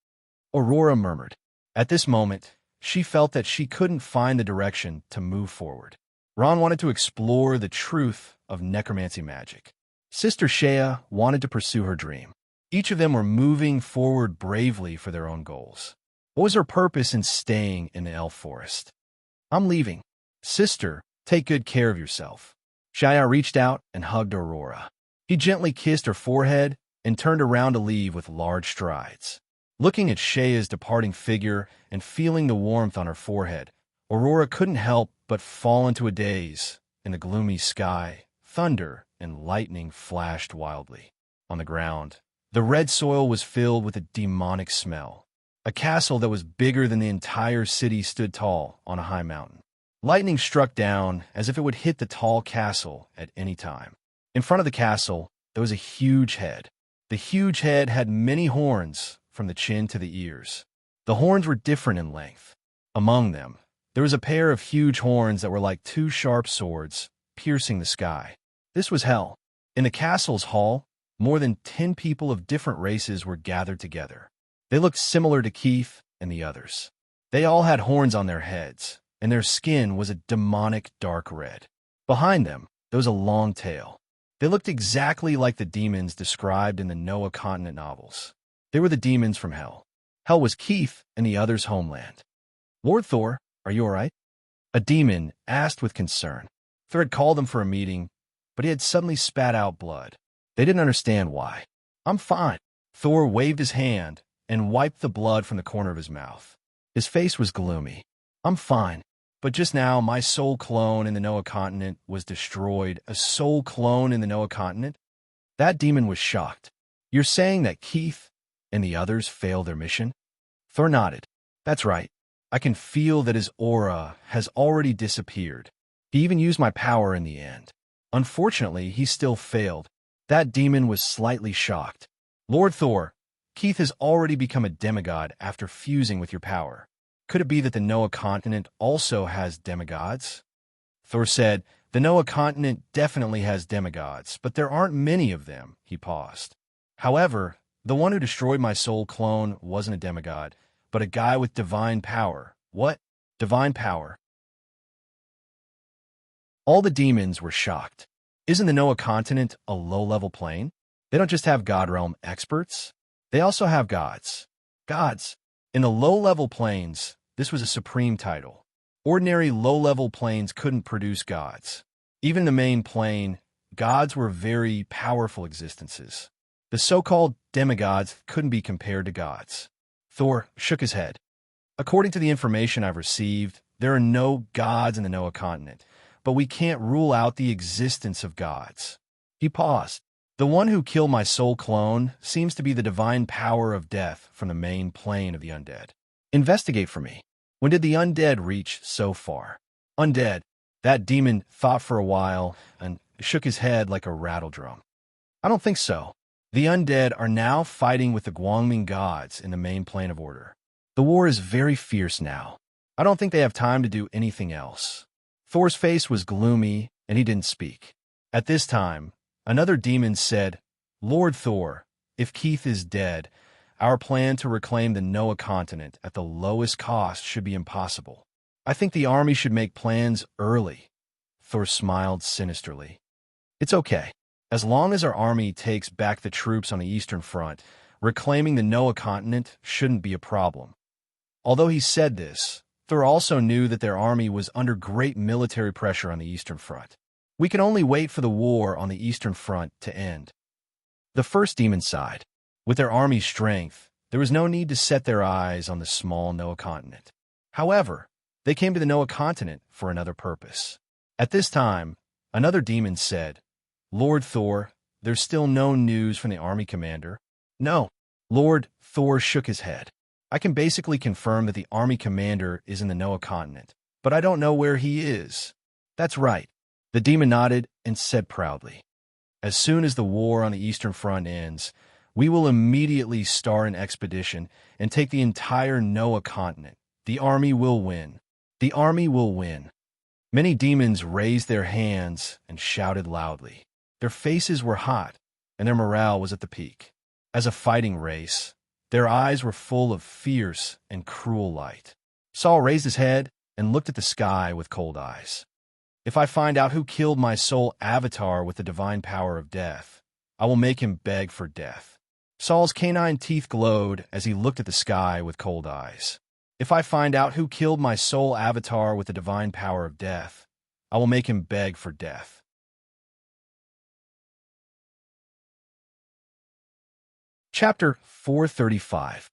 Aurora murmured. At this moment, she felt that she couldn't find the direction to move forward. Ron wanted to explore the truth of necromancy magic. Sister Shea wanted to pursue her dream. Each of them were moving forward bravely for their own goals. What was her purpose in staying in the elf forest? I'm leaving. Sister, take good care of yourself. Shea reached out and hugged Aurora. He gently kissed her forehead and turned around to leave with large strides. Looking at Shea's departing figure and feeling the warmth on her forehead, Aurora couldn't help but fall into a daze. In the gloomy sky, thunder and lightning flashed wildly. On the ground, the red soil was filled with a demonic smell. A castle that was bigger than the entire city stood tall on a high mountain. Lightning struck down as if it would hit the tall castle at any time. In front of the castle, there was a huge head. The huge head had many horns from the chin to the ears. The horns were different in length. Among them, there was a pair of huge horns that were like two sharp swords, piercing the sky. This was hell. In the castle's hall, more than 10 people of different races were gathered together. They looked similar to Keith and the others. They all had horns on their heads, and their skin was a demonic dark red. Behind them, there was a long tail. They looked exactly like the demons described in the Noah Continent novels. They were the demons from hell. Hell was Keith and the others' homeland. Lord Thor, are you all right? A demon asked with concern. Thor had called them for a meeting, but he had suddenly spat out blood. They didn't understand why. I'm fine. Thor waved his hand and wiped the blood from the corner of his mouth. His face was gloomy. I'm fine. But just now, my soul clone in the Noah Continent was destroyed. A soul clone in the Noah Continent? That demon was shocked. You're saying that Keith and the others failed their mission? Thor nodded. That's right. I can feel that his aura has already disappeared. He even used my power in the end. Unfortunately, he still failed. That demon was slightly shocked. Lord Thor, Keith has already become a demigod after fusing with your power. Could it be that the Noah Continent also has demigods? Thor said, The Noah Continent definitely has demigods, but there aren't many of them. He paused. However, the one who destroyed my soul clone wasn't a demigod, but a guy with divine power. What? Divine power? All the demons were shocked. Isn't the Noah Continent a low-level plane? They don't just have God Realm experts. They also have gods. Gods. In the low-level planes, this was a supreme title. Ordinary low-level planes couldn't produce gods. Even in the main plane, gods were very powerful existences. The so-called demigods couldn't be compared to gods. Thor shook his head. According to the information I've received, there are no gods in the Noah Continent, but we can't rule out the existence of gods. He paused. The one who killed my soul clone seems to be the divine power of death from the main plane of the undead. Investigate for me. When did the undead reach so far? Undead. That demon thought for a while and shook his head like a rattle drum. I don't think so. The undead are now fighting with the Guangming gods in the main plane of order. The war is very fierce now. I don't think they have time to do anything else. Thor's face was gloomy, and he didn't speak. At this time, another demon said, Lord Thor, if Keith is dead, our plan to reclaim the Noah Continent at the lowest cost should be impossible. I think the army should make plans early. Thor smiled sinisterly. It's okay. As long as our army takes back the troops on the Eastern Front, reclaiming the Noah Continent shouldn't be a problem. Although he said this, Thor also knew that their army was under great military pressure on the Eastern Front. We can only wait for the war on the Eastern Front to end. The first demon sighed. With their army's strength, there was no need to set their eyes on the small Noah continent. However, they came to the Noah continent for another purpose. At this time, another demon said, "Lord Thor, there's still no news from the army commander." "No." Lord Thor shook his head. "I can basically confirm that the army commander is in the Noah continent, but I don't know where he is." "That's right." The demon nodded and said proudly, "As soon as the war on the Eastern Front ends, we will immediately start an expedition and take the entire Noah continent. The army will win. The army will win." Many demons raised their hands and shouted loudly. Their faces were hot, and their morale was at the peak. As a fighting race, their eyes were full of fierce and cruel light. Saul raised his head and looked at the sky with cold eyes. "If I find out who killed my soul avatar with the divine power of death, I will make him beg for death." Saul's canine teeth glowed as he looked at the sky with cold eyes. "If I find out who killed my soul avatar with the divine power of death, I will make him beg for death." Chapter 435.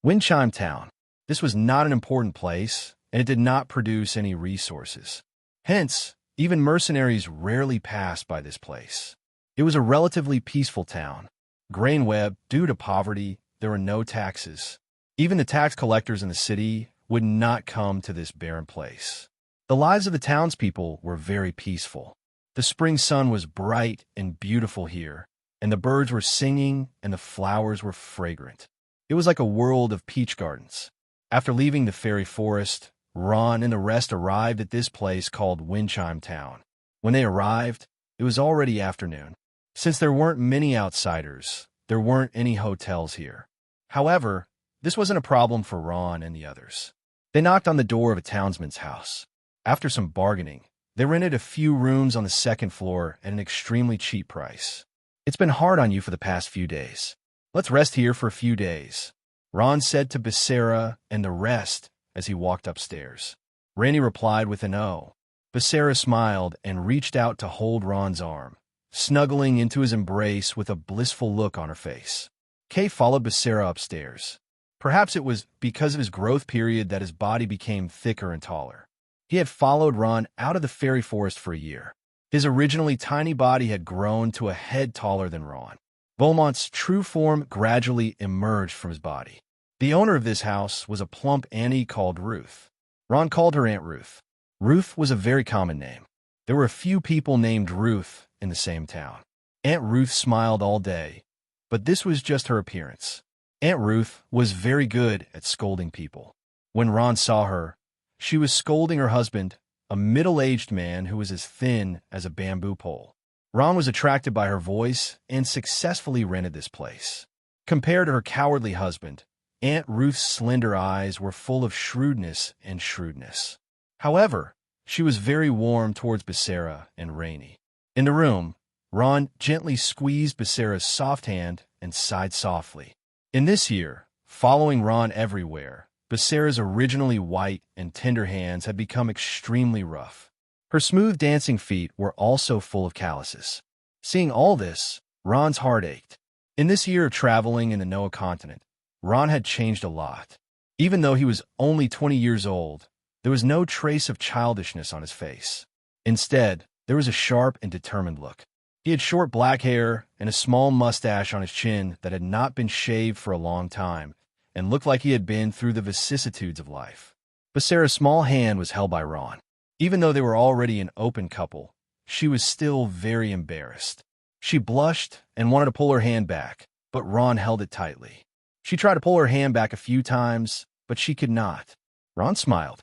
Windchime Town. This was not an important place, and it did not produce any resources. Hence, even mercenaries rarely passed by this place. It was a relatively peaceful town. Grain-web, due to poverty, there were no taxes. Even the tax collectors in the city would not come to this barren place. The lives of the townspeople were very peaceful. The spring sun was bright and beautiful here, and the birds were singing and the flowers were fragrant. It was like a world of peach gardens. After leaving the fairy forest, Ron and the rest arrived at this place called Windchime Town. When they arrived, it was already afternoon. Since there weren't many outsiders, there weren't any hotels here. However, this wasn't a problem for Ron and the others. They knocked on the door of a townsman's house. After some bargaining, they rented a few rooms on the second floor at an extremely cheap price. "It's been hard on you for the past few days. Let's rest here for a few days," Ron said to Becerra and the rest as he walked upstairs. Randy replied with an "oh." Becerra smiled and reached out to hold Ron's arm, snuggling into his embrace with a blissful look on her face. Kay followed Becerra upstairs. Perhaps it was because of his growth period that his body became thicker and taller. He had followed Ron out of the fairy forest for a year. His originally tiny body had grown to a head taller than Ron. Beaumont's true form gradually emerged from his body. The owner of this house was a plump Annie called Ruth. Ron called her Aunt Ruth. Ruth was a very common name. There were a few people named Ruth in the same town. Aunt Ruth smiled all day, but this was just her appearance. Aunt Ruth was very good at scolding people. When Ron saw her, she was scolding her husband, a middle-aged man who was as thin as a bamboo pole. Ron was attracted by her voice and successfully rented this place. Compared to her cowardly husband, Aunt Ruth's slender eyes were full of shrewdness and shrewdness. However, she was very warm towards Becerra and Rainey. In the room, Ron gently squeezed Becerra's soft hand and sighed softly. In this year, following Ron everywhere, Becerra's originally white and tender hands had become extremely rough. Her smooth dancing feet were also full of calluses. Seeing all this, Ron's heart ached. In this year of traveling in the Noah continent, Ron had changed a lot. Even though he was only 20 years old, there was no trace of childishness on his face. Instead, there was a sharp and determined look. He had short black hair and a small mustache on his chin that had not been shaved for a long time and looked like he had been through the vicissitudes of life. Becerra's small hand was held by Ron. Even though they were already an open couple, she was still very embarrassed. She blushed and wanted to pull her hand back, but Ron held it tightly. She tried to pull her hand back a few times, but she could not. Ron smiled.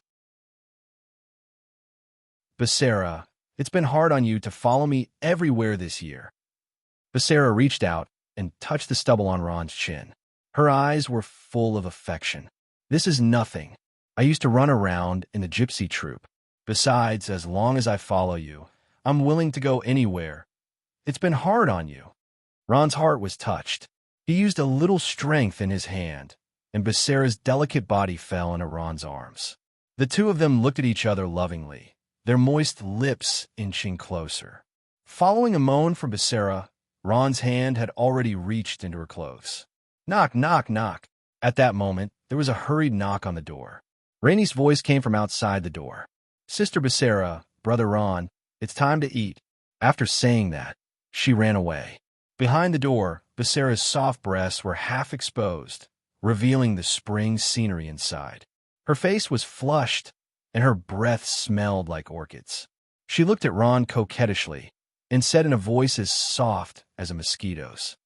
"Becerra, it's been hard on you to follow me everywhere this year." Becerra reached out and touched the stubble on Ron's chin. Her eyes were full of affection. "This is nothing. I used to run around in the gypsy troupe. Besides, as long as I follow you, I'm willing to go anywhere. It's been hard on you." Ron's heart was touched. He used a little strength in his hand, and Becerra's delicate body fell into Ron's arms. The two of them looked at each other lovingly, their moist lips inching closer. Following a moan from Becerra, Ron's hand had already reached into her clothes. Knock, knock, knock. At that moment, there was a hurried knock on the door. Rainey's voice came from outside the door. Sister Becerra, Brother Ron, it's time to eat. After saying that, she ran away. Behind the door, Becerra's soft breasts were half exposed, revealing the spring scenery inside. Her face was flushed, and her breath smelled like orchids. She looked at Ron coquettishly and said in a voice as soft as a mosquito's,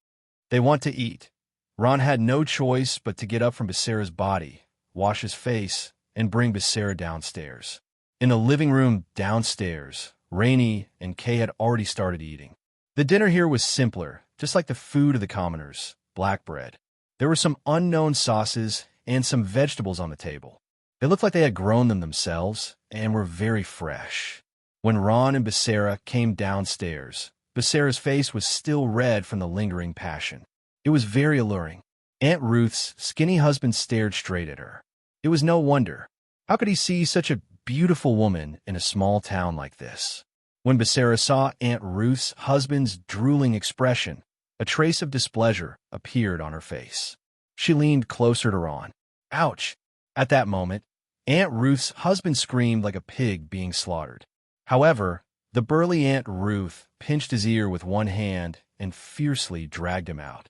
"They want to eat." Ron had no choice but to get up from Becerra's body, wash his face, and bring Becerra downstairs. In the living room downstairs, Rainey and Kay had already started eating. The dinner here was simpler, just like the food of the commoners, black bread. There were some unknown sauces and some vegetables on the table. They looked like they had grown them themselves and were very fresh. When Ron and Becerra came downstairs, Becerra's face was still red from the lingering passion. It was very alluring. Aunt Ruth's skinny husband stared straight at her. It was no wonder. How could he see such a beautiful woman in a small town like this? When Becerra saw Aunt Ruth's husband's drooling expression, a trace of displeasure appeared on her face. She leaned closer to Ron. Ouch! At that moment, Aunt Ruth's husband screamed like a pig being slaughtered. However, the burly Aunt Ruth pinched his ear with one hand and fiercely dragged him out.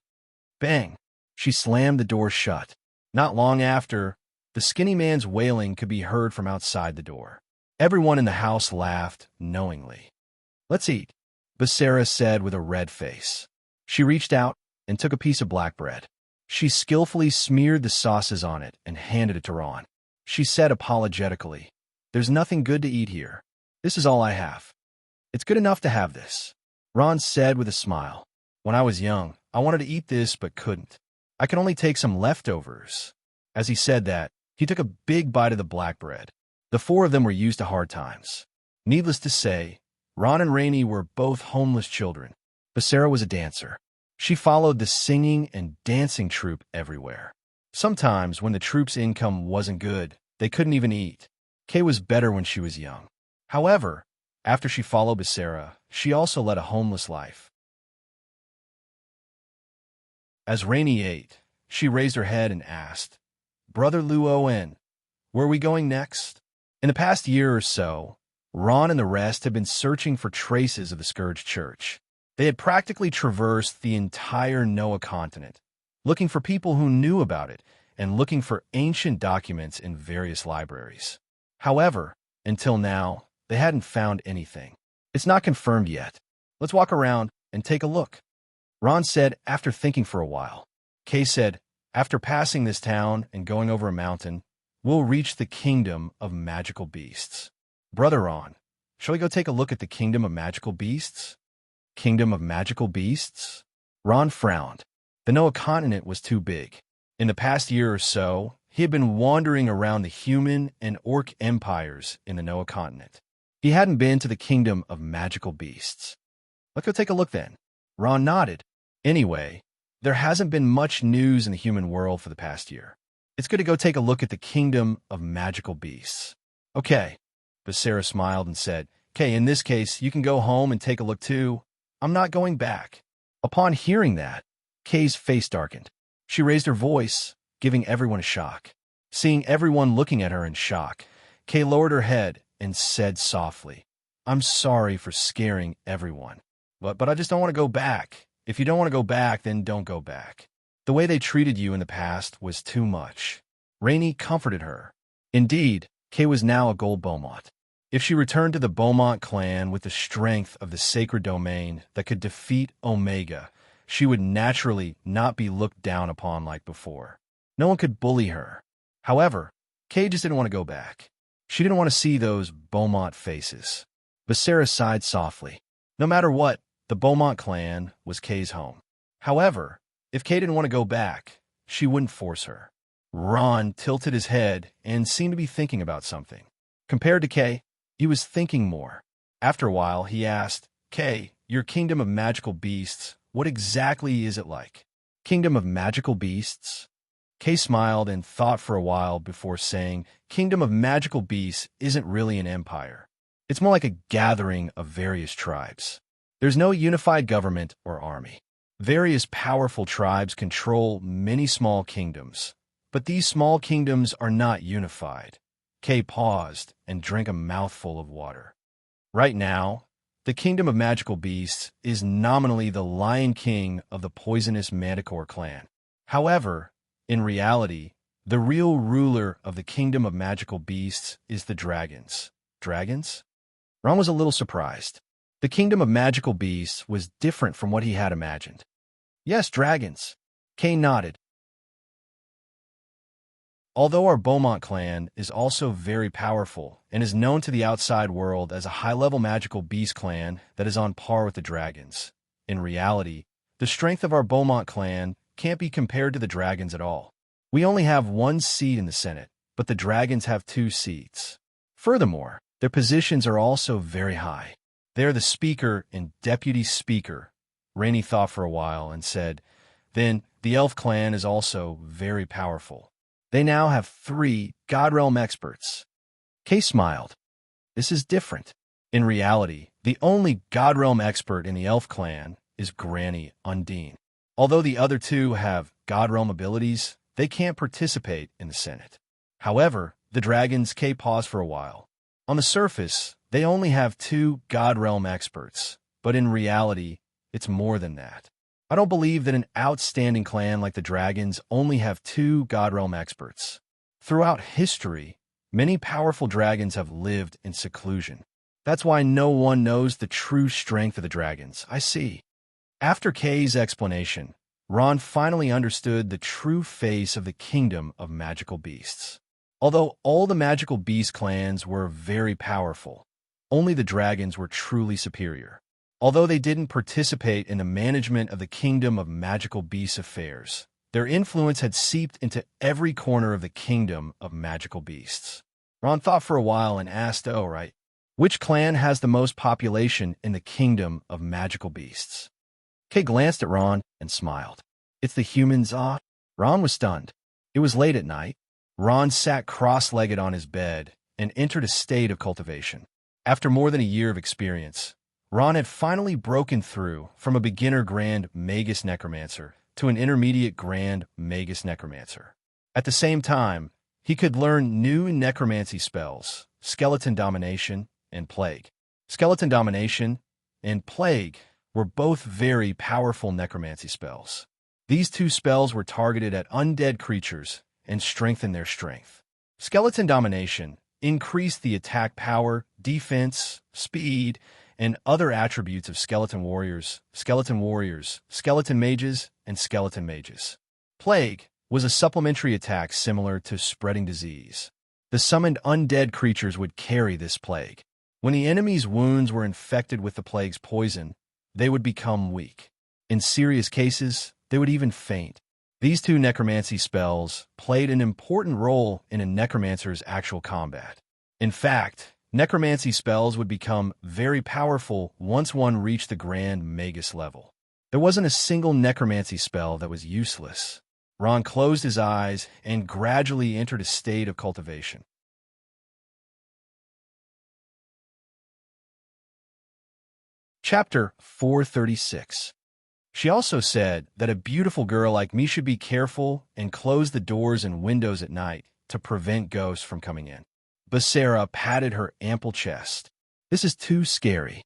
Bang! She slammed the door shut. Not long after, the skinny man's wailing could be heard from outside the door. Everyone in the house laughed knowingly. "Let's eat," Becerra said with a red face. She reached out and took a piece of black bread. She skillfully smeared the sauces on it and handed it to Ron. She said apologetically, "There's nothing good to eat here. This is all I have." "It's good enough to have this," Ron said with a smile. "When I was young, I wanted to eat this but couldn't. I could only take some leftovers." As he said that, he took a big bite of the black bread. The four of them were used to hard times. Needless to say, Ron and Rainey were both homeless children. Becerra was a dancer. She followed the singing and dancing troupe everywhere. Sometimes, when the troupe's income wasn't good, they couldn't even eat. Kay was better when she was young. However, after she followed Becerra, she also led a homeless life. As Rainey ate, she raised her head and asked, "Brother Luon, where are we going next?" In the past year or so, Ron and the rest had been searching for traces of the Scourge Church. They had practically traversed the entire Noah continent, looking for people who knew about it and looking for ancient documents in various libraries. However, until now, they hadn't found anything. "It's not confirmed yet. Let's walk around and take a look," Ron said after thinking for a while. Kay said, "After passing this town and going over a mountain, we'll reach the kingdom of magical beasts." "Brother Ron, shall we go take a look at the kingdom of magical beasts?" Kingdom of magical beasts? Ron frowned. The Noah continent was too big. In the past year or so, he had been wandering around the human and orc empires in the Noah continent. He hadn't been to the kingdom of magical beasts. "Let's go take a look then." Ron nodded. "Anyway, there hasn't been much news in the human world for the past year. It's good to go take a look at the kingdom of magical beasts." "Okay," Becerra smiled and said, "Okay, in this case, you can go home and take a look too. I'm not going back." Upon hearing that, Kay's face darkened. She raised her voice, giving everyone a shock. Seeing everyone looking at her in shock, Kay lowered her head and said softly, "I'm sorry for scaring everyone. But I just don't want to go back. If you don't want to go back, then don't go back. The way they treated you in the past was too much." Rainey comforted her. Indeed, Kay was now a gold Beaumont. If she returned to the Beaumont clan with the strength of the sacred domain that could defeat Omega, she would naturally not be looked down upon like before. No one could bully her. However, Kay just didn't want to go back. She didn't want to see those Beaumont faces. Becerra sighed softly. No matter what, the Beaumont clan was Kay's home. However, if Kay didn't want to go back, she wouldn't force her. Ron tilted his head and seemed to be thinking about something. Compared to Kay, he was thinking more. After a while, he asked, "Kay, your kingdom of magical beasts, what exactly is it like?" "Kingdom of magical beasts?" Kay smiled and thought for a while before saying, "Kingdom of magical beasts isn't really an empire. It's more like a gathering of various tribes. There's no unified government or army. Various powerful tribes control many small kingdoms, but these small kingdoms are not unified. Kay paused and drank a mouthful of water. Right now, the kingdom of magical beasts is nominally the Lion King of the poisonous Manticore clan. However, in reality, the real ruler of the kingdom of magical beasts is the dragons. Dragons? Ron was a little surprised. The kingdom of magical beasts was different from what he had imagined. Yes, dragons. Kay nodded. Although our Beaumont clan is also very powerful and is known to the outside world as a high-level magical beast clan that is on par with the dragons, in reality, the strength of our Beaumont clan can't be compared to the dragons at all. We only have one seat in the Senate, but the dragons have 2 seats. Furthermore, their positions are also very high. They are the Speaker and Deputy Speaker. Rainey thought for a while and said, then the Elf clan is also very powerful. They now have 3 God Realm experts. Kay smiled. This is different. In reality, the only God Realm expert in the Elf clan is Granny Undine. Although the other 2 have God Realm abilities, they can't participate in the Senate. However, the dragons. Kay paused for a while. On the surface, they only have 2 God Realm experts, but in reality, it's more than that. I don't believe that an outstanding clan like the dragons only have 2 God Realm experts. Throughout history, many powerful dragons have lived in seclusion. That's why no one knows the true strength of the dragons. I see. After Kay's explanation, Ron finally understood the true face of the kingdom of magical beasts. Although all the magical beast clans were very powerful, only the dragons were truly superior. Although they didn't participate in the management of the kingdom of magical beasts affairs, their influence had seeped into every corner of the kingdom of magical beasts. Ron thought for a while and asked, oh, right, which clan has the most population in the kingdom of magical beasts? Kay glanced at Ron and smiled. It's the humans, ah? Ron was stunned. It was late at night. Ron sat cross-legged on his bed and entered a state of cultivation. After more than a year of experience, Ron had finally broken through from a beginner Grand Magus Necromancer to an intermediate Grand Magus Necromancer. At the same time, he could learn new necromancy spells, Skeleton Domination and Plague. Skeleton Domination and Plague were both very powerful necromancy spells. These 2 spells were targeted at undead creatures and strengthened their strength. Skeleton Domination increased the attack power, defense, speed, and other attributes of skeleton warriors, skeleton mages, and skeleton mages. Plague was a supplementary attack similar to spreading disease. The summoned undead creatures would carry this plague. When the enemy's wounds were infected with the plague's poison, they would become weak. In serious cases, they would even faint. These 2 necromancy spells played an important role in a necromancer's actual combat. In fact, necromancy spells would become very powerful once one reached the Grand Magus level. There wasn't a single necromancy spell that was useless. Ron closed his eyes and gradually entered a state of cultivation. Chapter 436. She also said that a beautiful girl like me should be careful and close the doors and windows at night to prevent ghosts from coming in. Basara patted her ample chest. This is too scary.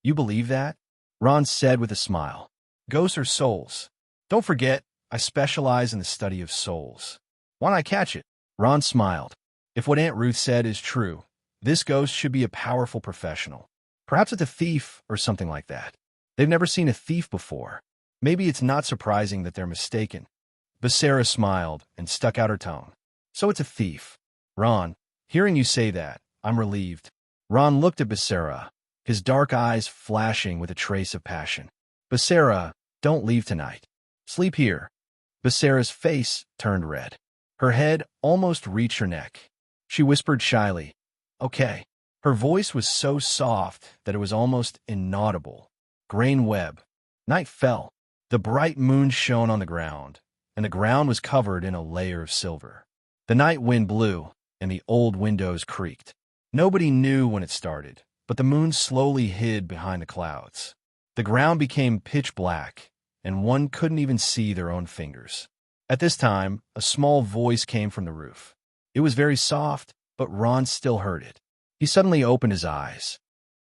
You believe that? Ron said with a smile. Ghosts are souls. Don't forget, I specialize in the study of souls. Why not catch it? Ron smiled. If what Aunt Ruth said is true, this ghost should be a powerful professional. Perhaps it's a thief or something like that. They've never seen a thief before. Maybe it's not surprising that they're mistaken. Basara smiled and stuck out her tongue. So it's a thief. Ron, hearing you say that, I'm relieved. Ron looked at Basara, his dark eyes flashing with a trace of passion. Basara, don't leave tonight. Sleep here. Basara's face turned red. Her head almost reached her neck. She whispered shyly, okay. Her voice was so soft that it was almost inaudible. Grain web. Night fell. The bright moon shone on the ground, and the ground was covered in a layer of silver. The night wind blew, and the old windows creaked. Nobody knew when it started, but the moon slowly hid behind the clouds. The ground became pitch black, and one couldn't even see their own fingers. At this time, a small voice came from the roof. It was very soft, but Ron still heard it. He suddenly opened his eyes.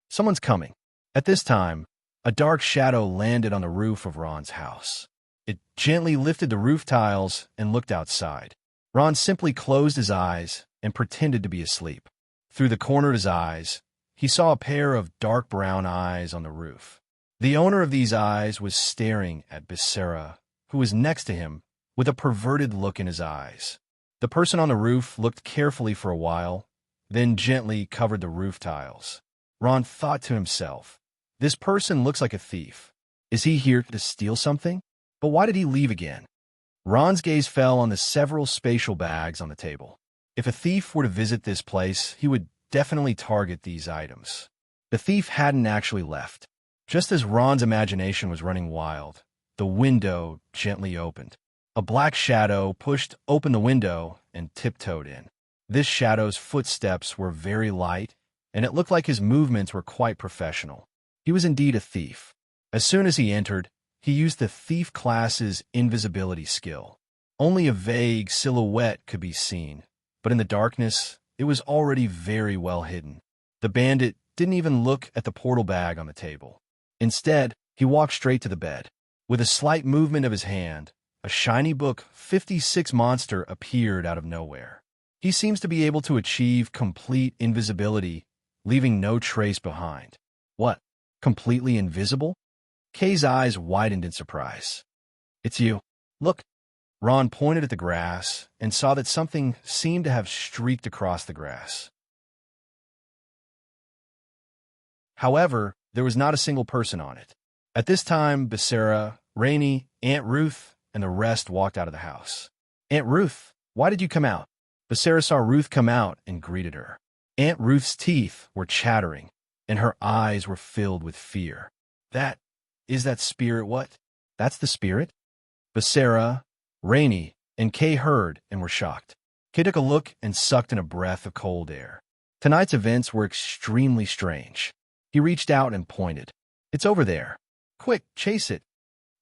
Someone's coming. At this time, a dark shadow landed on the roof of Ron's house. It gently lifted the roof tiles and looked outside. Ron simply closed his eyes and pretended to be asleep. Through the corner of his eyes, he saw a pair of dark brown eyes on the roof. The owner of these eyes was staring at Becerra, who was next to him, with a perverted look in his eyes. The person on the roof looked carefully for a while, then gently covered the roof tiles. Ron thought to himself, "This person looks like a thief. Is he here to steal something? But why did he leave again?" Ron's gaze fell on the several spatial bags on the table. If a thief were to visit this place, he would definitely target these items. The thief hadn't actually left. Just as Ron's imagination was running wild, the window gently opened. A black shadow pushed open the window and tiptoed in. This shadow's footsteps were very light, and it looked like his movements were quite professional. He was indeed a thief. As soon as he entered, he used the thief class's invisibility skill. Only a vague silhouette could be seen, but in the darkness, it was already very well hidden. The bandit didn't even look at the portal bag on the table. Instead, he walked straight to the bed. With a slight movement of his hand, a shiny book 56 monster appeared out of nowhere. He seems to be able to achieve complete invisibility, leaving no trace behind. What? Completely invisible? Kay's eyes widened in surprise. "It's you. Look." Ron pointed at the grass and saw that something seemed to have streaked across the grass. However, there was not a single person on it. At this time, Becerra, Rainey, Aunt Ruth, and the rest walked out of the house. "Aunt Ruth, why did you come out?" Becerra saw Ruth come out and greeted her. Aunt Ruth's teeth were chattering, and her eyes were filled with fear. Is that spirit what? That's the spirit?" Becerra, Rainey, and Kay heard and were shocked. Kay took a look and sucked in a breath of cold air. Tonight's events were extremely strange. He reached out and pointed. "It's over there. Quick, chase it."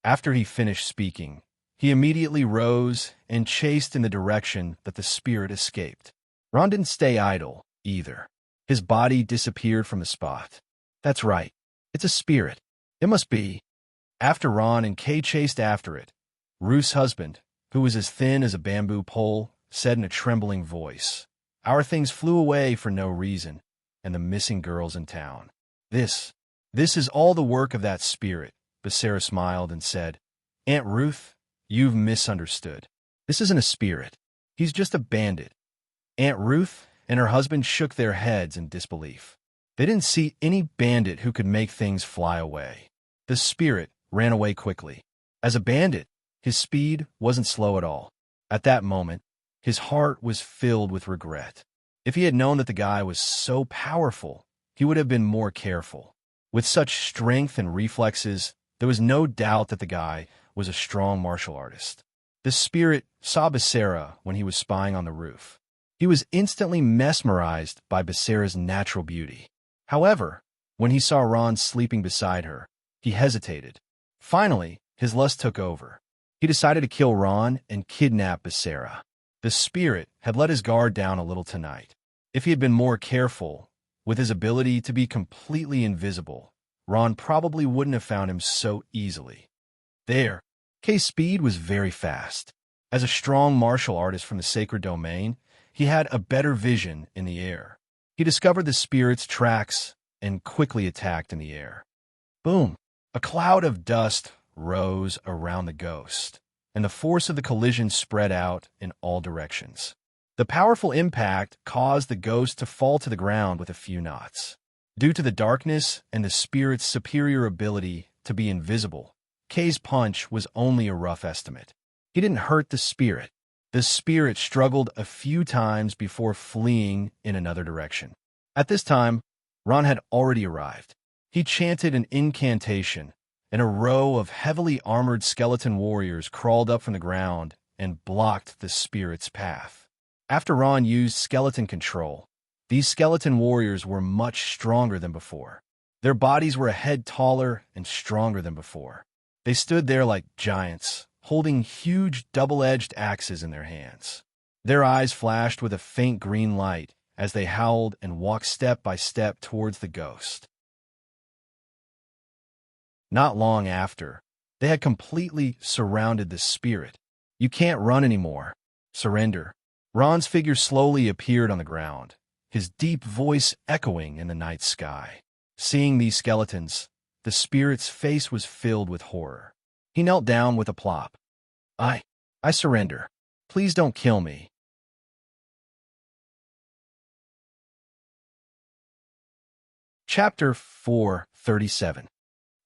After he finished speaking, he immediately rose and chased in the direction that the spirit escaped. Ron didn't stay idle, either. His body disappeared from the spot. "That's right. It's a spirit. It must be." After Ron and Kay chased after it, Ruth's husband, who was as thin as a bamboo pole, said in a trembling voice, "Our things flew away for no reason, and the missing girl's in town. This is all the work of that spirit." Becerra smiled and said, "Aunt Ruth, you've misunderstood. This isn't a spirit. He's just a bandit." Aunt Ruth and her husband shook their heads in disbelief. They didn't see any bandit who could make things fly away. The spirit ran away quickly. As a bandit, his speed wasn't slow at all. At that moment, his heart was filled with regret. If he had known that the guy was so powerful, he would have been more careful. With such strength and reflexes, there was no doubt that the guy was a strong martial artist. The spirit saw Becerra when he was spying on the roof. He was instantly mesmerized by Becerra's natural beauty. However, when he saw Ron sleeping beside her, he hesitated. Finally, his lust took over. He decided to kill Ron and kidnap Becerra. The spirit had let his guard down a little tonight. If he had been more careful, with his ability to be completely invisible, Ron probably wouldn't have found him so easily. There, Kay's speed was very fast. As a strong martial artist from the sacred domain, he had a better vision in the air. He discovered the spirit's tracks and quickly attacked in the air. Boom! A cloud of dust rose around the ghost, and the force of the collision spread out in all directions. The powerful impact caused the ghost to fall to the ground with a few knots. Due to the darkness and the spirit's superior ability to be invisible, Kay's punch was only a rough estimate. He didn't hurt the spirit. The spirit struggled a few times before fleeing in another direction. At this time, Ron had already arrived. He chanted an incantation, and a row of heavily armored skeleton warriors crawled up from the ground and blocked the spirit's path. After Ron used skeleton control, These skeleton warriors were much stronger than before. Their bodies were a head taller and stronger than before. They stood there like giants, holding huge double-edged axes in their hands. Their eyes flashed with a faint green light as they howled and walked step by step towards the ghost. Not long after, they had completely surrounded the spirit. "You can't run anymore. Surrender." Ron's figure slowly appeared on the ground, his deep voice echoing in the night sky. Seeing these skeletons, the spirit's face was filled with horror. He knelt down with a plop. I surrender. Please don't kill me." Chapter 437.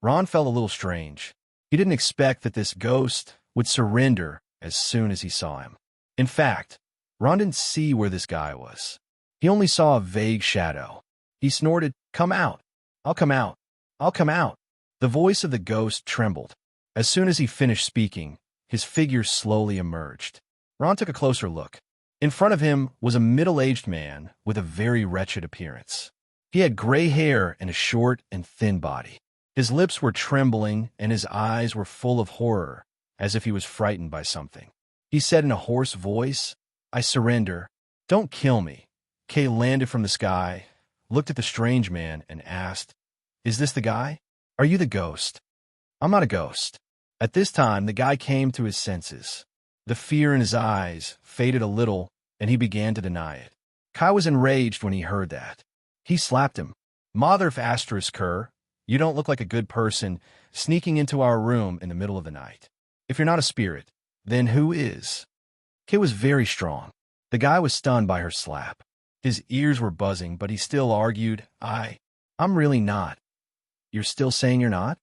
Ron felt a little strange. He didn't expect that this ghost would surrender as soon as he saw him. In fact, Ron didn't see where this guy was. He only saw a vague shadow. He snorted, "Come out! I'll come out! I'll come out!" The voice of the ghost trembled. As soon as he finished speaking, his figure slowly emerged. Ron took a closer look. In front of him was a middle-aged man with a very wretched appearance. He had gray hair and a short and thin body. His lips were trembling and his eyes were full of horror, as if he was frightened by something. He said in a hoarse voice, "I surrender. Don't kill me." Kay landed from the sky, looked at the strange man, and asked, "Is this the guy? Are you the ghost?" "I'm not a ghost." At this time, the guy came to his senses. The fear in his eyes faded a little, and he began to deny it. Kai was enraged when he heard that. He slapped him. "Mother of asterisk cur, you don't look like a good person sneaking into our room in the middle of the night. If you're not a spirit, then who is?" Kay was very strong. The guy was stunned by her slap. His ears were buzzing, but he still argued, I'm really not." "You're still saying you're not?"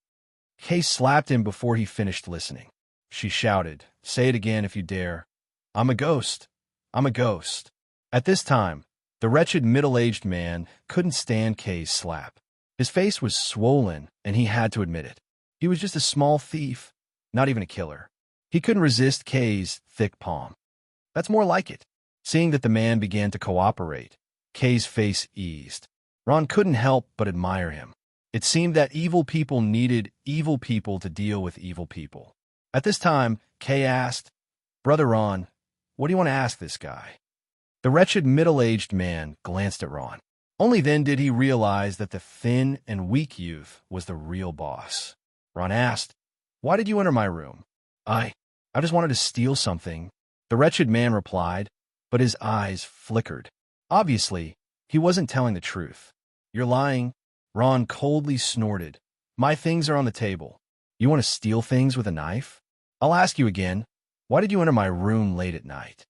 Kay slapped him before he finished listening. She shouted, "Say it again if you dare. I'm a ghost. I'm a ghost." At this time, the wretched middle-aged man couldn't stand Kay's slap. His face was swollen, and he had to admit it. He was just a small thief, not even a killer. He couldn't resist Kay's thick palm. "That's more like it." Seeing that the man began to cooperate, Kay's face eased. Ron couldn't help but admire him. It seemed that evil people needed evil people to deal with evil people. At this time, Kay asked, "Brother Ron, what do you want to ask this guy?" The wretched middle-aged man glanced at Ron. Only then did he realize that the thin and weak youth was the real boss. Ron asked, "Why did you enter my room?" I just wanted to steal something," the wretched man replied, but his eyes flickered. Obviously, he wasn't telling the truth. "You're lying." Ron coldly snorted. "My things are on the table. You want to steal things with a knife? I'll ask you again. Why did you enter my room late at night?"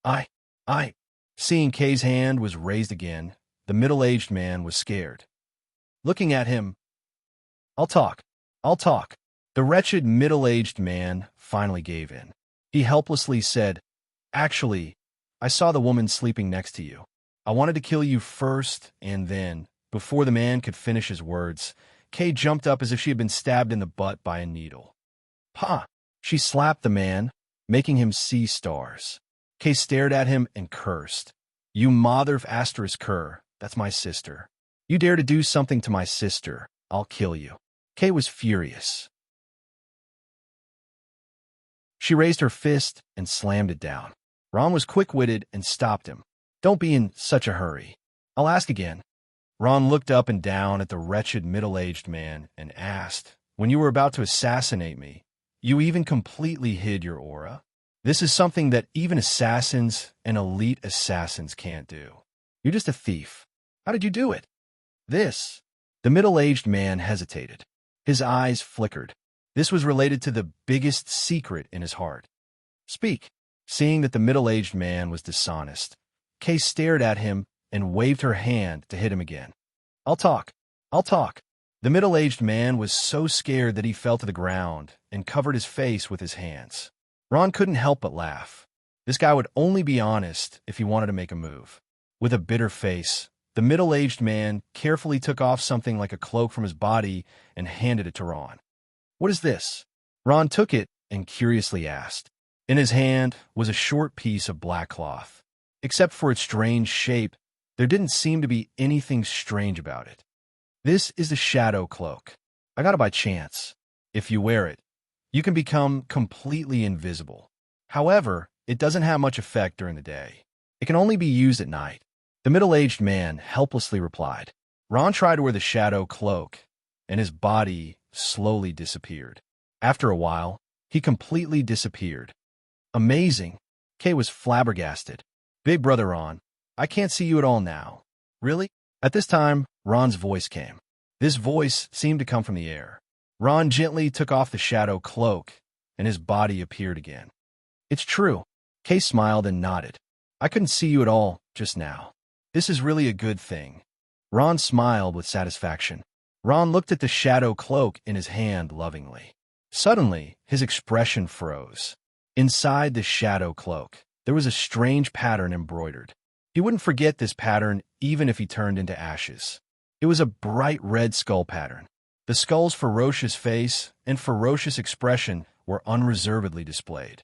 I. Seeing Kay's hand was raised again, the middle-aged man was scared. Looking at him, I'll talk. The wretched middle-aged man finally gave in. He helplessly said, "Actually, I saw the woman sleeping next to you. I wanted to kill you first, and then," before the man could finish his words, Kay jumped up as if she had been stabbed in the butt by a needle. "Pa!" She slapped the man, making him see stars. Kay stared at him and cursed. "You mother of asterisk cur, that's my sister. You dare to do something to my sister, I'll kill you." Kay was furious. She raised her fist and slammed it down. Ron was quick-witted and stopped him. "Don't be in such a hurry. I'll ask again." Ron looked up and down at the wretched middle-aged man and asked, "When you were about to assassinate me, you even completely hid your aura? This is something that even assassins and elite assassins can't do. You're just a thief. How did you do it?" "This." The middle-aged man hesitated. His eyes flickered. This was related to the biggest secret in his heart. "Speak." Seeing that the middle-aged man was dishonest, Kay stared at him and waved her hand to hit him again. I'll talk. The middle-aged man was so scared that he fell to the ground and covered his face with his hands. Ron couldn't help but laugh. This guy would only be honest if he wanted to make a move. With a bitter face, the middle-aged man carefully took off something like a cloak from his body and handed it to Ron. "What is this?" Ron took it and curiously asked. In his hand was a short piece of black cloth. Except for its strange shape, There didn't seem to be anything strange about it. "This is the shadow cloak. I got it by chance. If you wear it, you can become completely invisible. However, it doesn't have much effect during the day. It can only be used at night." The middle-aged man helplessly replied. Ron tried to wear the shadow cloak, and his body slowly disappeared. After a while, he completely disappeared. "Amazing." Kay was flabbergasted. "Big brother Ron, I can't see you at all now." "Really?" At this time, Ron's voice came. This voice seemed to come from the air. Ron gently took off the shadow cloak, and his body appeared again. "It's true." Kay smiled and nodded. "I couldn't see you at all just now. This is really a good thing." Ron smiled with satisfaction. Ron looked at the shadow cloak in his hand lovingly. Suddenly, his expression froze. Inside the shadow cloak, there was a strange pattern embroidered. He wouldn't forget this pattern even if he turned into ashes. It was a bright red skull pattern. The skull's ferocious face and ferocious expression were unreservedly displayed.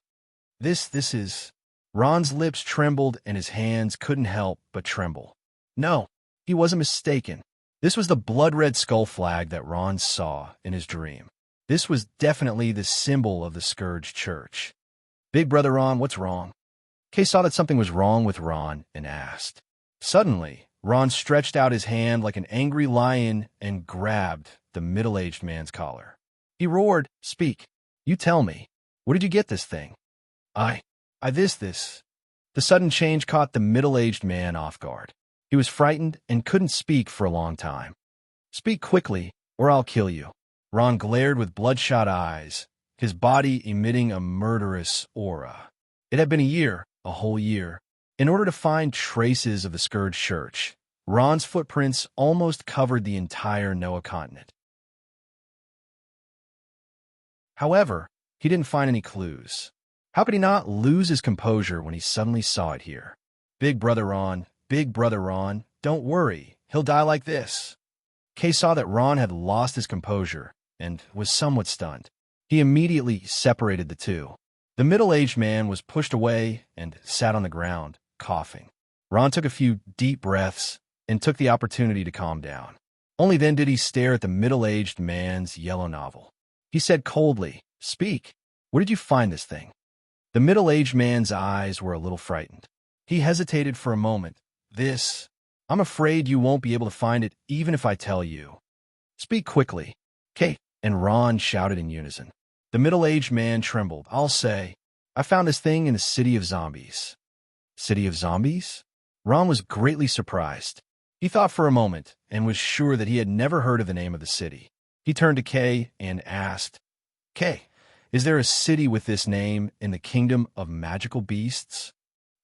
This is... Ron's lips trembled and his hands couldn't help but tremble. No, he wasn't mistaken. This was the blood-red skull flag that Ron saw in his dream. This was definitely the symbol of the Scourge Church. "Big brother Ron, what's wrong?" Kay saw that something was wrong with Ron and asked. Suddenly, Ron stretched out his hand like an angry lion and grabbed the middle-aged man's collar. He roared, "Speak. You tell me. Where did you get this thing?" This. The sudden change caught the middle-aged man off guard. He was frightened and couldn't speak for a long time. "Speak quickly, or I'll kill you." Ron glared with bloodshot eyes, his body emitting a murderous aura. It had been a year, a whole year. In order to find traces of the Scourge Church, Ron's footprints almost covered the entire Noah continent. However, he didn't find any clues. How could he not lose his composure when he suddenly saw it here? Big brother Ron, don't worry, he'll die like this." Kay saw that Ron had lost his composure and was somewhat stunned. He immediately separated the two. The middle-aged man was pushed away and sat on the ground, coughing. Ron took a few deep breaths and took the opportunity to calm down. Only then did he stare at the middle-aged man's yellow novel. He said coldly, "Speak. Where did you find this thing?" The middle-aged man's eyes were a little frightened. He hesitated for a moment. I'm afraid you won't be able to find it even if I tell you." "Speak quickly." Kay and Ron shouted in unison. The middle-aged man trembled. "I'll say, I found this thing in the City of Zombies." "City of Zombies?" Ron was greatly surprised. He thought for a moment and was sure that he had never heard of the name of the city. He turned to Kay and asked, "Kay, is there a city with this name in the kingdom of magical beasts?"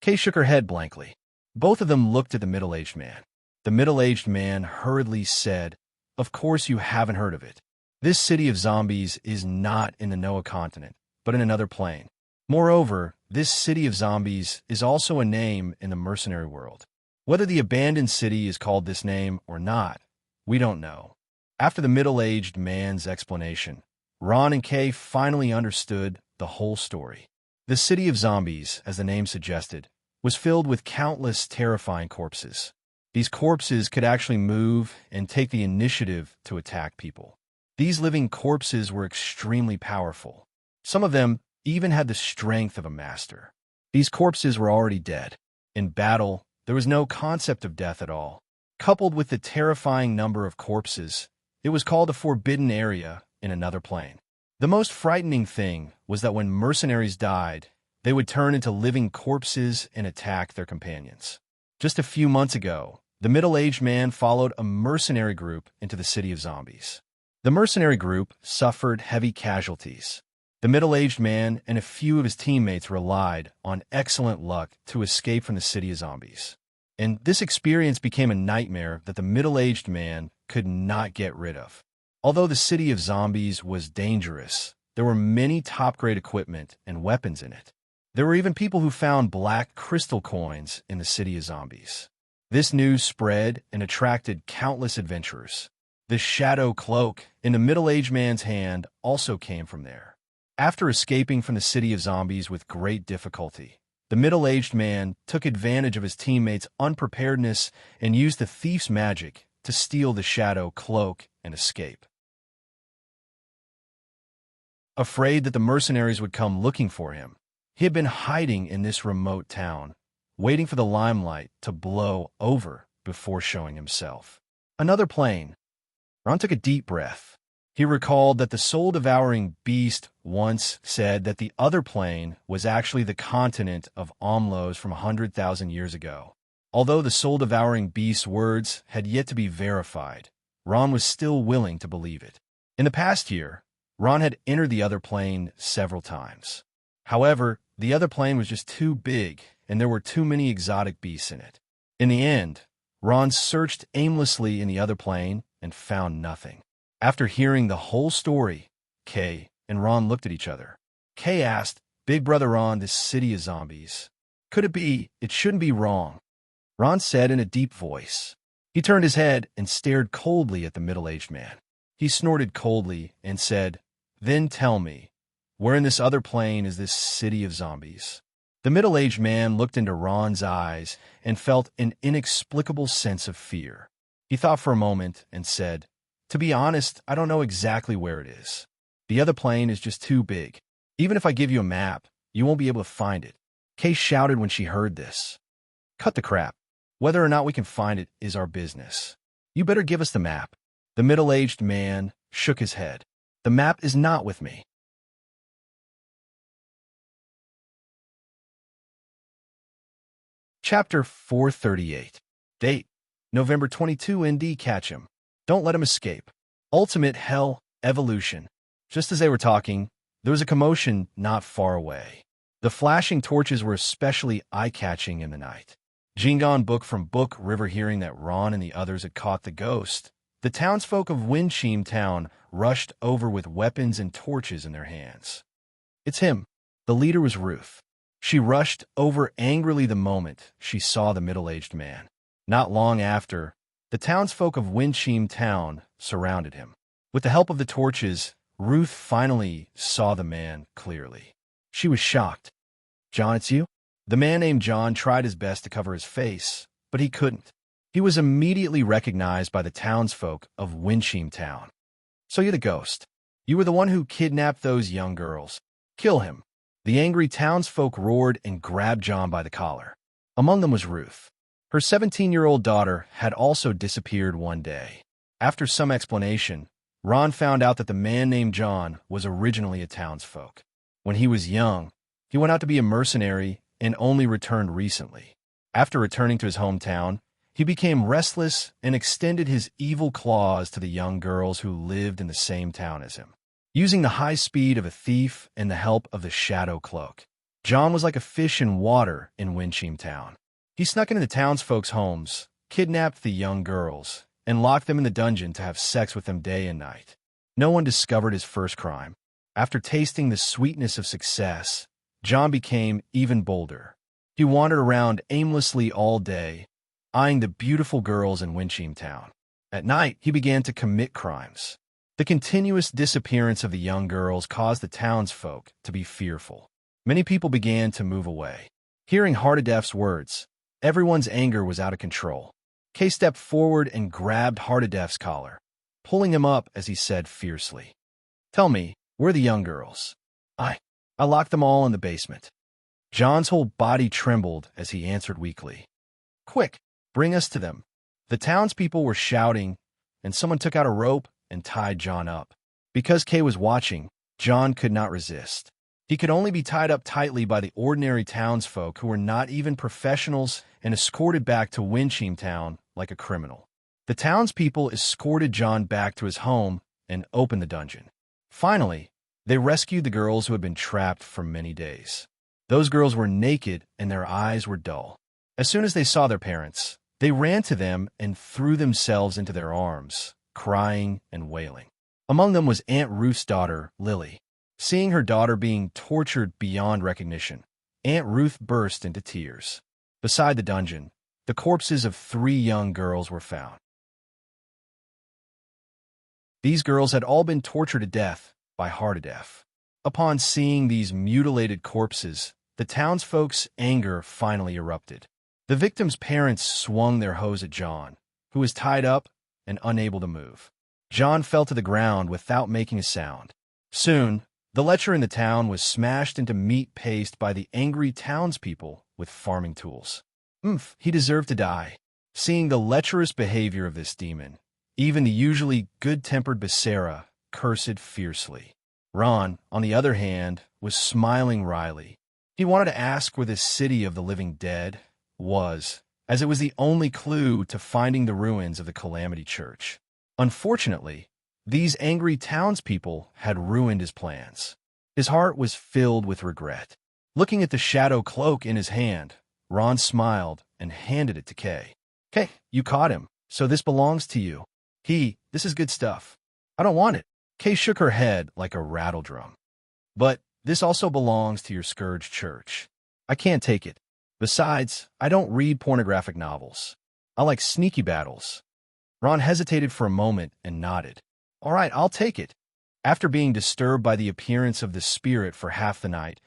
Kay shook her head blankly. Both of them looked at the middle-aged man. The middle-aged man hurriedly said, "Of course you haven't heard of it. This City of Zombies is not in the Noah continent, but in another plane. Moreover, this City of Zombies is also a name in the mercenary world. Whether the abandoned city is called this name or not, we don't know." After the middle-aged man's explanation, Ron and Kay finally understood the whole story. The City of Zombies, as the name suggested, was filled with countless terrifying corpses. These corpses could actually move and take the initiative to attack people. These living corpses were extremely powerful. Some of them even had the strength of a master. These corpses were already dead. In battle, there was no concept of death at all. Coupled with the terrifying number of corpses, it was called a forbidden area in another plane. The most frightening thing was that when mercenaries died, they would turn into living corpses and attack their companions. Just a few months ago, the middle-aged man followed a mercenary group into the City of Zombies. The mercenary group suffered heavy casualties. The middle-aged man and a few of his teammates relied on excellent luck to escape from the City of Zombies. And this experience became a nightmare that the middle-aged man could not get rid of. Although the City of Zombies was dangerous, there were many top-grade equipment and weapons in it. There were even people who found black crystal coins in the City of Zombies. This news spread and attracted countless adventurers. The shadow cloak in the middle-aged man's hand also came from there. After escaping from the City of Zombies with great difficulty, The middle-aged man took advantage of his teammates' unpreparedness and used the thief's magic to steal the shadow cloak and escape. Afraid that the mercenaries would come looking for him, he had been hiding in this remote town, waiting for the limelight to blow over before showing himself. Another plane. Ron took a deep breath. He recalled that the soul-devouring beast once said that the other plane was actually the continent of Omlos from 100,000 years ago. Although the soul-devouring beast's words had yet to be verified, Ron was still willing to believe it. In the past year, Ron had entered the other plane several times. However, the other plane was just too big, and there were too many exotic beasts in it. In the end, Ron searched aimlessly in the other plane and found nothing. After hearing the whole story, Kay and Ron looked at each other. Kay asked, "Big brother Ron, this city is zombies. Could it be? It shouldn't be wrong." Ron said in a deep voice. He turned his head and stared coldly at the middle-aged man. He snorted coldly and said, "Then tell me, where in this other plane is this city of zombies?" The middle-aged man looked into Ron's eyes and felt an inexplicable sense of fear. He thought for a moment and said, "To be honest, I don't know exactly where it is. The other plane is just too big. Even if I give you a map, you won't be able to find it." Kay shouted when she heard this. "Cut the crap. Whether or not we can find it is our business. You better give us the map." The middle-aged man shook his head. "The map is not with me." Chapter 438. Date: November 22 ND. Catch him. Don't let him escape. Ultimate Hell Evolution. Just as they were talking, there was a commotion not far away. The flashing torches were especially eye-catching in the night. Jingon Book from Book River, hearing that Ron and the others had caught the ghost, the townsfolk of Windcheam Town rushed over with weapons and torches in their hands. "It's him." The leader was Ruth. She rushed over angrily the moment she saw the middle-aged man. Not long after, the townsfolk of Windcheam Town surrounded him. With the help of the torches, Ruth finally saw the man clearly. She was shocked. "John, it's you?" The man named John tried his best to cover his face, but he couldn't. He was immediately recognized by the townsfolk of Windcheam Town. "So you're the ghost. You were the one who kidnapped those young girls. Kill him." The angry townsfolk roared and grabbed John by the collar. Among them was Ruth. Her 17-year-old daughter had also disappeared one day. After some explanation, Ron found out that the man named John was originally a townsfolk. When he was young, he went out to be a mercenary and only returned recently. After returning to his hometown, he became restless and extended his evil claws to the young girls who lived in the same town as him. Using the high speed of a thief and the help of the shadow cloak, John was like a fish in water in Windcheam Town. He snuck into the townsfolk's homes, kidnapped the young girls, and locked them in the dungeon to have sex with them day and night. No one discovered his first crime. After tasting the sweetness of success, John became even bolder. He wandered around aimlessly all day, eyeing the beautiful girls in Windcheam Town. At night, he began to commit crimes. The continuous disappearance of the young girls caused the townsfolk to be fearful. Many people began to move away. Hearing Hardadef's words, everyone's anger was out of control. Kay stepped forward and grabbed Hardadef's collar, pulling him up as he said fiercely, "Tell me, where are the young girls?" I locked them all in the basement." John's whole body trembled as he answered weakly, "Quick, bring us to them." The townspeople were shouting, and someone took out a rope and tied John up. Because Kay was watching, John could not resist. He could only be tied up tightly by the ordinary townsfolk who were not even professionals and escorted back to Windcheam Town like a criminal. The townspeople escorted John back to his home and opened the dungeon. Finally, they rescued the girls who had been trapped for many days. Those girls were naked and their eyes were dull. As soon as they saw their parents, they ran to them and threw themselves into their arms, crying and wailing. Among them was Aunt Ruth's daughter, Lily. Seeing her daughter being tortured beyond recognition, Aunt Ruth burst into tears. Beside the dungeon, the corpses of 3 young girls were found. These girls had all been tortured to death by Hardadef. Upon seeing these mutilated corpses, the townsfolk's anger finally erupted. The victim's parents swung their hose at John, who was tied up and unable to move. John fell to the ground without making a sound. Soon, the lecher in the town was smashed into meat paste by the angry townspeople with farming tools. He deserved to die. Seeing the lecherous behavior of this demon, even the usually good-tempered Becerra cursed fiercely. Ron, on the other hand, was smiling wryly. He wanted to ask where this city of the living dead was, as it was the only clue to finding the ruins of the Calamity Church. Unfortunately, these angry townspeople had ruined his plans. His heart was filled with regret. Looking at the shadow cloak in his hand, Ron smiled and handed it to Kay. "Kay, you caught him, so this belongs to you." This is good stuff." "I don't want it." Kay shook her head like a rattle drum. "But this also belongs to your Scourge Church. I can't take it. Besides, I don't read pornographic novels. I like sneaky battles." Ron hesitated for a moment and nodded. "All right, I'll take it." After being disturbed by the appearance of the spirit for half the night,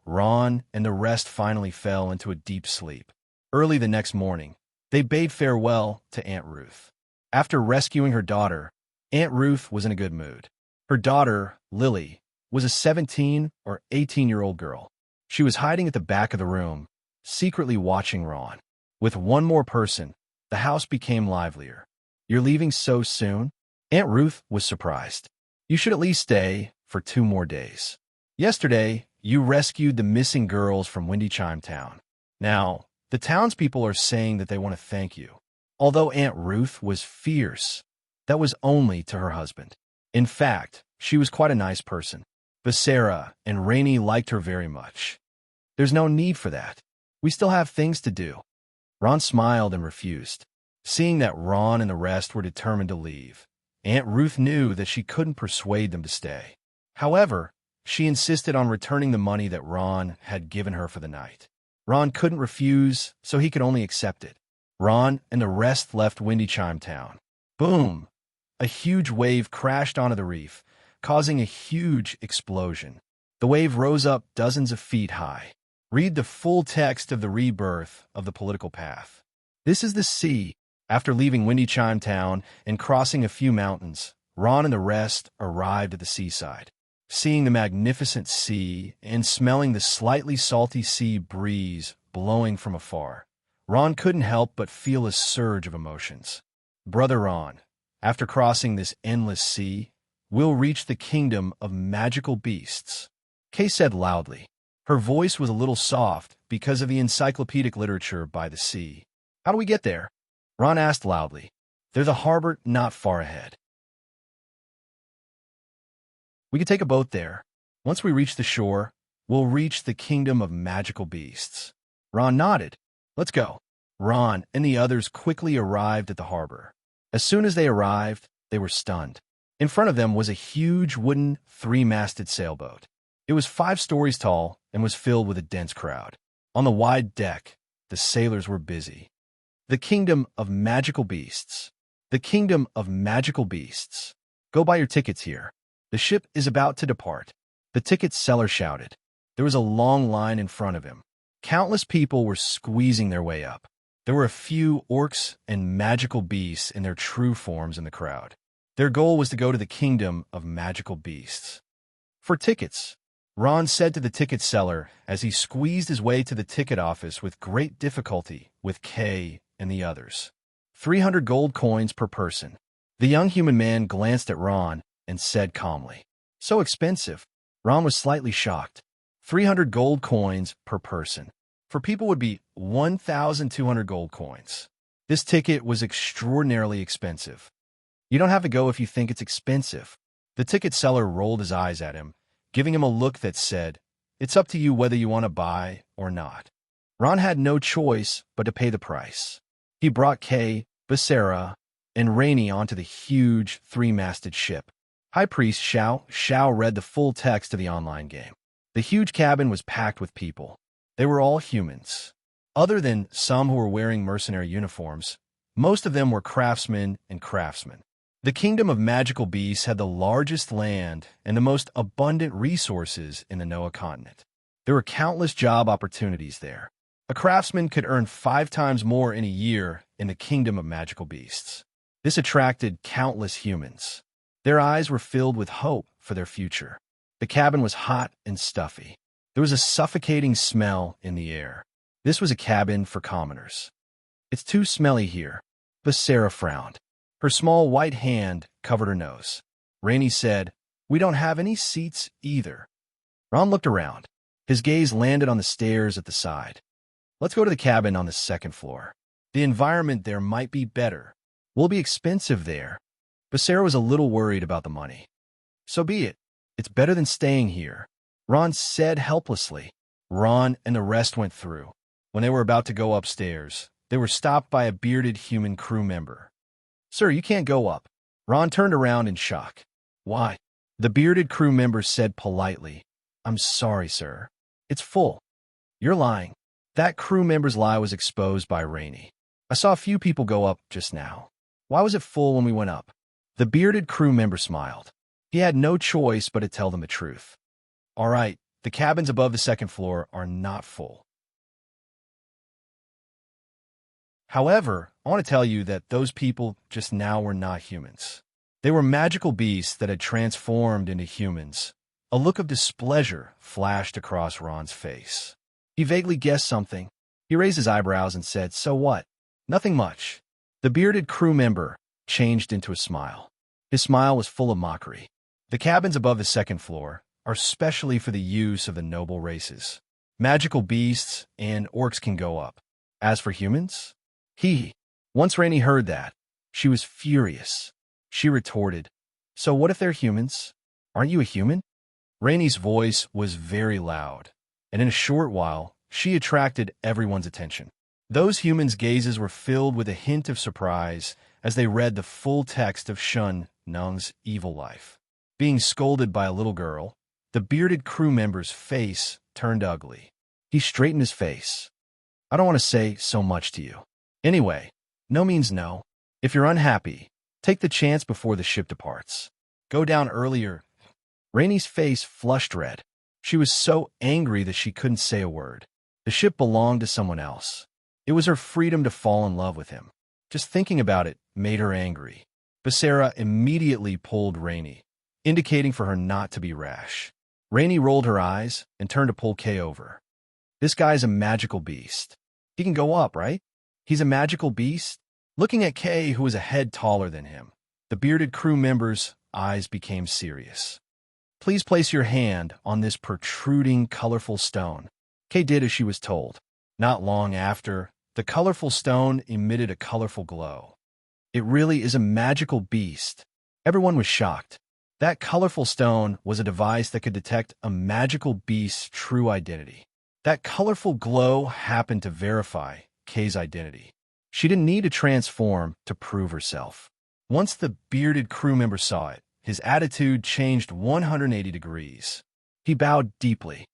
Ron and the rest finally fell into a deep sleep. Early the next morning, they bade farewell to Aunt Ruth. After rescuing her daughter, Aunt Ruth was in a good mood. Her daughter, Lily, was a 17 or 18-year-old girl. She was hiding at the back of the room, secretly watching Ron. With one more person, the house became livelier. "You're leaving so soon?" Aunt Ruth was surprised. "You should at least stay for 2 more days. Yesterday, you rescued the missing girls from Windy Chime Town. Now, the townspeople are saying that they want to thank you." Although Aunt Ruth was fierce, that was only to her husband. In fact, she was quite a nice person. Becerra and Rainey liked her very much. "There's no need for that. We still have things to do." Ron smiled and refused. Seeing that Ron and the rest were determined to leave, Aunt Ruth knew that she couldn't persuade them to stay. However, she insisted on returning the money that Ron had given her for the night. Ron couldn't refuse, so he could only accept it. Ron and the rest left Windy Chime Town. Boom! A huge wave crashed onto the reef, causing a huge explosion. The wave rose up dozens of feet high. Read the full text of the rebirth of the political path. This is the sea. After leaving Windy Chime Town and crossing a few mountains, Ron and the rest arrived at the seaside. Seeing the magnificent sea and smelling the slightly salty sea breeze blowing from afar, Ron couldn't help but feel a surge of emotions. "Brother Ron, after crossing this endless sea, we'll reach the kingdom of magical beasts," Kay said loudly. Her voice was a little soft because of the encyclopedic literature by the sea. "How do we get there?" Ron asked loudly. "There's a harbor not far ahead. We could take a boat there. Once we reach the shore, we'll reach the kingdom of magical beasts." Ron nodded. "Let's go." Ron and the others quickly arrived at the harbor. As soon as they arrived, they were stunned. In front of them was a huge wooden 3-masted sailboat. It was 5 stories tall and was filled with a dense crowd. On the wide deck, the sailors were busy. "The kingdom of magical beasts. The kingdom of magical beasts. Go buy your tickets here. The ship is about to depart," the ticket seller shouted. There was a long line in front of him. Countless people were squeezing their way up. There were a few orcs and magical beasts in their true forms in the crowd. Their goal was to go to the kingdom of magical beasts. "For tickets," Ron said to the ticket seller as he squeezed his way to the ticket office with great difficulty with Kay and the others. 300 gold coins per person. The young human man glanced at Ron and said calmly, "So expensive." Ron was slightly shocked. 300 gold coins per person. For people would be 1,200 gold coins. This ticket was extraordinarily expensive. "You don't have to go if you think it's expensive." The ticket seller rolled his eyes at him, giving him a look that said, "It's up to you whether you want to buy or not." Ron had no choice but to pay the price. He brought Kay, Becerra, and Rainey onto the huge 3-masted ship. High Priest Xiao read the full text of the online game. The huge cabin was packed with people. They were all humans. Other than some who were wearing mercenary uniforms, most of them were craftsmen and craftsmen. The kingdom of magical beasts had the largest land and the most abundant resources in the Noah continent. There were countless job opportunities there. A craftsman could earn 5 times more in a year in the kingdom of magical beasts. This attracted countless humans. Their eyes were filled with hope for their future. The cabin was hot and stuffy. There was a suffocating smell in the air. This was a cabin for commoners. "It's too smelly here," but Sarah frowned. Her small white hand covered her nose. Rainey said, "We don't have any seats either." Ron looked around. His gaze landed on the stairs at the side. "Let's go to the cabin on the second floor. The environment there might be better. Will be expensive there." But Sarah was a little worried about the money. "So be it. It's better than staying here," Ron said helplessly. Ron and the rest went through. When they were about to go upstairs, they were stopped by a bearded human crew member. "Sir, you can't go up." Ron turned around in shock. "Why?" The bearded crew member said politely, "I'm sorry, sir. It's full." "You're lying." That crew member's lie was exposed by Rainey. "I saw a few people go up just now. Why was it full when we went up?" The bearded crew member smiled. He had no choice but to tell them the truth. "All right, the cabins above the second floor are not full. However, I want to tell you that those people just now were not humans. They were magical beasts that had transformed into humans." A look of displeasure flashed across Ron's face. He vaguely guessed something. He raised his eyebrows and said, "So what?" "Nothing much." The bearded crew member changed into a smile. His smile was full of mockery. "The cabins above the second floor are specially for the use of the noble races. Magical beasts and orcs can go up. As for humans?" Once Rainey heard that, she was furious. She retorted, "So what if they're humans? Aren't you a human?" Rainey's voice was very loud, and in a short while, she attracted everyone's attention. Those humans' gazes were filled with a hint of surprise as they read the full text of Shun Nung's evil life. Being scolded by a little girl, the bearded crew member's face turned ugly. He straightened his face. "I don't want to say so much to you. Anyway, no means no. If you're unhappy, take the chance before the ship departs. Go down earlier." Rainey's face flushed red. She was so angry that she couldn't say a word. The ship belonged to someone else. It was her freedom to fall in love with him. Just thinking about it made her angry. But Sarah immediately pulled Rainey, indicating for her not to be rash. Rainey rolled her eyes and turned to pull Kay over. "This guy's a magical beast. He can go up, right? He's a magical beast?" Looking at Kay, who was a head taller than him, the bearded crew member's eyes became serious. "Please place your hand on this protruding, colorful stone." Kay did as she was told. Not long after, the colorful stone emitted a colorful glow. "It really is a magical beast." Everyone was shocked. That colorful stone was a device that could detect a magical beast's true identity. That colorful glow happened to verify Kay's identity. She didn't need to transform to prove herself. Once the bearded crew member saw it, his attitude changed 180 degrees. He bowed deeply.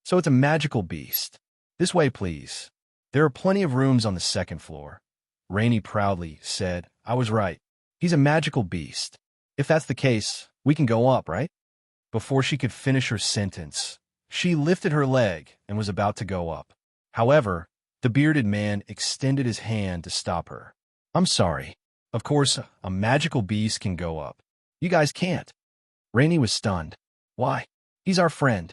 "So it's a magical beast. This way, please. There are plenty of rooms on the second floor." Rainey proudly said, "I was right. He's a magical beast. If that's the case, we can go up, right?" Before she could finish her sentence, she lifted her leg and was about to go up. However, the bearded man extended his hand to stop her. "I'm sorry. Of course, a magical beast can go up. You guys can't." Rainey was stunned. "Why? He's our friend."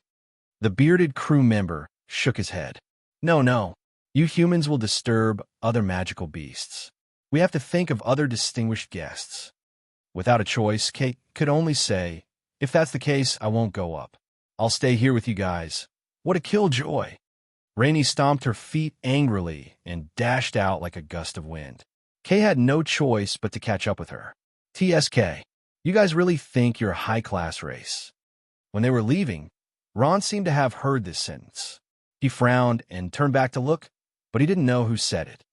The bearded crew member shook his head. No. You humans will disturb other magical beasts. We have to think of other distinguished guests." Without a choice, Kate could only say, "If that's the case, I won't go up. I'll stay here with you guys." What a killjoy! Rainey stomped her feet angrily and dashed out like a gust of wind. Kay had no choice but to catch up with her. "TSK, you guys really think you're a high-class race." When they were leaving, Ron seemed to have heard this sentence. He frowned and turned back to look, but he didn't know who said it.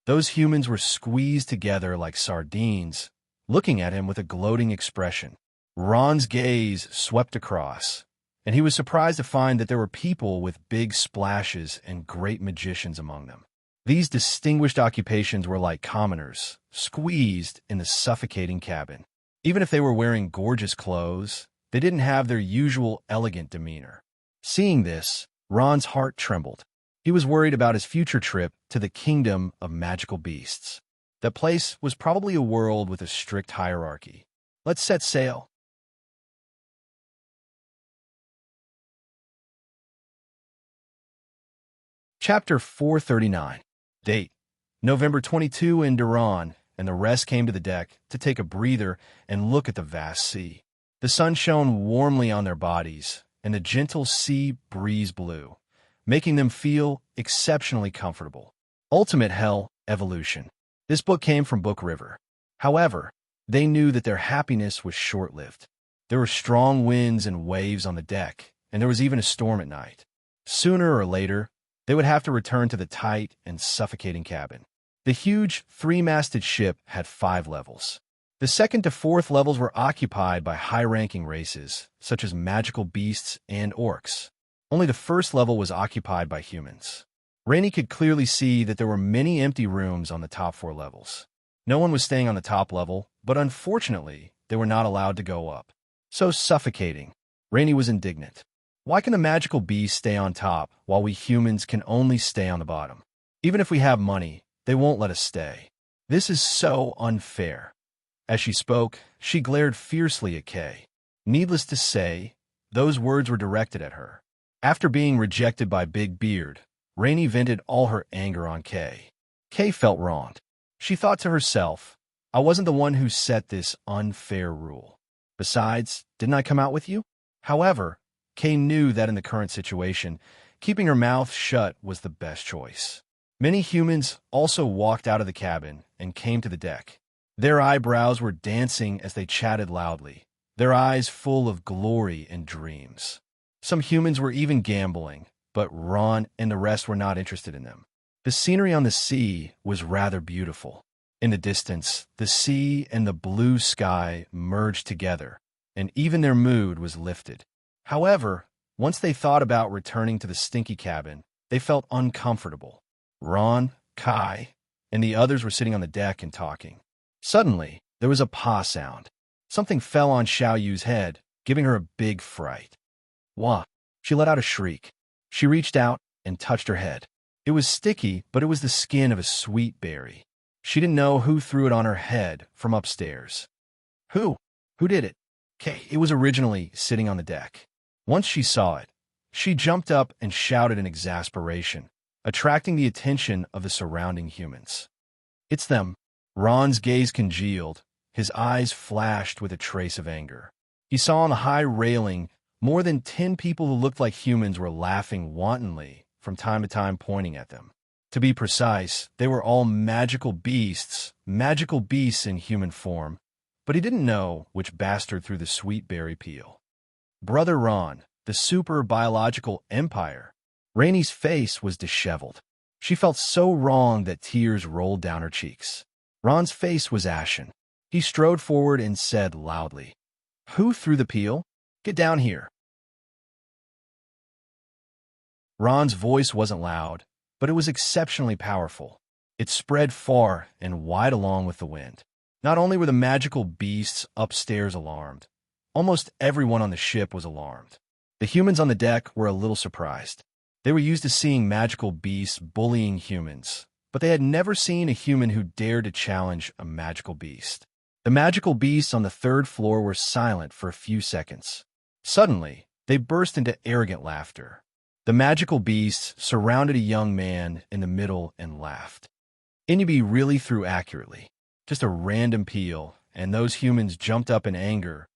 Those humans were squeezed together like sardines, looking at him with a gloating expression. Ron's gaze swept across, and he was surprised to find that there were people with big splashes and great magicians among them. These distinguished occupations were like commoners, squeezed in the suffocating cabin. Even if they were wearing gorgeous clothes, They didn't have their usual elegant demeanor. Seeing this, Ron's heart trembled. He was worried about his future trip to the kingdom of magical beasts. That place was probably a world with a strict hierarchy. Let's set sail. Chapter 439. Date: November 22 in Duran, and the rest came to the deck to take a breather and look at the vast sea. The sun shone warmly on their bodies, and the gentle sea breeze blew, making them feel exceptionally comfortable. Ultimate Hell Evolution. This book came from Book River. However, they knew that their happiness was short-lived. There were strong winds and waves on the deck, and there was even a storm at night. Sooner or later, they would have to return to the tight and suffocating cabin. The huge, three-masted ship had 5 levels. The second to fourth levels were occupied by high-ranking races, such as magical beasts and orcs. Only the first level was occupied by humans. Rainey could clearly see that there were many empty rooms on the top 4 levels. No one was staying on the top level, but unfortunately, they were not allowed to go up. So suffocating. Rainey was indignant. Why can the magical beasts stay on top while we humans can only stay on the bottom? Even if we have money, they won't let us stay. This is so unfair. As she spoke, she glared fiercely at Kay. Needless to say, those words were directed at her. After being rejected by Big Beard, Rainey vented all her anger on Kay. Kay felt wronged. She thought to herself, I wasn't the one who set this unfair rule. Besides, didn't I come out with you? However, Kay knew that in the current situation, keeping her mouth shut was the best choice. Many humans also walked out of the cabin and came to the deck. Their eyebrows were dancing as they chatted loudly, their eyes full of glory and dreams. Some humans were even gambling, but Ron and the rest were not interested in them. The scenery on the sea was rather beautiful. In the distance, the sea and the blue sky merged together, and even their mood was lifted. However, once they thought about returning to the stinky cabin, they felt uncomfortable. Ron, Kai, and the others were sitting on the deck and talking. Suddenly, there was a paw sound. Something fell on Xiao Yu's head, giving her a big fright. Wah! She let out a shriek. She reached out and touched her head. It was sticky, but it was the skin of a sweet berry. She didn't know who threw it on her head from upstairs. Who? Who did it? Kay, it was originally sitting on the deck. Once she saw it, she jumped up and shouted in exasperation, attracting the attention of the surrounding humans. It's them. Ron's gaze congealed. His eyes flashed with a trace of anger. He saw on the high railing more than 10 people who looked like humans were laughing wantonly, from time to time pointing at them. To be precise, they were all magical beasts in human form, but he didn't know which bastard threw the sweet berry peel. Brother Ron, the super biological empire. Rainey's face was disheveled. She felt so wrong that tears rolled down her cheeks. Ron's face was ashen. He strode forward and said loudly, Who threw the peel? Get down here. Ron's voice wasn't loud, but it was exceptionally powerful. It spread far and wide along with the wind. Not only were the magical beasts upstairs alarmed, almost everyone on the ship was alarmed. The humans on the deck were a little surprised. They were used to seeing magical beasts bullying humans, but they had never seen a human who dared to challenge a magical beast. The magical beasts on the 3rd floor were silent for a few seconds. Suddenly, they burst into arrogant laughter. The magical beasts surrounded a young man in the middle and laughed. Inubi really threw accurately. Just a random peel, and those humans jumped up in anger.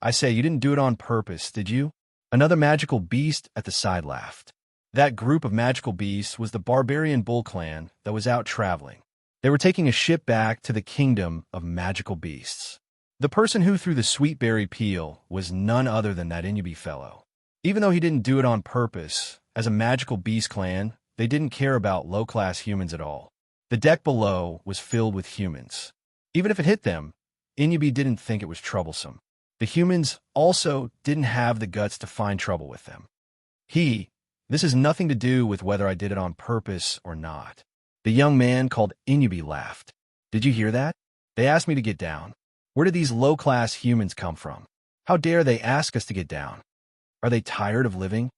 I say, you didn't do it on purpose, did you? Another magical beast at the side laughed. That group of magical beasts was the barbarian bull clan that was out traveling. They were taking a ship back to the kingdom of magical beasts. The person who threw the sweet berry peel was none other than that Inubi fellow. Even though he didn't do it on purpose, as a magical beast clan, they didn't care about low-class humans at all. The deck below was filled with humans. Even if it hit them, Inubi didn't think it was troublesome. The humans also didn't have the guts to find trouble with them. This has nothing to do with whether I did it on purpose or not. The young man called Inubi laughed. Did you hear that? They asked me to get down. Where did these low-class humans come from? How dare they ask us to get down? Are they tired of living?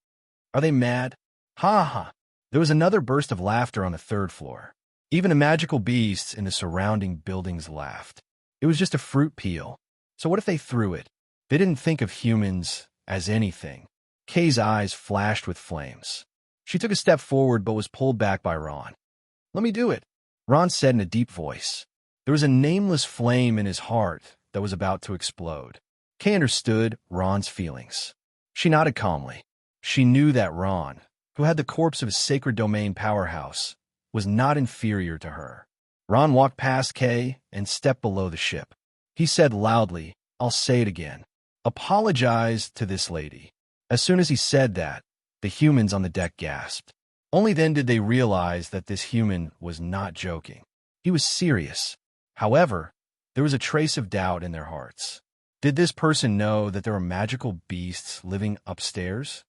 Are they mad? Ha ha! There was another burst of laughter on the third floor. Even the magical beasts in the surrounding buildings laughed. It was just a fruit peel. So what if they threw it? They didn't think of humans as anything. Kay's eyes flashed with flames. She took a step forward but was pulled back by Ron. "Let me do it," Ron said in a deep voice. There was a nameless flame in his heart that was about to explode. Kay understood Ron's feelings. She nodded calmly. She knew that Ron, who had the corpse of a sacred domain powerhouse, was not inferior to her. Ron walked past Kay and stepped below the ship. He said loudly, "I'll say it again. Apologize to this lady." As soon as he said that, the humans on the deck gasped. Only then did they realize that this human was not joking. He was serious. However, there was a trace of doubt in their hearts. Did this person know that there were magical beasts living upstairs?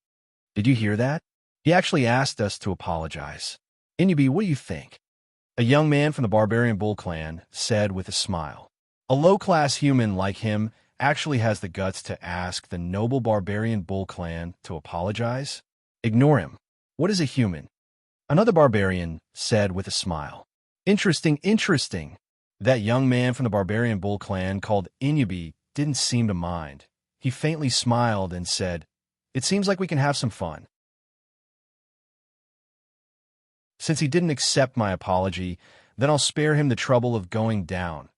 "Did you hear that? He actually asked us to apologize. Inubi, what do you think?" A young man from the Barbarian Bull clan said with a smile. "A low-class human like him actually has the guts to ask the noble Barbarian Bull clan to apologize? Ignore him. What is a human?" Another barbarian said with a smile. Interesting, interesting." That young man from the Barbarian Bull clan called Inubi didn't seem to mind. He faintly smiled and said, "It seems like we can have some fun." Since he didn't accept my apology, then I'll spare him the trouble of going down.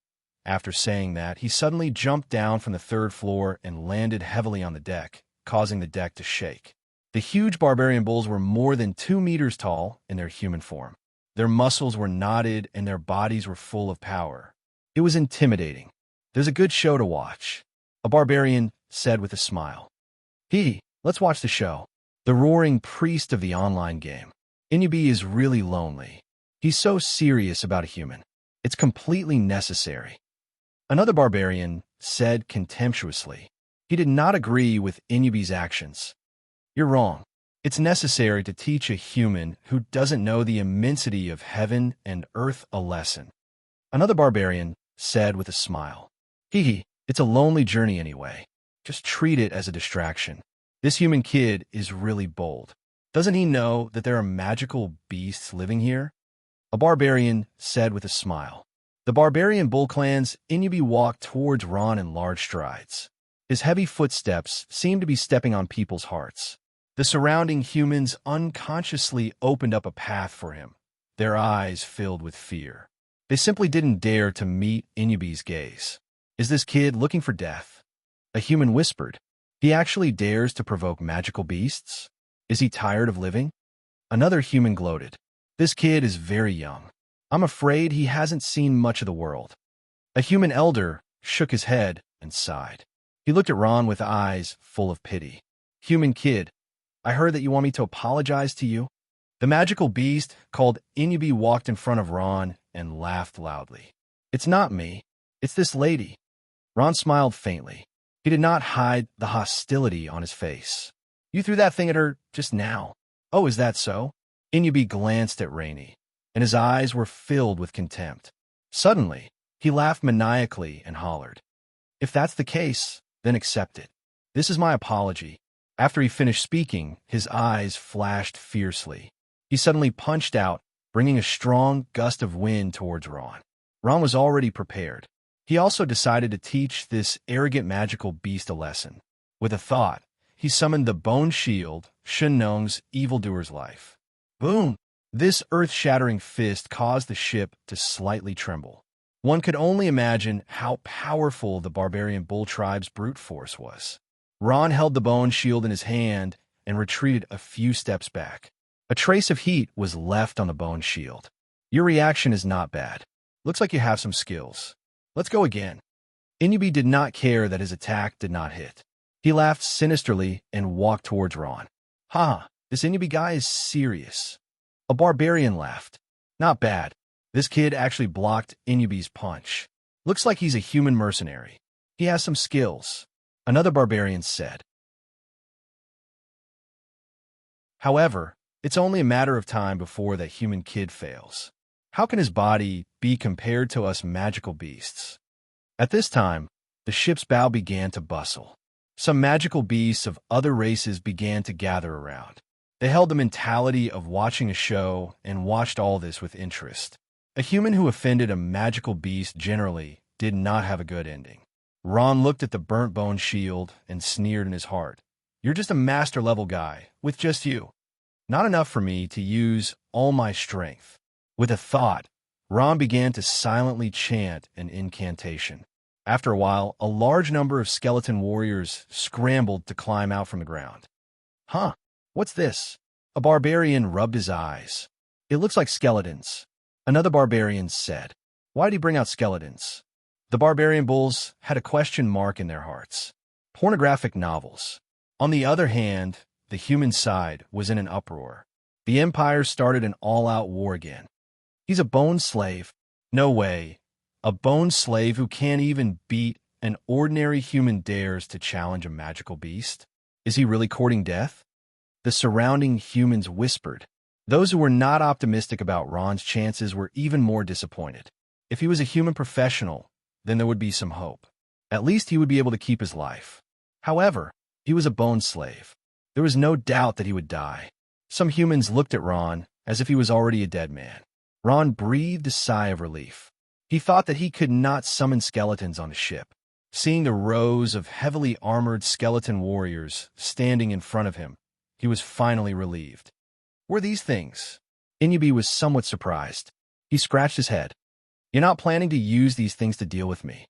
After saying that, he suddenly jumped down from the third floor and landed heavily on the deck, causing the deck to shake. The huge barbarian bulls were more than 2 meters tall in their human form. Their muscles were knotted and their bodies were full of power. It was intimidating. "There's a good show to watch," a barbarian said with a smile. Let's watch the show." The roaring priest of the online game. Inubi is really lonely. He's so serious about a human. It's completely necessary. Another barbarian said contemptuously. He did not agree with Inubi's actions. "You're wrong. It's necessary to teach a human who doesn't know the immensity of heaven and earth a lesson." Another barbarian said with a smile. It's a lonely journey anyway. Just treat it as a distraction. This human kid is really bold. Doesn't he know that there are magical beasts living here?" A barbarian said with a smile. The Barbarian Bull clan's Inubi walked towards Ron in large strides. His heavy footsteps seemed to be stepping on people's hearts. The surrounding humans unconsciously opened up a path for him, their eyes filled with fear. They simply didn't dare to meet Inubi's gaze. "Is this kid looking for death?" A human whispered. "He actually dares to provoke magical beasts? Is he tired of living?" Another human gloated. "This kid is very young. I'm afraid he hasn't seen much of the world." A human elder shook his head and sighed. He looked at Ron with eyes full of pity. "Human kid, I heard that you want me to apologize to you." The magical beast called Inubi walked in front of Ron and laughed loudly. "It's not me. It's this lady." Ron smiled faintly. He did not hide the hostility on his face. "You threw that thing at her just now." "Oh, is that so?" Inubi glanced at Rainey, and his eyes were filled with contempt. Suddenly, he laughed maniacally and hollered, "If that's the case, then accept it. This is my apology." After he finished speaking, his eyes flashed fiercely. He suddenly punched out, bringing a strong gust of wind towards Ron. Ron was already prepared. He also decided to teach this arrogant magical beast a lesson. With a thought, he summoned the Bone Shield, Shunnong's evildoer's life. Boom! This earth-shattering fist caused the ship to slightly tremble. One could only imagine how powerful the barbarian bull tribe's brute force was. Ron held the bone shield in his hand and retreated a few steps back. A trace of heat was left on the bone shield. "Your reaction is not bad. Looks like you have some skills. Let's go again." Inubi did not care that his attack did not hit. He laughed sinisterly and walked towards Ron. This Inubi guy is serious." A barbarian laughed. "Not bad. This kid actually blocked Inubi's punch. Looks like he's a human mercenary. He has some skills," another barbarian said. However, it's only a matter of time before that human kid fails. How can his body be compared to us magical beasts? At this time, the ship's bow began to bustle. Some magical beasts of other races began to gather around. They held the mentality of watching a show and watched all this with interest. A human who offended a magical beast generally did not have a good ending. Ron looked at the burnt bone shield and sneered in his heart. You're just a master-level guy, with just you. Not enough for me to use all my strength. With a thought, Ron began to silently chant an incantation. After a while, a large number of skeleton warriors scrambled to climb out from the ground. Huh, what's this? A barbarian rubbed his eyes. It looks like skeletons. Another barbarian said. Why did he bring out skeletons? The barbarian bulls had a question mark in their hearts. Pornographic novels. On the other hand, the human side was in an uproar. The Empire started an all-out war again. He's a bone slave. No way. A bone slave who can't even beat an ordinary human dares to challenge a magical beast? Is he really courting death? The surrounding humans whispered. Those who were not optimistic about Ron's chances were even more disappointed. If he was a human professional, then there would be some hope. At least he would be able to keep his life. However, he was a bone slave. There was no doubt that he would die. Some humans looked at Ron as if he was already a dead man. Ron breathed a sigh of relief. He thought that he could not summon skeletons on the ship. Seeing the rows of heavily armored skeleton warriors standing in front of him, he was finally relieved. Were these things? Inubi was somewhat surprised. He scratched his head. You're not planning to use these things to deal with me,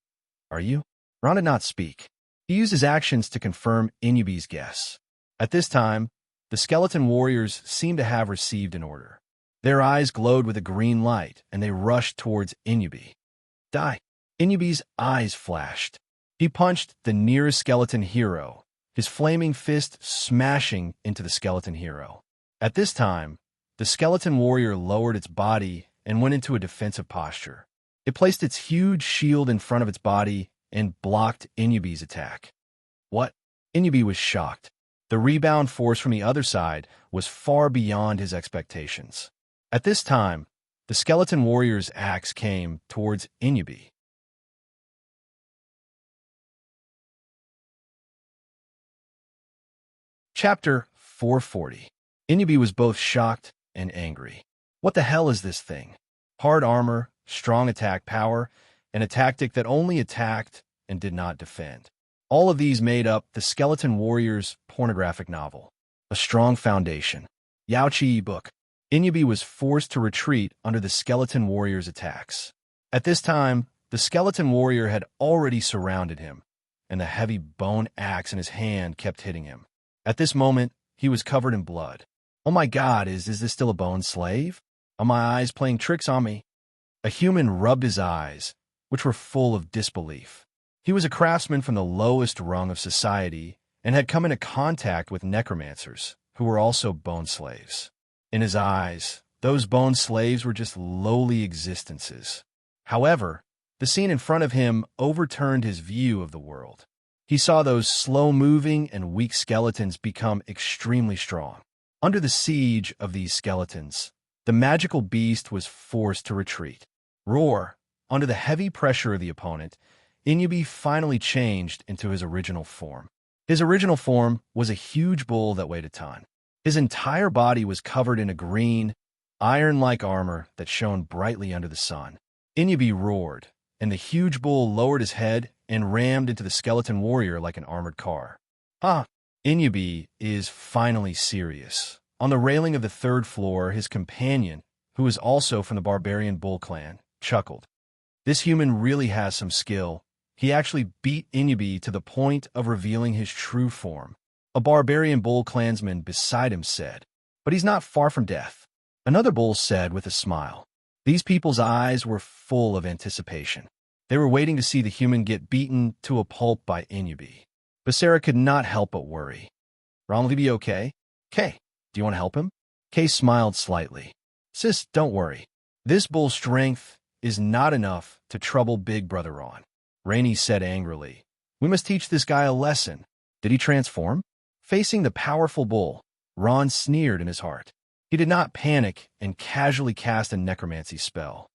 are you? Ron did not speak. He used his actions to confirm Inubi's guess. At this time, the skeleton warriors seemed to have received an order. Their eyes glowed with a green light, and they rushed towards Inubi. Die! Inubi's eyes flashed. He punched the nearest skeleton hero, his flaming fist smashing into the skeleton hero. At this time, the skeleton warrior lowered its body and went into a defensive posture. It placed its huge shield in front of its body and blocked Inubi's attack. What? Inubi was shocked. The rebound force from the other side was far beyond his expectations. At this time, the skeleton warrior's axe came towards Inubi. Chapter 440. Inubi was both shocked and angry. What the hell is this thing? Hard armor, strong attack power, and a tactic that only attacked and did not defend. All of these made up the skeleton warrior's pornographic novel. A strong foundation. Yaochi book. Inubi was forced to retreat under the skeleton warrior's attacks. At this time, the skeleton warrior had already surrounded him, and the heavy bone axe in his hand kept hitting him. At this moment, he was covered in blood. Oh my God, is this still a bone slave? Are my eyes playing tricks on me? A human rubbed his eyes, which were full of disbelief. He was a craftsman from the lowest rung of society and had come into contact with necromancers, who were also bone slaves. In his eyes, those bone slaves were just lowly existences. However, the scene in front of him overturned his view of the world. He saw those slow-moving and weak skeletons become extremely strong. Under the siege of these skeletons, the magical beast was forced to retreat. Roar! Under the heavy pressure of the opponent, Inubi finally changed into his original form. His original form was a huge bull that weighed a ton. His entire body was covered in a green, iron-like armor that shone brightly under the sun. Inubi roared, and the huge bull lowered his head and rammed into the skeleton warrior like an armored car. Inubi is finally serious. On the railing of the third floor, his companion, who is also from the barbarian bull clan, chuckled. This human really has some skill. He actually beat Inubi to the point of revealing his true form. A barbarian bull clansman beside him said, but he's not far from death. Another bull said with a smile. These people's eyes were full of anticipation. They were waiting to see the human get beaten to a pulp by Inubi. Becerra could not help but worry. Ron, will he be okay? Kay, do you want to help him? Kay smiled slightly. Sis, don't worry. This bull's strength is not enough to trouble Big Brother Ron. Rainey said angrily. We must teach this guy a lesson. Did he transform? Facing the powerful bull, Ron sneered in his heart. He did not panic and casually cast a necromancy spell.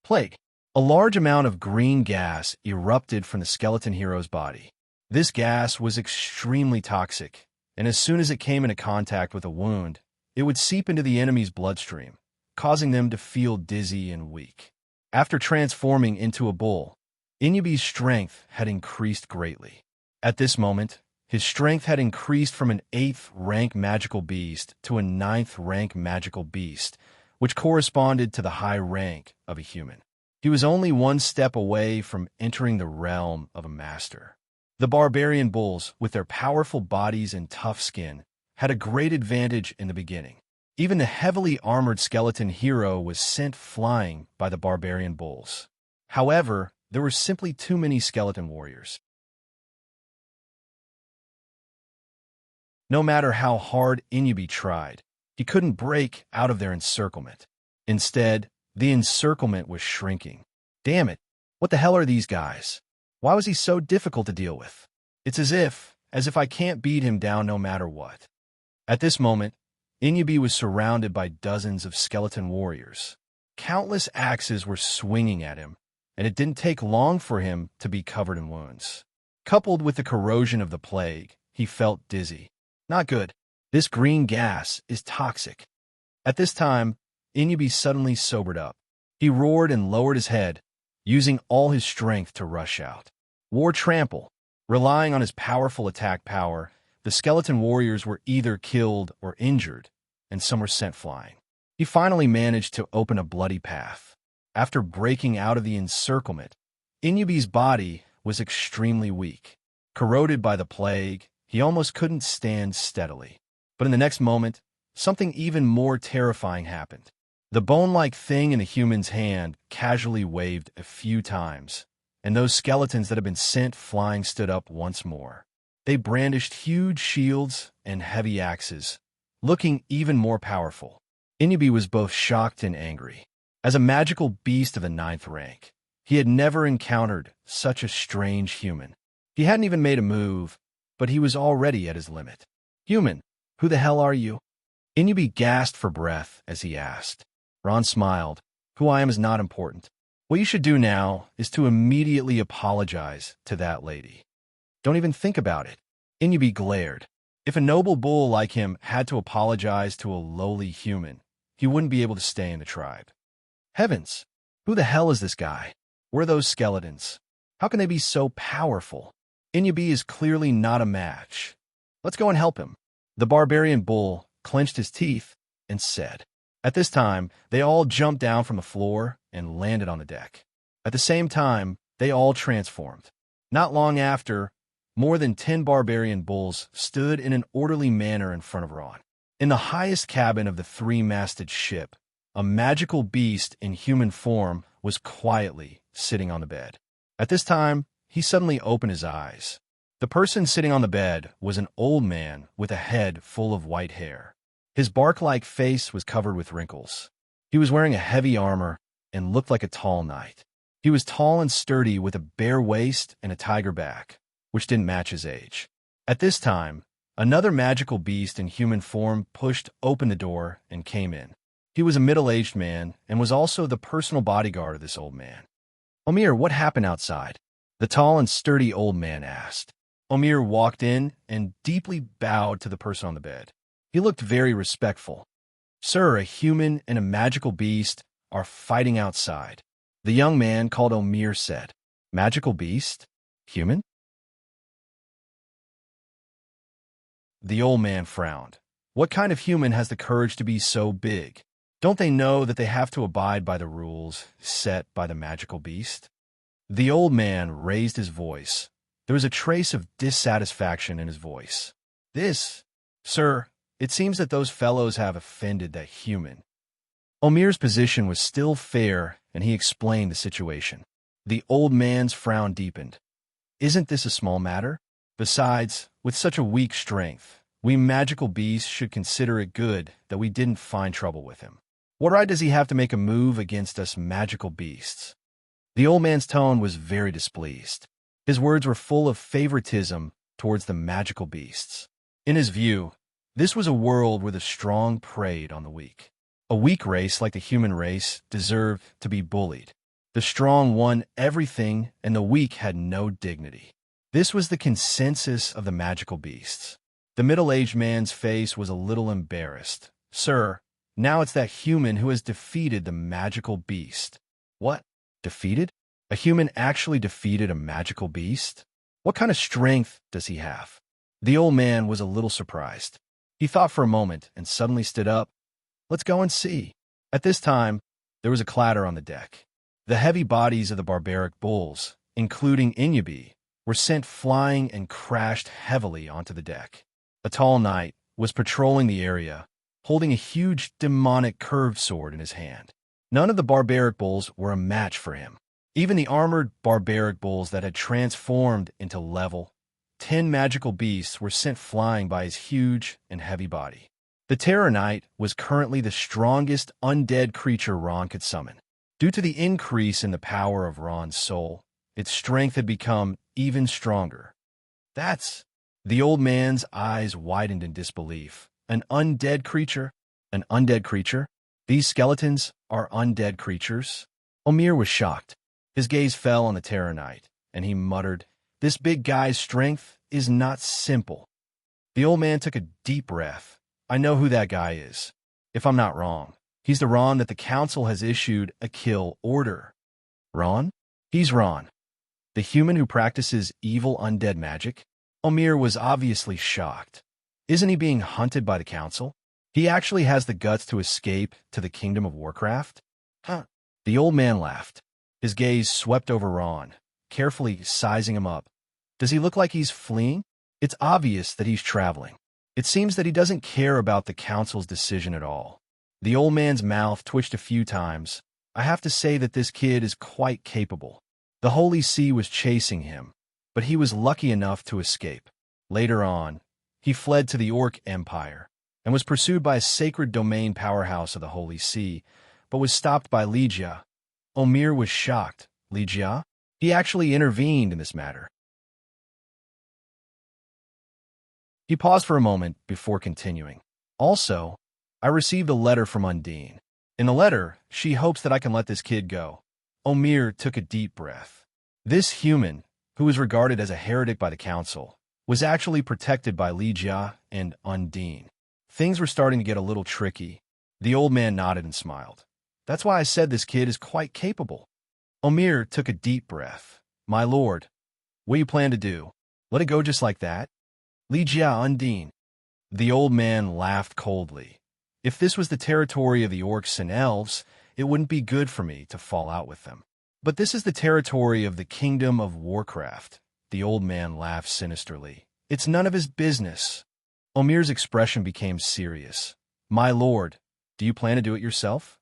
Plague. A large amount of green gas erupted from the skeleton hero's body. This gas was extremely toxic, and as soon as it came into contact with a wound, it would seep into the enemy's bloodstream, causing them to feel dizzy and weak. After transforming into a bull, Inubi's strength had increased greatly. At this moment, his strength had increased from an 8th rank magical beast to a 9th rank magical beast, which corresponded to the high rank of a human. He was only one step away from entering the realm of a master. The barbarian bulls, with their powerful bodies and tough skin, had a great advantage in the beginning. Even the heavily armored skeleton hero was sent flying by the barbarian bulls. However, there were simply too many skeleton warriors. No matter how hard Inubi tried, he couldn't break out of their encirclement. Instead, the encirclement was shrinking. Damn it, what the hell are these guys? Why was he so difficult to deal with? It's as if I can't beat him down no matter what. At this moment, Inubi was surrounded by dozens of skeleton warriors. Countless axes were swinging at him, and it didn't take long for him to be covered in wounds. Coupled with the corrosion of the plague, he felt dizzy. Not good. This green gas is toxic. At this time, Inubi suddenly sobered up. He roared and lowered his head, using all his strength to rush out. War Trample. Relying on his powerful attack power, the skeleton warriors were either killed or injured, and some were sent flying. He finally managed to open a bloody path. After breaking out of the encirclement, Inubi's body was extremely weak. Corroded by the plague, he almost couldn't stand steadily. But in the next moment, something even more terrifying happened. The bone-like thing in the human's hand casually waved a few times, and those skeletons that had been sent flying stood up once more. They brandished huge shields and heavy axes, looking even more powerful. Inubi was both shocked and angry. As a magical beast of the 9th rank, he had never encountered such a strange human. He hadn't even made a move, but he was already at his limit. "Human, who the hell are you?" Inubi gasped for breath as he asked. Ron smiled. "Who I am is not important. What you should do now is to immediately apologize to that lady. Don't even think about it." Inubi glared. If a noble bull like him had to apologize to a lowly human, he wouldn't be able to stay in the tribe. Heavens, who the hell is this guy? Where are those skeletons? How can they be so powerful? Inubi is clearly not a match. Let's go and help him. The barbarian bull clenched his teeth and said. At this time, they all jumped down from the floor and landed on the deck. At the same time, they all transformed. Not long after, more than 10 barbarian bulls stood in an orderly manner in front of Ron. In the highest cabin of the three-masted ship, a magical beast in human form was quietly sitting on the bed. At this time, he suddenly opened his eyes. The person sitting on the bed was an old man with a head full of white hair. His bark-like face was covered with wrinkles. He was wearing a heavy armor and looked like a tall knight. He was tall and sturdy with a bare waist and a tiger back, which didn't match his age. At this time, another magical beast in human form pushed open the door and came in. He was a middle-aged man and was also the personal bodyguard of this old man. "Omir, what happened outside?" the tall and sturdy old man asked. Omir walked in and deeply bowed to the person on the bed. He looked very respectful. "Sir, a human and a magical beast are fighting outside." The young man called Omir said, "Magical beast? Human?" The old man frowned. What kind of human has the courage to be so big? Don't they know that they have to abide by the rules set by the magical beast? The old man raised his voice. There was a trace of dissatisfaction in his voice. Sir, it seems that those fellows have offended that human." Omir's position was still fair, and he explained the situation. The old man's frown deepened. "Isn't this a small matter? Besides, with such a weak strength, we magical beasts should consider it good that we didn't find trouble with him. What right does he have to make a move against us magical beasts?" The old man's tone was very displeased. His words were full of favoritism towards the magical beasts. In his view, this was a world where the strong preyed on the weak. A weak race like the human race deserved to be bullied. The strong won everything, and the weak had no dignity. This was the consensus of the magical beasts. The middle-aged man's face was a little embarrassed. Sir, now it's that human who has defeated the magical beast. What? Defeated? A human actually defeated a magical beast? What kind of strength does he have? The old man was a little surprised. He thought for a moment and suddenly stood up. Let's go and see. At this time, there was a clatter on the deck. The heavy bodies of the barbaric bulls, including Inyabi, were sent flying and crashed heavily onto the deck. A tall knight was patrolling the area, holding a huge demonic curved sword in his hand. None of the barbaric bulls were a match for him. Even the armored barbaric bulls that had transformed into level 10 magical beasts were sent flying by his huge and heavy body. The Terror Knight was currently the strongest undead creature Ron could summon. Due to the increase in the power of Ron's soul, its strength had become even stronger. That's... The old man's eyes widened in disbelief. An undead creature? An undead creature? These skeletons are undead creatures? Omir was shocked. His gaze fell on the Terror Knight, and he muttered, "This big guy's strength is not simple." The old man took a deep breath. I know who that guy is. If I'm not wrong, he's the Ron that the council has issued a kill order. Ron? He's Ron, the human who practices evil undead magic? Omir was obviously shocked. Isn't he being hunted by the council? He actually has the guts to escape to the kingdom of Warcraft? Huh. The old man laughed. His gaze swept over Ron, carefully sizing him up. Does he look like he's fleeing? It's obvious that he's traveling. It seems that he doesn't care about the council's decision at all. The old man's mouth twitched a few times. I have to say that this kid is quite capable. The Holy See was chasing him, but he was lucky enough to escape. Later on, he fled to the Orc Empire and was pursued by a sacred domain powerhouse of the Holy See, but was stopped by Ligia. Omir was shocked. Ligia? He actually intervened in this matter. He paused for a moment before continuing. Also, I received a letter from Undine. In the letter, she hopes that I can let this kid go. Omir took a deep breath. This human, who was regarded as a heretic by the council, was actually protected by Ligia and Undine. Things were starting to get a little tricky. The old man nodded and smiled. That's why I said this kid is quite capable. Omir took a deep breath. My lord, what do you plan to do? Let it go just like that? Ligia, Undine. The old man laughed coldly. If this was the territory of the orcs and elves, it wouldn't be good for me to fall out with them. But this is the territory of the kingdom of Warcraft. The old man laughed sinisterly. It's none of his business. Omir's expression became serious. My lord, do you plan to do it yourself?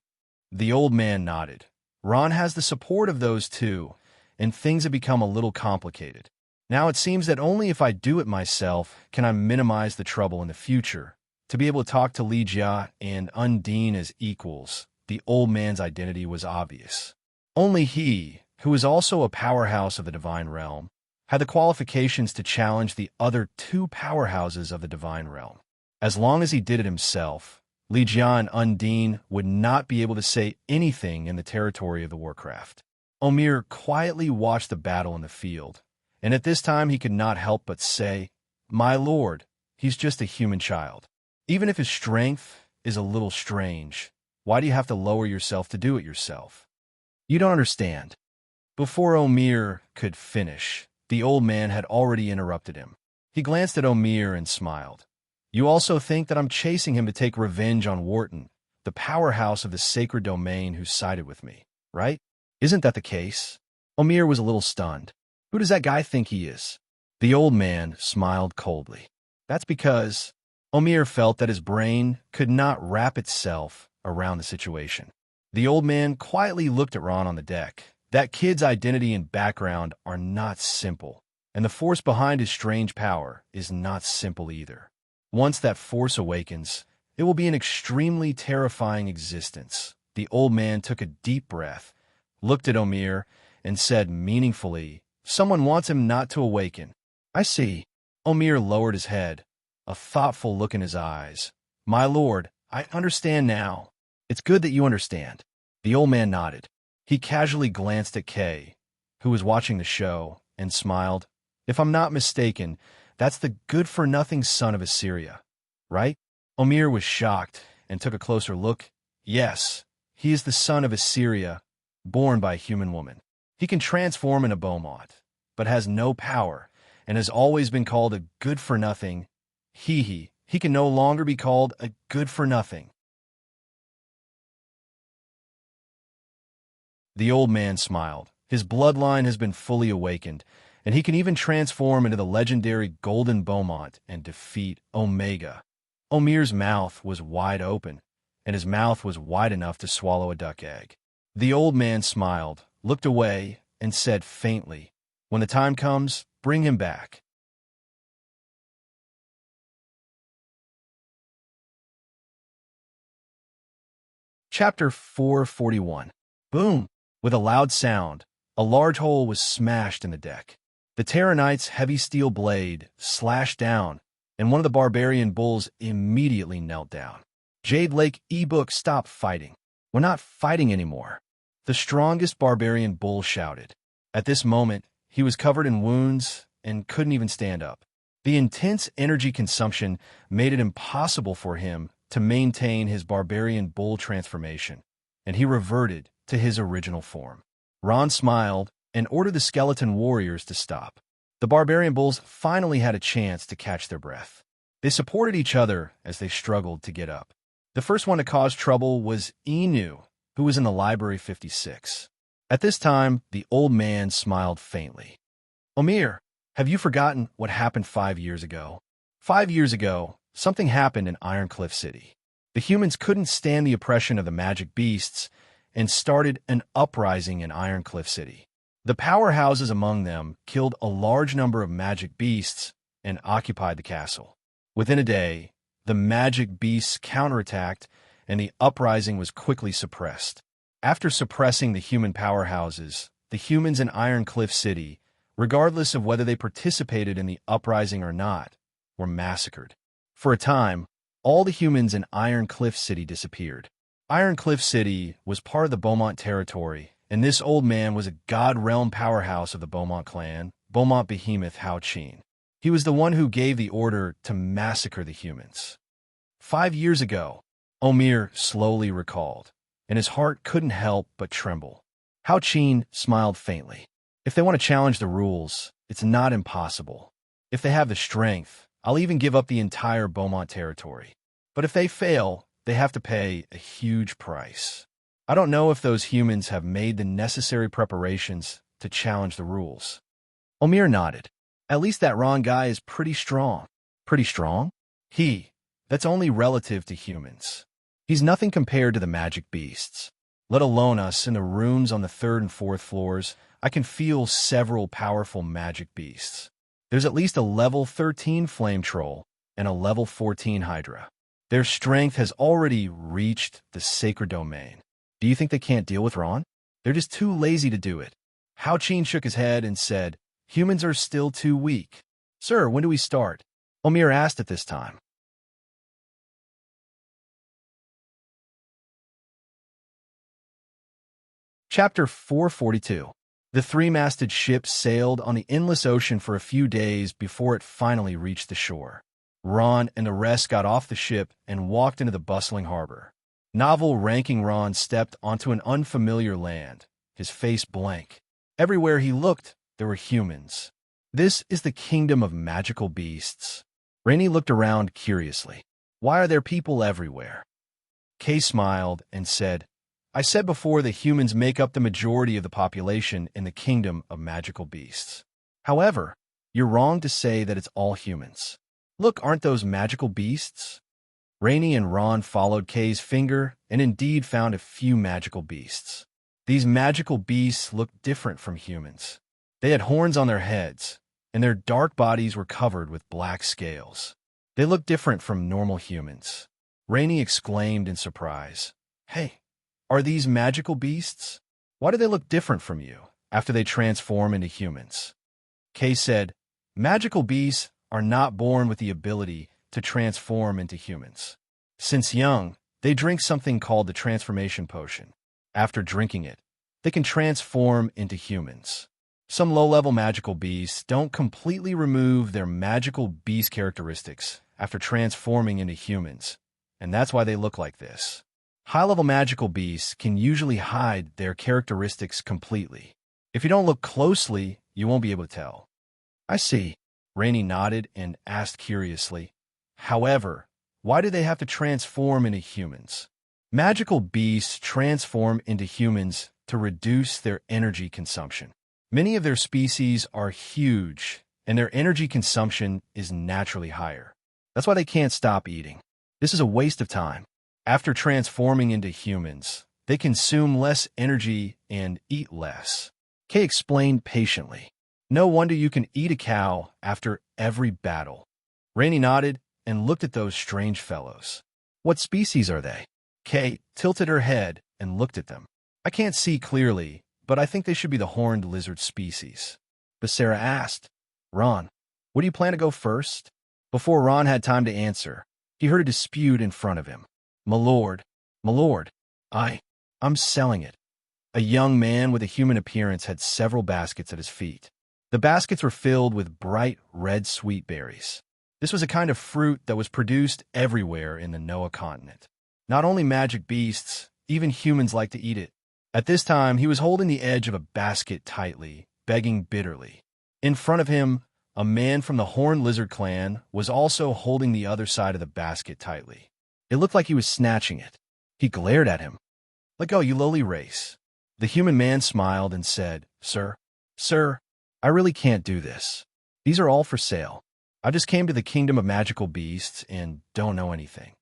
The old man nodded. Ron has the support of those two, and things have become a little complicated. Now it seems that only if I do it myself can I minimize the trouble in the future. To be able to talk to Ligia and Undine as equals, the old man's identity was obvious. Only he, who is also a powerhouse of the Divine Realm, had the qualifications to challenge the other two powerhouses of the Divine Realm. As long as he did it himself, Ligia and Undine would not be able to say anything in the territory of the Warcraft. Omir quietly watched the battle in the field, and at this time he could not help but say, My lord, he's just a human child. Even if his strength is a little strange, why do you have to lower yourself to do it yourself? You don't understand. Before Omir could finish, the old man had already interrupted him. He glanced at Omir and smiled. You also think that I'm chasing him to take revenge on Wharton, the powerhouse of the sacred domain who sided with me, right? Isn't that the case? Omir was a little stunned. Who does that guy think he is? The old man smiled coldly. That's because Omir felt that his brain could not wrap itself around the situation. The old man quietly looked at Ron on the deck. That kid's identity and background are not simple, and the force behind his strange power is not simple either. Once that force awakens, it will be an extremely terrifying existence. The old man took a deep breath, looked at Omir, and said meaningfully, Someone wants him not to awaken. I see. Omir lowered his head, a thoughtful look in his eyes. My lord, I understand now. It's good that you understand. The old man nodded. He casually glanced at Kay, who was watching the show, and smiled. If I'm not mistaken, that's the good-for-nothing son of Assyria, right? Omir was shocked and took a closer look. Yes, he is the son of Assyria, born by a human woman. He can transform into Beaumont, but has no power, and has always been called a good-for-nothing. He can no longer be called a good-for-nothing. The old man smiled. His bloodline has been fully awakened, and he can even transform into the legendary Golden Beaumont and defeat Omega. Omir's mouth was wide open, and his mouth was wide enough to swallow a duck egg. The old man smiled, looked away, and said faintly, "When the time comes, bring him back." Chapter 441. Boom! With a loud sound, a large hole was smashed in the deck. The Terror Knight's heavy steel blade slashed down, and one of the barbarian bulls immediately knelt down. Jade Lake ebook, stop fighting. We're not fighting anymore. The strongest barbarian bull shouted. At this moment, he was covered in wounds and couldn't even stand up. The intense energy consumption made it impossible for him to maintain his barbarian bull transformation, and he reverted to his original form. Ron smiled and ordered the skeleton warriors to stop. The barbarian bulls finally had a chance to catch their breath. They supported each other as they struggled to get up. The first one to cause trouble was Inu, who was in the Library 56. At this time, the old man smiled faintly. "Omir, have you forgotten what happened 5 years ago? 5 years ago, something happened in Ironcliff City. The humans couldn't stand the oppression of the magic beasts and started an uprising in Ironcliff City. The powerhouses among them killed a large number of magic beasts and occupied the castle. Within a day, the magic beasts counterattacked, and the uprising was quickly suppressed. After suppressing the human powerhouses, the humans in Ironcliff City, regardless of whether they participated in the uprising or not, were massacred. For a time, all the humans in Ironcliff City disappeared. Ironcliff City was part of the Beaumont territory, and this old man was a god realm powerhouse of the Beaumont clan, Beaumont Behemoth Hao Qin. He was the one who gave the order to massacre the humans. 5 years ago, Omir slowly recalled, and his heart couldn't help but tremble. Hao Qin smiled faintly. If they want to challenge the rules, it's not impossible. If they have the strength, I'll even give up the entire Beaumont territory. But if they fail, they have to pay a huge price. I don't know if those humans have made the necessary preparations to challenge the rules." Omir nodded. "At least that Ron guy is pretty strong." "Pretty strong?" That's only relative to humans. He's nothing compared to the magic beasts. Let alone us in the rooms on the 3rd and 4th floors. I can feel several powerful magic beasts. There's at least a level 13 flame troll and a level 14 hydra. Their strength has already reached the sacred domain. Do you think they can't deal with Ron? They're just too lazy to do it." Hao Qin shook his head and said, "Humans are still too weak." "Sir, when do we start?" Omir asked at this time. Chapter 442. The three-masted ship sailed on the endless ocean for a few days before it finally reached the shore. Ron and the rest got off the ship and walked into the bustling harbor. Novel-ranking Ron stepped onto an unfamiliar land, his face blank. Everywhere he looked, there were humans. This is the kingdom of magical beasts. Rainey looked around curiously. Why are there people everywhere? Kay smiled and said, "I said before that humans make up the majority of the population in the kingdom of magical beasts. However, you're wrong to say that it's all humans. Look, aren't those magical beasts?" Rainey and Ron followed Kay's finger and indeed found a few magical beasts. These magical beasts looked different from humans. They had horns on their heads, and their dark bodies were covered with black scales. They looked different from normal humans. Rainey exclaimed in surprise, "Hey, are these magical beasts? Why do they look different from you after they transform into humans?" Kay said, "Magical beasts are not born with the ability to transform into humans. Since young, they drink something called the transformation potion. After drinking it, they can transform into humans. Some low-level magical beasts don't completely remove their magical beast characteristics after transforming into humans, and that's why they look like this. High-level magical beasts can usually hide their characteristics completely. If you don't look closely, you won't be able to tell. I see. Rainey nodded and asked curiously, however, why do they have to transform into humans? Magical beasts transform into humans to reduce their energy consumption. Many of their species are huge, and their energy consumption is naturally higher. That's why they can't stop eating. This is a waste of time. After transforming into humans, they consume less energy and eat less. Kay explained patiently. No wonder you can eat a cow after every battle. Rainey nodded and looked at those strange fellows. What species are they? Kay tilted her head and looked at them. I can't see clearly, but I think they should be the horned lizard species. Becerra asked, Ron, would you plan to go first? Before Ron had time to answer, he heard a dispute in front of him. My lord, I'm selling it. A young man with a human appearance had several baskets at his feet. The baskets were filled with bright red sweet berries. This was a kind of fruit that was produced everywhere in the Noah continent. Not only magic beasts, even humans like to eat it. At this time, he was holding the edge of a basket tightly, begging bitterly. In front of him, a man from the Horned Lizard clan was also holding the other side of the basket tightly. It looked like he was snatching it. He glared at him. Let go, you lowly race. The human man smiled and said, Sir, I really can't do this. These are all for sale. I just came to the kingdom of magical beasts and don't know anything.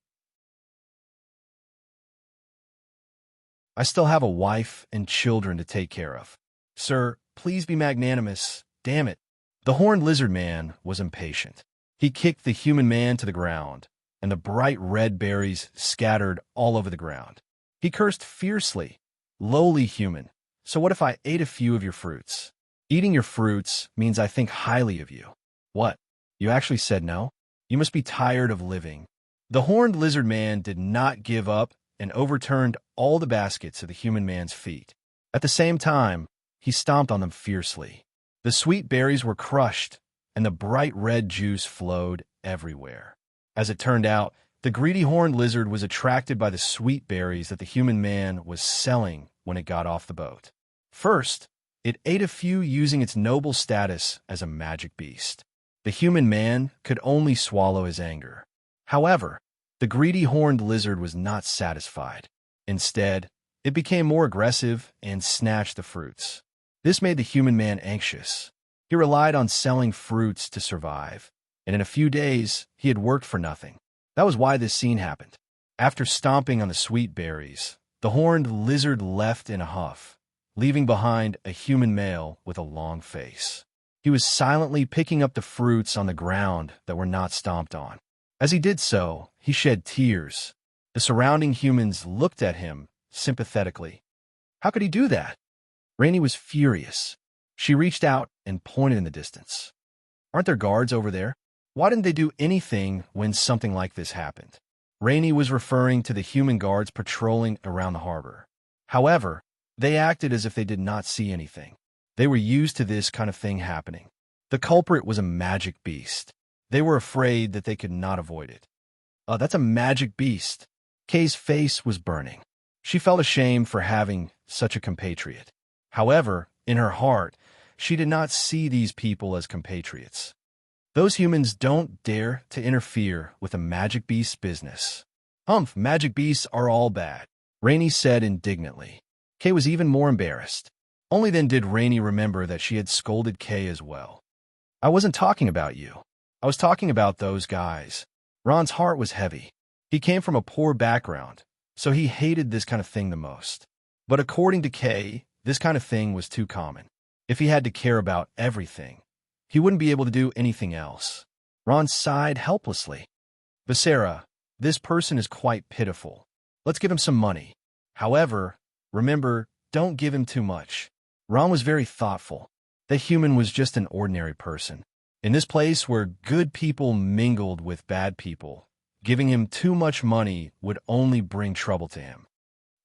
I still have a wife and children to take care of. Sir, please be magnanimous. Damn it. The Horned Lizard man was impatient. He kicked the human man to the ground, and the bright red berries scattered all over the ground. He cursed fiercely. Lowly human, so what if I ate a few of your fruits? Eating your fruits means I think highly of you. What? You actually said no? You must be tired of living. The Horned Lizard man did not give up and overturned all the baskets at the human man's feet. At the same time, he stomped on them fiercely. The sweet berries were crushed, and the bright red juice flowed everywhere. As it turned out, the greedy Horned Lizard was attracted by the sweet berries that the human man was selling when it got off the boat. First, it ate a few using its noble status as a magic beast. The human man could only swallow his anger. However, the greedy Horned Lizard was not satisfied. Instead, it became more aggressive and snatched the fruits. This made the human man anxious. He relied on selling fruits to survive, and in a few days, he had worked for nothing. That was why this scene happened. After stomping on the sweet berries, the Horned Lizard left in a huff, leaving behind a human male with a long face. He was silently picking up the fruits on the ground that were not stomped on. As he did so, he shed tears. The surrounding humans looked at him sympathetically. How could he do that? Rainey was furious. She reached out and pointed in the distance. Aren't there guards over there? Why didn't they do anything when something like this happened? Rainey was referring to the human guards patrolling around the harbor. However, they acted as if they did not see anything. They were used to this kind of thing happening. The culprit was a magic beast. They were afraid that they could not avoid it. That's a magic beast. Kay's face was burning. She felt ashamed for having such a compatriot. However, in her heart, she did not see these people as compatriots. Those humans don't dare to interfere with a magic beast's business. Humph, magic beasts are all bad, Rainey said indignantly. Kay was even more embarrassed. Only then did Rainey remember that she had scolded Kay as well. I wasn't talking about you. I was talking about those guys. Ron's heart was heavy. He came from a poor background, so he hated this kind of thing the most. But according to Kay, this kind of thing was too common. If he had to care about everything, he wouldn't be able to do anything else. Ron sighed helplessly. Becerra, this person is quite pitiful. Let's give him some money. However, remember, don't give him too much. Ron was very thoughtful. The human was just an ordinary person. In this place where good people mingled with bad people, giving him too much money would only bring trouble to him.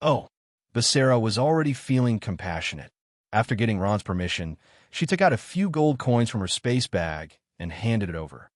Oh, Becerra was already feeling compassionate. After getting Ron's permission, She took out a few gold coins from her space bag and handed it over.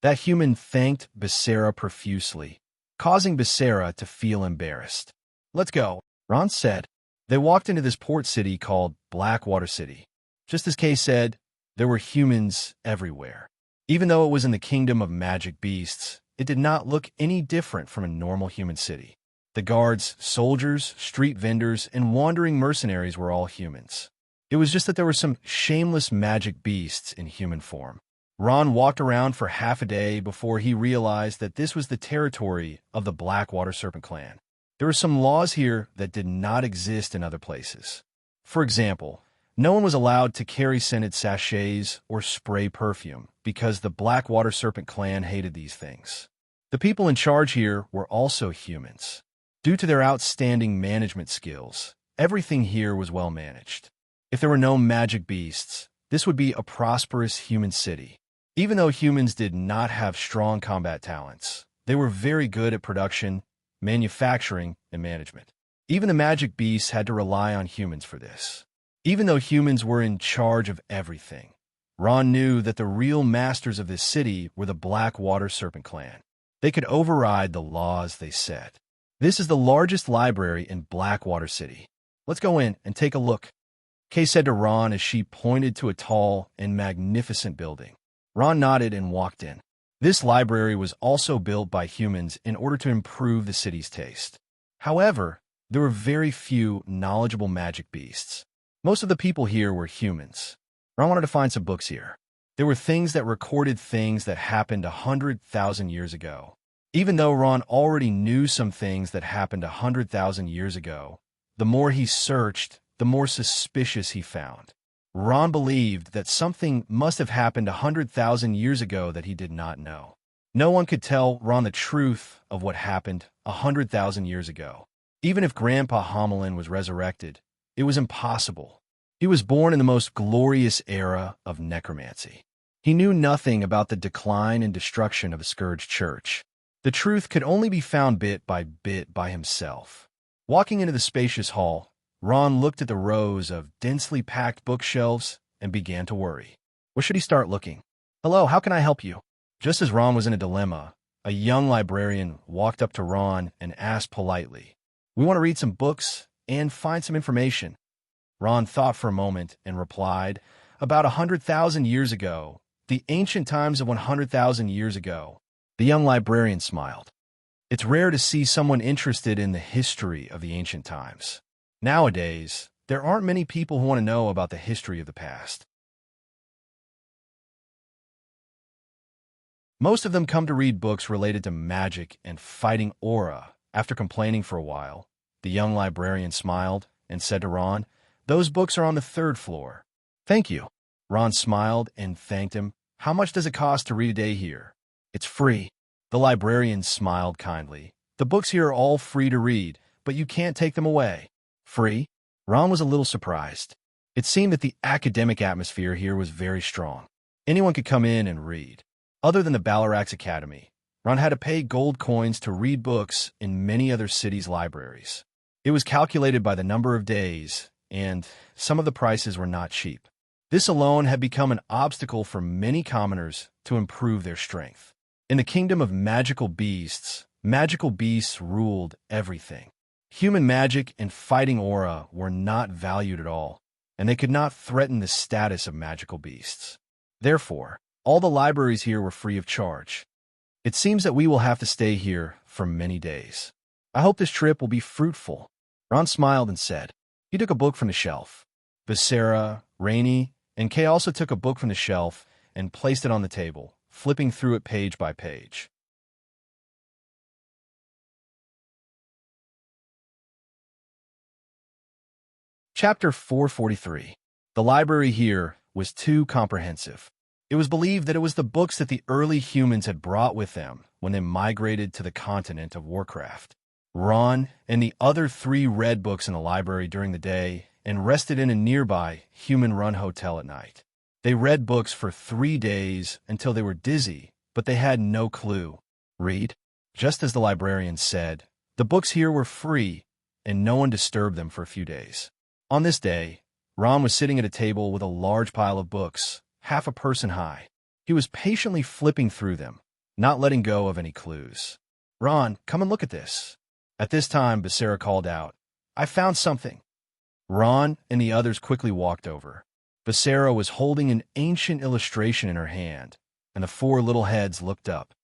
That human thanked Becerra profusely, causing Becerra to feel embarrassed. "Let's go," Ron said. They walked into this port city called Blackwater City. Just as Kay said, there were humans everywhere. Even though it was in the kingdom of magic beasts, it did not look any different from a normal human city. The guards, soldiers, street vendors, and wandering mercenaries were all humans. It was just that there were some shameless magic beasts in human form. Ron walked around for half a day before he realized that this was the territory of the Blackwater Serpent clan. There were some laws here that did not exist in other places. For example, no one was allowed to carry scented sachets or spray perfume because the Blackwater Serpent clan hated these things. The people in charge here were also humans. Due to their outstanding management skills, everything here was well managed. If there were no magic beasts, this would be a prosperous human city. Even though humans did not have strong combat talents, they were very good at production, manufacturing, and management. Even the magic beasts had to rely on humans for this. Even though humans were in charge of everything, Ron knew that the real masters of this city were the Blackwater Serpent clan. They could override the laws they set. "This is the largest library in Blackwater City. Let's go in and take a look," Kay said to Ron as she pointed to a tall and magnificent building. Ron nodded and walked in. This library was also built by humans in order to improve the city's taste. However, there were very few knowledgeable magic beasts. Most of the people here were humans. Ron wanted to find some books here. There were things that recorded things that happened 100,000 years ago. Even though Ron already knew some things that happened 100,000 years ago, the more he searched, the more suspicious he found. Ron believed that something must have happened 100,000 years ago that he did not know. No one could tell Ron the truth of what happened 100,000 years ago. Even if Grandpa Homelin was resurrected, it was impossible. He was born in the most glorious era of necromancy. He knew nothing about the decline and destruction of a scourged church. The truth could only be found bit by himself. Walking into the spacious hall, Ron looked at the rows of densely packed bookshelves and began to worry. Where should he start looking? "Hello, how can I help you?" Just as Ron was in a dilemma, a young librarian walked up to Ron and asked politely, "We want to read some books and find some information." Ron thought for a moment and replied, "About 100,000 years ago, the ancient times of 100,000 years ago." The young librarian smiled. It's rare to see someone interested in the history of the ancient times. Nowadays, there aren't many people who want to know about the history of the past. Most of them come to read books related to magic and fighting aura. After complaining for a while, the young librarian smiled and said to Ron, "Those books are on the 3rd floor." "Thank you." Ron smiled and thanked him. "How much does it cost to read a day here?" "It's free." The librarian smiled kindly. "The books here are all free to read, but you can't take them away." "Free?" Ron was a little surprised. It seemed that the academic atmosphere here was very strong. Anyone could come in and read. Other than the Balarax Academy, Ron had to pay gold coins to read books in many other cities' libraries. It was calculated by the number of days, and some of the prices were not cheap. This alone had become an obstacle for many commoners to improve their strength. In the kingdom of magical beasts ruled everything. Human magic and fighting aura were not valued at all, and they could not threaten the status of magical beasts. Therefore, all the libraries here were free of charge. "It seems that we will have to stay here for many days. I hope this trip will be fruitful." Ron smiled and said. He took a book from the shelf. Becerra, Rainey, and Kay also took a book from the shelf and placed it on the table, flipping through it page by page. Chapter 443. The library here was too comprehensive. It was believed that it was the books that the early humans had brought with them when they migrated to the continent of Warcraft. Ron and the other 3 read books in the library during the day and rested in a nearby human-run hotel at night. They read books for 3 days until they were dizzy, but they had no clue. Read? Just as the librarian said, the books here were free, and no one disturbed them for a few days. On this day, Ron was sitting at a table with a large pile of books, half a person high. He was patiently flipping through them, not letting go of any clues. "Ron, come and look at this." At this time, Becerra called out, "I found something." Ron and the others quickly walked over. Becerra was holding an ancient illustration in her hand, and the four little heads looked up.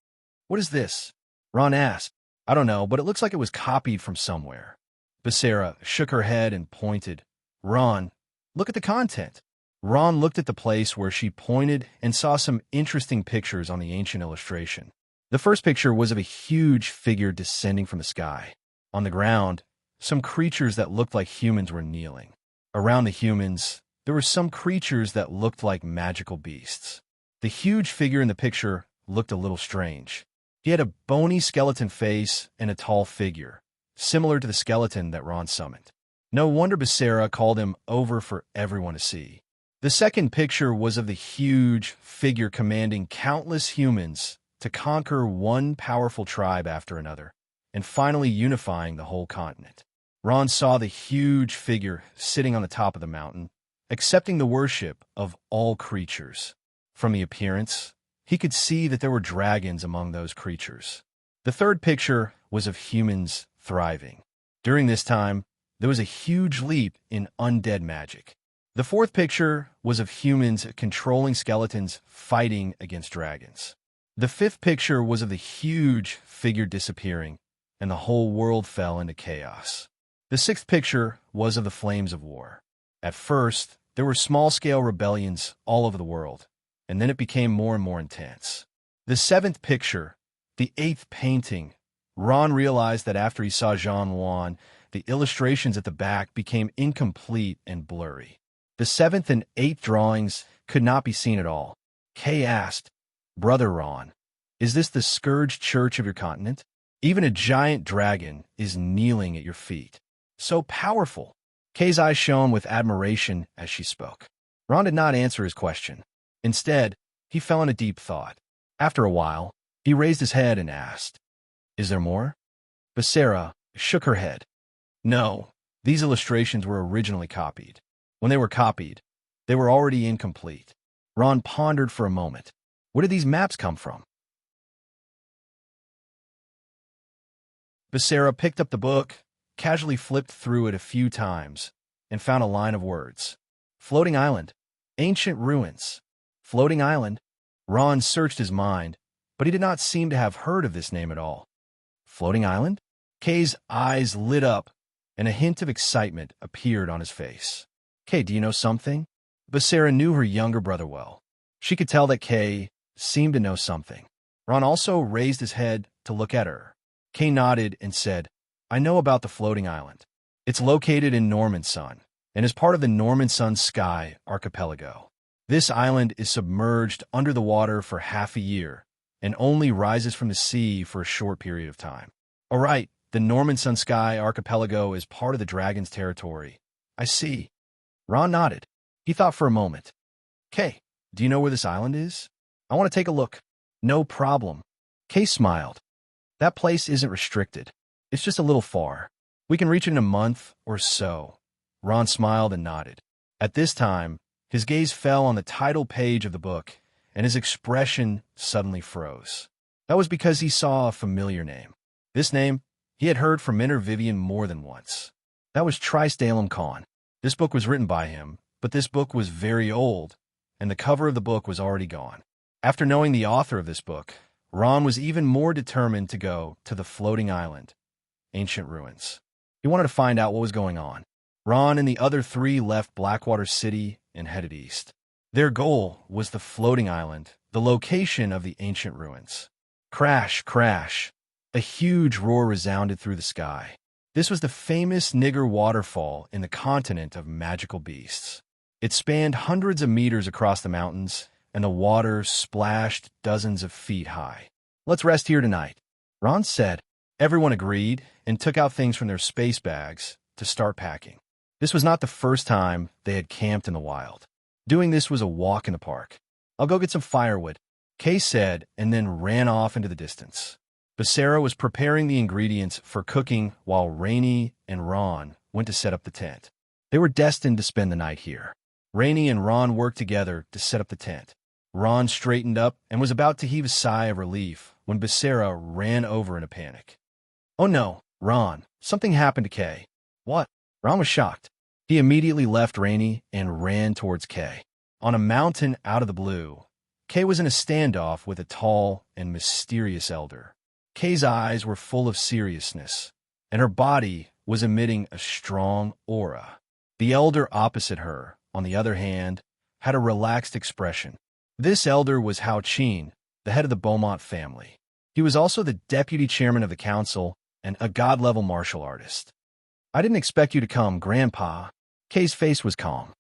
"What is this?" Ron asked. "I don't know, but it looks like it was copied from somewhere." Becerra shook her head and pointed. "Ron, look at the content." Ron looked at the place where she pointed and saw some interesting pictures on the ancient illustration. The first picture was of a huge figure descending from the sky. On the ground, some creatures that looked like humans were kneeling. Around the humans, there were some creatures that looked like magical beasts. The huge figure in the picture looked a little strange. He had a bony skeleton face and a tall figure, similar to the skeleton that Ron summoned. No wonder Becerra called him over for everyone to see. The second picture was of the huge figure commanding countless humans to conquer one powerful tribe after another, and finally unifying the whole continent. Ron saw the huge figure sitting on the top of the mountain, accepting the worship of all creatures. From the appearance, he could see that there were dragons among those creatures. The third picture was of humans thriving. During this time, there was a huge leap in undead magic. The fourth picture was of humans controlling skeletons fighting against dragons. The fifth picture was of the huge figure disappearing, and the whole world fell into chaos. The sixth picture was of the flames of war. At first, there were small-scale rebellions all over the world, and then it became more and more intense. The seventh picture, the eighth painting, Ron realized that after he saw Jean Juan, the illustrations at the back became incomplete and blurry. The seventh and eighth drawings could not be seen at all. Kay asked, "Brother Ron, is this the scourged church of your continent? Even a giant dragon is kneeling at your feet. So powerful." Kay's eyes shone with admiration as she spoke. Ron did not answer his question. Instead, he fell into deep thought. After a while, he raised his head and asked, "Is there more?" Becerra shook her head. "No, these illustrations were originally copied. When they were copied, they were already incomplete." Ron pondered for a moment. Where did these maps come from? Becerra picked up the book, casually flipped through it a few times, and found a line of words. "Floating island. Ancient ruins." Floating island? Ron searched his mind, but he did not seem to have heard of this name at all. Floating island? Kay's eyes lit up, and a hint of excitement appeared on his face. "Kay, do you know something?" Becerra knew her younger brother well. She could tell that Kay seemed to know something. Ron also raised his head to look at her. Kay nodded and said, "I know about the floating island. It's located in Normansun and is part of the Normansun Sky archipelago. This island is submerged under the water for half a year and only rises from the sea for a short period of time." "All right, the Normansun Sky archipelago is part of the dragon's territory. I see." Ron nodded. He thought for a moment. "Kay, do you know where this island is? I want to take a look." "No problem." Kay smiled. "That place isn't restricted. It's just a little far. We can reach it in a month or so." Ron smiled and nodded. At this time, his gaze fell on the title page of the book, and his expression suddenly froze. That was because he saw a familiar name. This name he had heard from Minor Vivian more than once. That was Trisdalem Khan. This book was written by him, but this book was very old, and the cover of the book was already gone. After knowing the author of this book, Ron was even more determined to go to the floating island, ancient ruins. He wanted to find out what was going on. Ron and the other three left Blackwater City and headed east. Their goal was the floating island, the location of the ancient ruins. Crash, crash. A huge roar resounded through the sky. This was the famous Nigger waterfall in the continent of magical beasts. It spanned hundreds of meters across the mountains, and the water splashed dozens of feet high. "Let's rest here tonight," Ron said. Everyone agreed and took out things from their space bags to start packing. This was not the first time they had camped in the wild. Doing this was a walk in the park. "I'll go get some firewood," Kay said, and then ran off into the distance. Becerra was preparing the ingredients for cooking while Rainey and Ron went to set up the tent. They were destined to spend the night here. Rainey and Ron worked together to set up the tent. Ron straightened up and was about to heave a sigh of relief when Becerra ran over in a panic. "Oh no, Ron, something happened to Kay." "What?" Ron was shocked. He immediately left Rainey and ran towards Kay. On a mountain out of the blue, Kay was in a standoff with a tall and mysterious elder. Kay's eyes were full of seriousness, and her body was emitting a strong aura. The elder opposite her, on the other hand, had a relaxed expression. This elder was Hao Qin, the head of the Beaumont family. He was also the deputy chairman of the council and a god-level martial artist. "I didn't expect you to come, Grandpa." Kay's face was calm.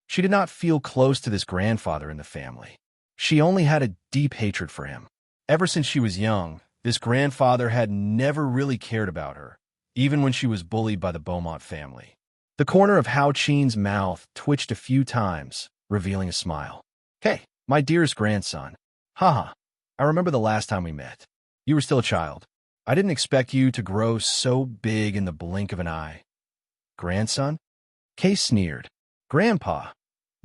She did not feel close to this grandfather in the family. She only had a deep hatred for him. Ever since she was young, this grandfather had never really cared about her, even when she was bullied by the Beaumont family. The corner of Hao Qin's mouth twitched a few times, revealing a smile. "Hey, my dearest grandson. Haha, I remember the last time we met. You were still a child. I didn't expect you to grow so big in the blink of an eye." "Grandson?" Kay sneered. "Grandpa,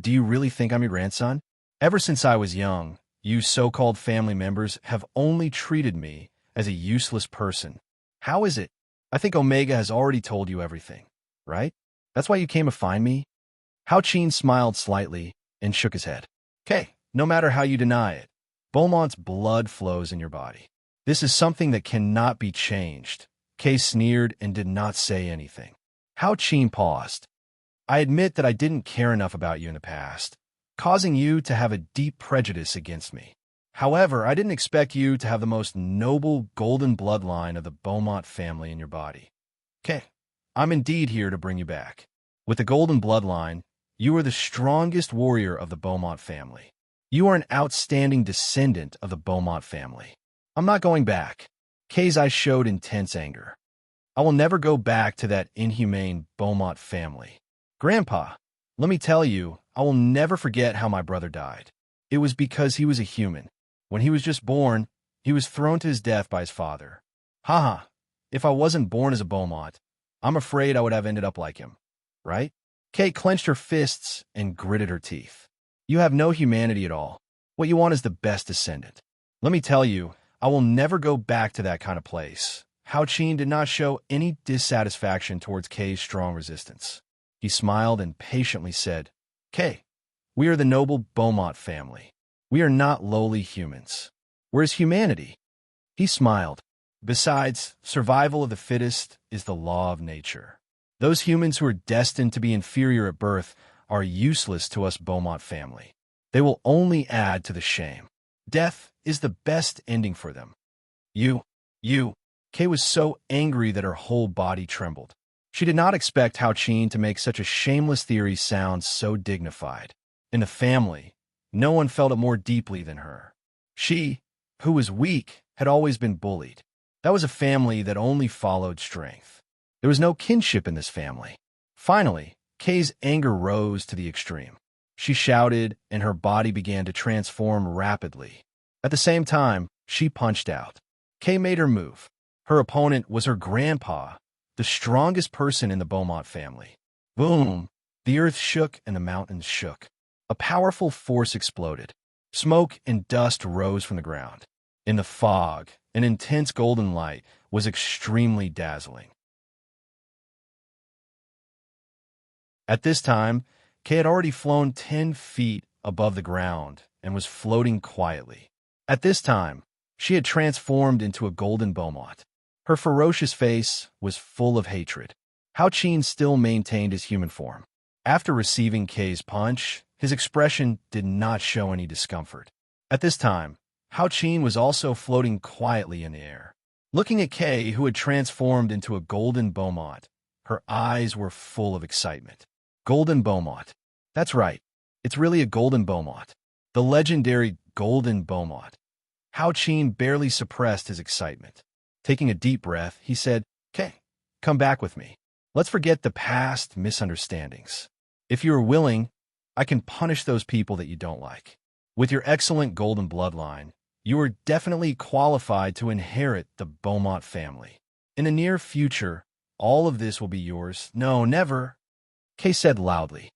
do you really think I'm your grandson? Ever since I was young, you so-called family members have only treated me as a useless person. How is it? I think Omega has already told you everything, right? That's why you came to find me?" Hao Qin smiled slightly and shook his head. "Kay, no matter how you deny it, Beaumont's blood flows in your body. This is something that cannot be changed." Kay sneered and did not say anything. Hao Qin paused. "I admit that I didn't care enough about you in the past, causing you to have a deep prejudice against me. However, I didn't expect you to have the most noble golden bloodline of the Beaumont family in your body. Okay, I'm indeed here to bring you back. With the golden bloodline, you are the strongest warrior of the Beaumont family. You are an outstanding descendant of the Beaumont family. I'm not going back." Kay's eyes showed intense anger. "I will never go back to that inhumane Beaumont family. Grandpa, let me tell you, I will never forget how my brother died. It was because he was a human. When he was just born, he was thrown to his death by his father. Haha, if I wasn't born as a Beaumont, I'm afraid I would have ended up like him. Right?" Kay clenched her fists and gritted her teeth. "You have no humanity at all. What you want is the best descendant. Let me tell you, I will never go back to that kind of place." Hao Qin did not show any dissatisfaction towards Kay's strong resistance. He smiled and patiently said, "Kay, we are the noble Beaumont family. We are not lowly humans. Where's humanity?" He smiled. "Besides, survival of the fittest is the law of nature. Those humans who are destined to be inferior at birth are useless to us Beaumont family. They will only add to the shame. Death is the best ending for them." You. Kay was so angry that her whole body trembled. She did not expect Hao Qin to make such a shameless theory sound so dignified. In the family, no one felt it more deeply than her. She, who was weak, had always been bullied. That was a family that only followed strength. There was no kinship in this family. Finally, Kay's anger rose to the extreme. She shouted, and her body began to transform rapidly. At the same time, she punched out. Kay made her move. Her opponent was her grandpa, the strongest person in the Beaumont family. Boom! The earth shook and the mountains shook. A powerful force exploded. Smoke and dust rose from the ground. In the fog, an intense golden light was extremely dazzling. At this time, Kay had already flown 10 feet above the ground and was floating quietly. At this time, she had transformed into a golden Beaumont. Her ferocious face was full of hatred. Hao Qin still maintained his human form. After receiving Kay's punch, his expression did not show any discomfort. At this time, Hao Qin was also floating quietly in the air. Looking at Kay, who had transformed into a golden Beaumont, her eyes were full of excitement. Golden Beaumont. That's right. It's really a golden Beaumont. The legendary golden Beaumont. Hao Qin barely suppressed his excitement. Taking a deep breath, he said, "Kay, come back with me. Let's forget the past misunderstandings. If you are willing, I can punish those people that you don't like. With your excellent golden bloodline, you are definitely qualified to inherit the Beaumont family. In the near future, all of this will be yours. No, never, Kay said loudly.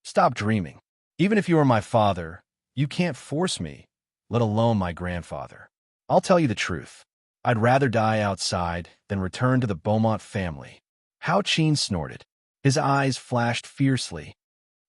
Stop dreaming. Even if you are my father, you can't force me, let alone my grandfather. I'll tell you the truth. I'd rather die outside than return to the Beaumont family. Hao Qin snorted. His eyes flashed fiercely.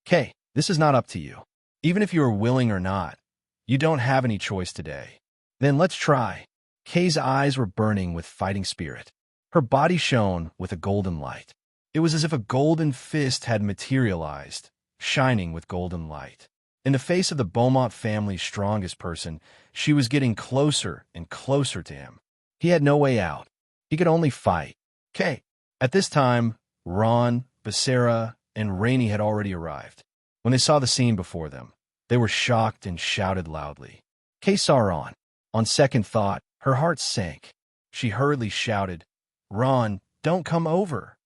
Kay, this is not up to you. Even if you are willing or not, you don't have any choice today. Then let's try. Kay's eyes were burning with fighting spirit. Her body shone with a golden light. It was as if a golden fist had materialized, shining with golden light. In the face of the Beaumont family's strongest person, she was getting closer and closer to him. He had no way out. He could only fight. Kay. At this time, Ron, Becerra, and Rainey had already arrived. When they saw the scene before them, they were shocked and shouted loudly. Kay saw Ron. On second thought, her heart sank. She hurriedly shouted, Ron, don't come over.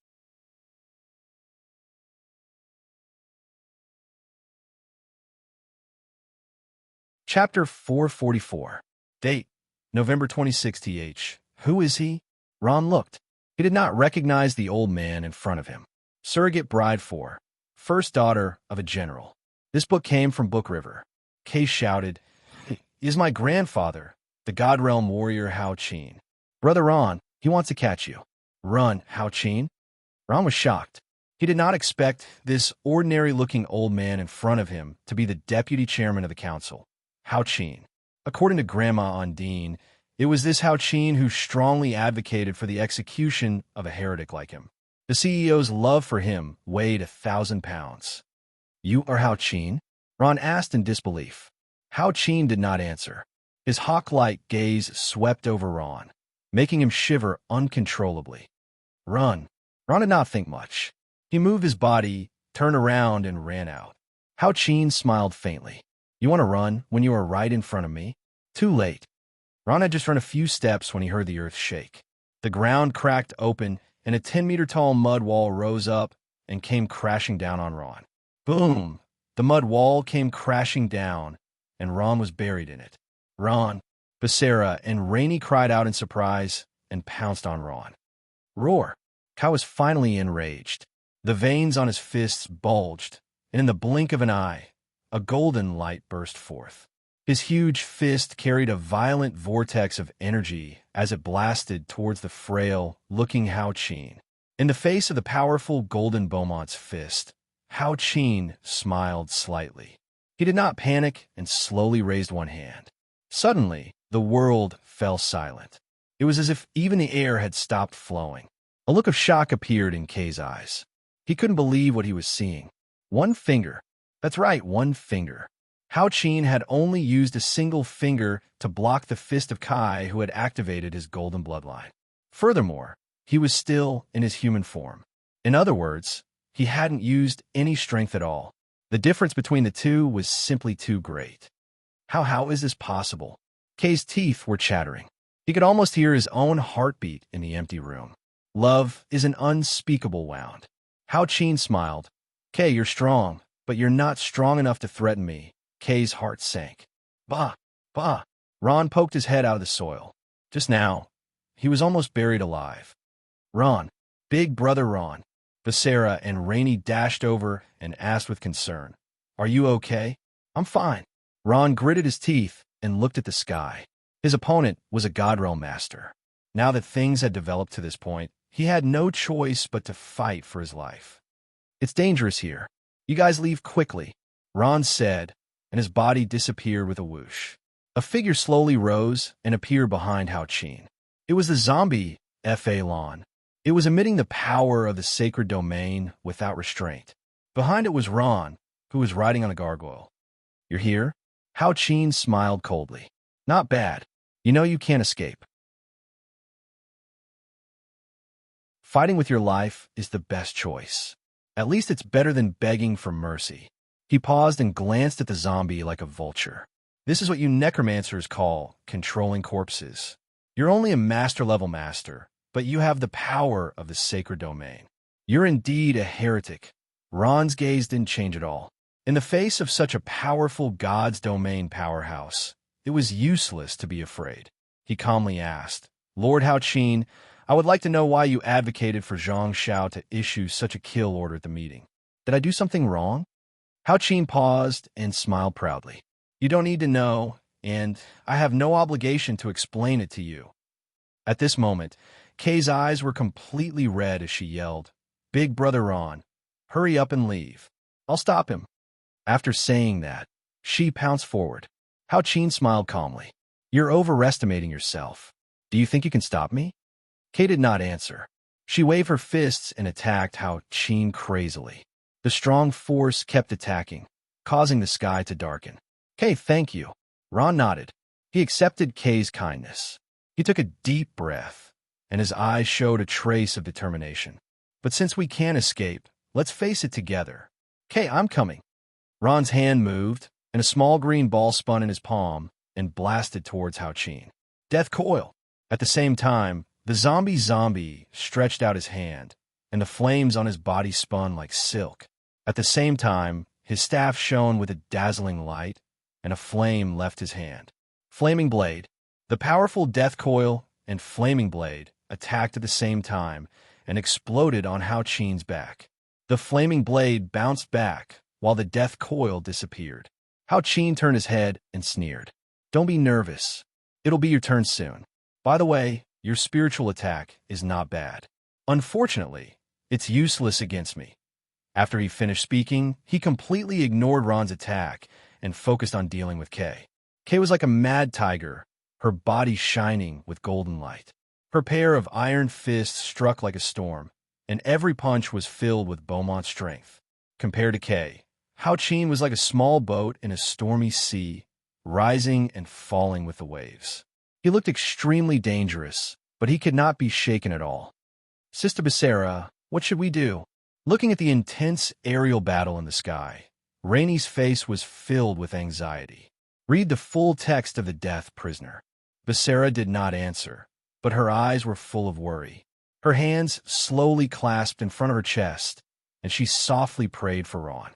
Chapter 444. Date, November 26 th. Who is he? Ron looked. He did not recognize the old man in front of him. Surrogate bride for. First daughter of a general. This book came from Book River. Kay shouted, He is my grandfather, the God Realm warrior Hao Qin. Brother Ron, he wants to catch you. Run, Hao Qin. Ron was shocked. He did not expect this ordinary-looking old man in front of him to be the deputy chairman of the council, Hao Qin. According to Grandma Undine, it was this Hao Qin who strongly advocated for the execution of a heretic like him. The CEO's love for him weighed 1,000 pounds. You are Hao Qin? Ron asked in disbelief. Hao Qin did not answer. His hawk-like gaze swept over Ron, making him shiver uncontrollably. Run. Ron did not think much. He moved his body, turned around, and ran out. Hao Qin smiled faintly. You want to run when you are right in front of me? Too late. Ron had just run a few steps when he heard the earth shake. The ground cracked open, and a 10-meter-tall mud wall rose up and came crashing down on Ron. Boom! The mud wall came crashing down, and Ron was buried in it. Ron, Becerra, and Rainey cried out in surprise and pounced on Ron. Roar! Kai was finally enraged. The veins on his fists bulged, and in the blink of an eye, a golden light burst forth. His huge fist carried a violent vortex of energy as it blasted towards the frail-looking Hao Qin. In the face of the powerful golden Beaumont's fist, Hao Qin smiled slightly. He did not panic and slowly raised one hand. Suddenly, the world fell silent. It was as if even the air had stopped flowing. A look of shock appeared in Kay's eyes. He couldn't believe what he was seeing. One finger. That's right, one finger. Hao Qin had only used a single finger to block the fist of Kai, who had activated his golden bloodline. Furthermore, he was still in his human form. In other words, he hadn't used any strength at all. The difference between the two was simply too great. How is this possible? Kay's teeth were chattering. He could almost hear his own heartbeat in the empty room. Love is an unspeakable wound. Hao Qin smiled. Kay, you're strong, but you're not strong enough to threaten me. Kay's heart sank. Bah! Bah! Ron poked his head out of the soil. Just now, he was almost buried alive. Ron, big brother Ron. Becerra and Rainey dashed over and asked with concern, Are you okay? I'm fine. Ron gritted his teeth and looked at the sky. His opponent was a God Realm master. Now that things had developed to this point, he had no choice but to fight for his life. It's dangerous here. You guys leave quickly, Ron said, and his body disappeared with a whoosh. A figure slowly rose and appeared behind Hao Qin. It was the zombie Lon. It was emitting the power of the sacred domain without restraint. Behind it was Ron, who was riding on a gargoyle. You're here? Hao Qin smiled coldly. Not bad. You know you can't escape. Fighting with your life is the best choice. At least it's better than begging for mercy. He paused and glanced at the zombie like a vulture. This is what you necromancers call controlling corpses. You're only a master-level master, but you have the power of the sacred domain. You're indeed a heretic. Ron's gaze didn't change at all. In the face of such a powerful God's domain powerhouse, it was useless to be afraid. He calmly asked, Lord Hao Qin, I would like to know why you advocated for Zhang Xiao to issue such a kill order at the meeting. Did I do something wrong? Hao Qin paused and smiled proudly. You don't need to know, and I have no obligation to explain it to you. At this moment, Kay's eyes were completely red as she yelled, Big Brother Ron, hurry up and leave. I'll stop him. After saying that, she pounced forward. Hao Qin smiled calmly. You're overestimating yourself. Do you think you can stop me? Kay did not answer. She waved her fists and attacked Hao Qin crazily. The strong force kept attacking, causing the sky to darken. Kay, thank you. Ron nodded. He accepted Kay's kindness. He took a deep breath, and his eyes showed a trace of determination. But since we can't escape, let's face it together. Kay, I'm coming. Ron's hand moved, and a small green ball spun in his palm and blasted towards Hao Qin. Death coil. At the same time, the zombie stretched out his hand, and the flames on his body spun like silk. At the same time, his staff shone with a dazzling light, and a flame left his hand. Flaming blade. The powerful death coil and flaming blade attacked at the same time and exploded on Hao Qin's back. The flaming blade bounced back while the death coil disappeared. Hao Qin turned his head and sneered. Don't be nervous. It'll be your turn soon. By the way, your spiritual attack is not bad. Unfortunately, it's useless against me. After he finished speaking, he completely ignored Ron's attack and focused on dealing with Kay. Kay was like a mad tiger, her body shining with golden light. Her pair of iron fists struck like a storm, and every punch was filled with Beaumont's strength. Compared to Kay, Hao Qin was like a small boat in a stormy sea, rising and falling with the waves. He looked extremely dangerous, but he could not be shaken at all. Sister Becerra, what should we do? Looking at the intense aerial battle in the sky, Rainey's face was filled with anxiety. Read the full text of the death prisoner. Becerra did not answer, but her eyes were full of worry. Her hands slowly clasped in front of her chest, and she softly prayed for Ron.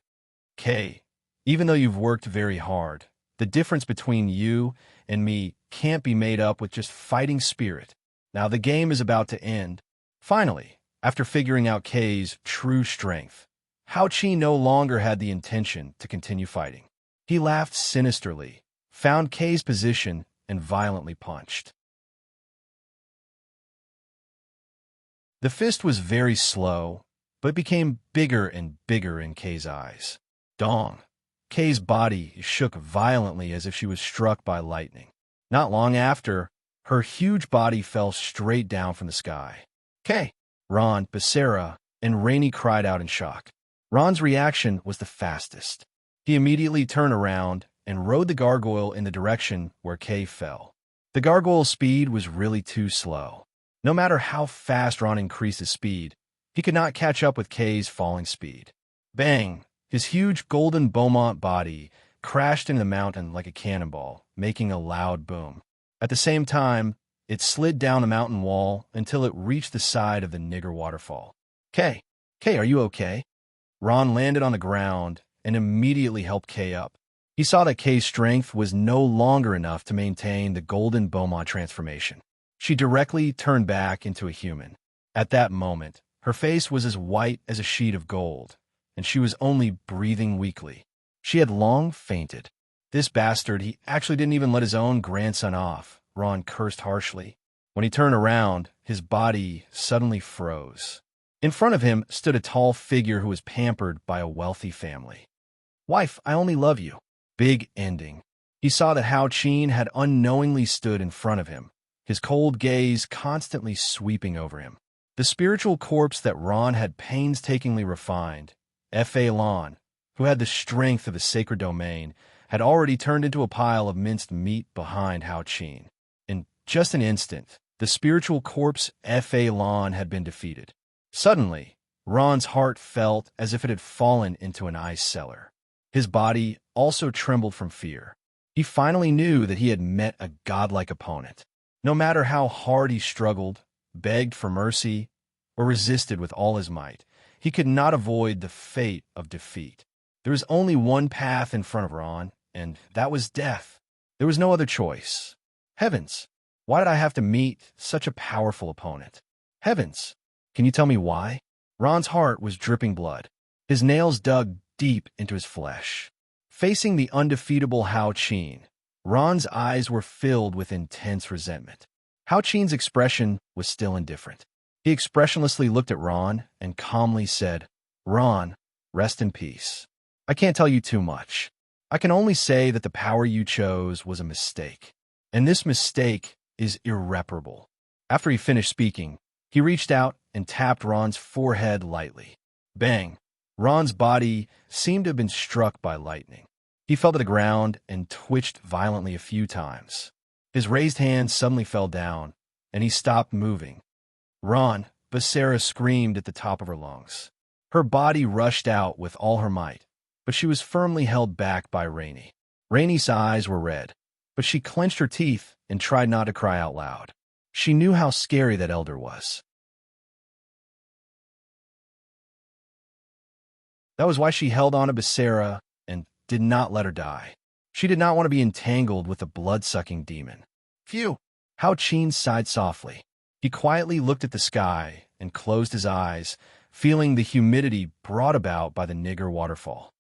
Kay, even though you've worked very hard, the difference between you and me can't be made up with just fighting spirit. Now the game is about to end. Finally, after figuring out Kay's true strength, Hao Qin no longer had the intention to continue fighting. He laughed sinisterly, found Kay's position, and violently punched. The fist was very slow, but became bigger and bigger in Kay's eyes. Dong! Kay's body shook violently as if she was struck by lightning. Not long after, her huge body fell straight down from the sky. Kay! Ron, Becerra, and Rainey cried out in shock. Ron's reaction was the fastest. He immediately turned around and rode the gargoyle in the direction where Kay fell. The gargoyle's speed was really too slow. No matter how fast Ron increased his speed, he could not catch up with Kay's falling speed. Bang! His huge golden Beaumont body crashed into the mountain like a cannonball, making a loud boom. At the same time, it slid down the mountain wall until it reached the side of the Nigger waterfall. Kay, are you okay? Ron landed on the ground and immediately helped Kay up. He saw that Kay's strength was no longer enough to maintain the golden Beaumont transformation. She directly turned back into a human. At that moment, her face was as white as a sheet of gold, and she was only breathing weakly. She had long fainted. This bastard, he actually didn't even let his own grandson off, Ron cursed harshly. When he turned around, his body suddenly froze. In front of him stood a tall figure who was pampered by a wealthy family. Wife, I only love you. Big ending. He saw that Hao Qin had unknowingly stood in front of him, his cold gaze constantly sweeping over him. The spiritual corpse that Ron had painstakingly refined, F.A. Lon, who had the strength of a sacred domain, had already turned into a pile of minced meat behind Hao Qin. In just an instant, the spiritual corpse F.A. Lon had been defeated. Suddenly, Ron's heart felt as if it had fallen into an ice cellar. His body also trembled from fear. He finally knew that he had met a godlike opponent. No matter how hard he struggled, begged for mercy, or resisted with all his might, he could not avoid the fate of defeat. There was only one path in front of Ron, and that was death. There was no other choice. Heavens, why did I have to meet such a powerful opponent? Heavens! Can you tell me why? Ron's heart was dripping blood. His nails dug deep into his flesh. Facing the undefeatable Hao Qin, Ron's eyes were filled with intense resentment. Hao Qin's expression was still indifferent. He expressionlessly looked at Ron and calmly said, "Ron, rest in peace. I can't tell you too much. I can only say that the power you chose was a mistake. And this mistake is irreparable." After he finished speaking, he reached out and tapped Ron's forehead lightly. Bang! Ron's body seemed to have been struck by lightning. He fell to the ground and twitched violently a few times. His raised hand suddenly fell down, and he stopped moving. "Ron!" Basara screamed at the top of her lungs. Her body rushed out with all her might, but she was firmly held back by Rainey. Rainey's eyes were red, but she clenched her teeth and tried not to cry out loud. She knew how scary that elder was. That was why she held on to Basara and did not let her die. She did not want to be entangled with the blood-sucking demon. Phew! Hao Qin sighed softly. He quietly looked at the sky and closed his eyes, feeling the humidity brought about by the Nigger waterfall.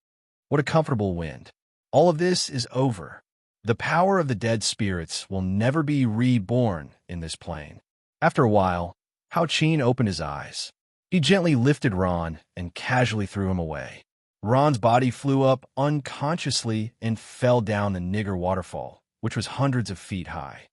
What a comfortable wind. All of this is over. The power of the dead spirits will never be reborn in this plane. After a while, Hao Qin opened his eyes. He gently lifted Ron and casually threw him away. Ron's body flew up unconsciously and fell down the Nigger waterfall, which was hundreds of feet high.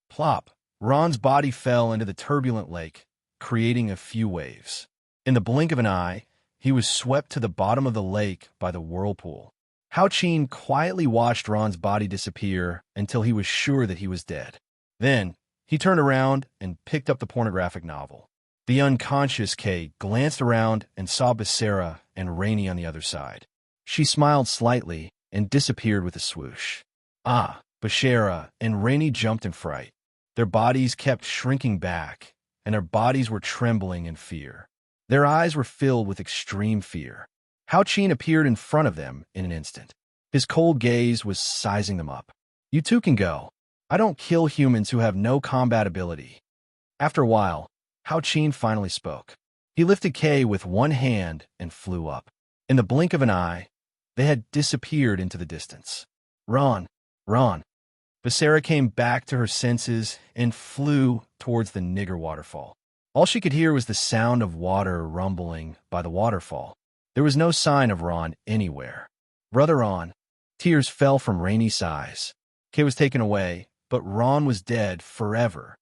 Plop! Ron's body fell into the turbulent lake, creating a few waves. In the blink of an eye, he was swept to the bottom of the lake by the whirlpool. Hao Qin quietly watched Ron's body disappear until he was sure that he was dead. Then, he turned around and picked up the pornographic novel. The unconscious Kay glanced around and saw Basara and Rainey on the other side. She smiled slightly and disappeared with a swoosh. Basara and Rainey jumped in fright. Their bodies kept shrinking back, and their bodies were trembling in fear. Their eyes were filled with extreme fear. Hao Qin appeared in front of them in an instant. His cold gaze was sizing them up. "You two can go. I don't kill humans who have no combat ability." After a while, Hao Qin finally spoke. He lifted Kay with one hand and flew up. In the blink of an eye, they had disappeared into the distance. Ron! Basara came back to her senses and flew towards the Nigger waterfall. All she could hear was the sound of water rumbling by the waterfall. There was no sign of Ron anywhere. Brother Ron! Tears fell from Rainey's eyes. Kay was taken away, but Ron was dead forever.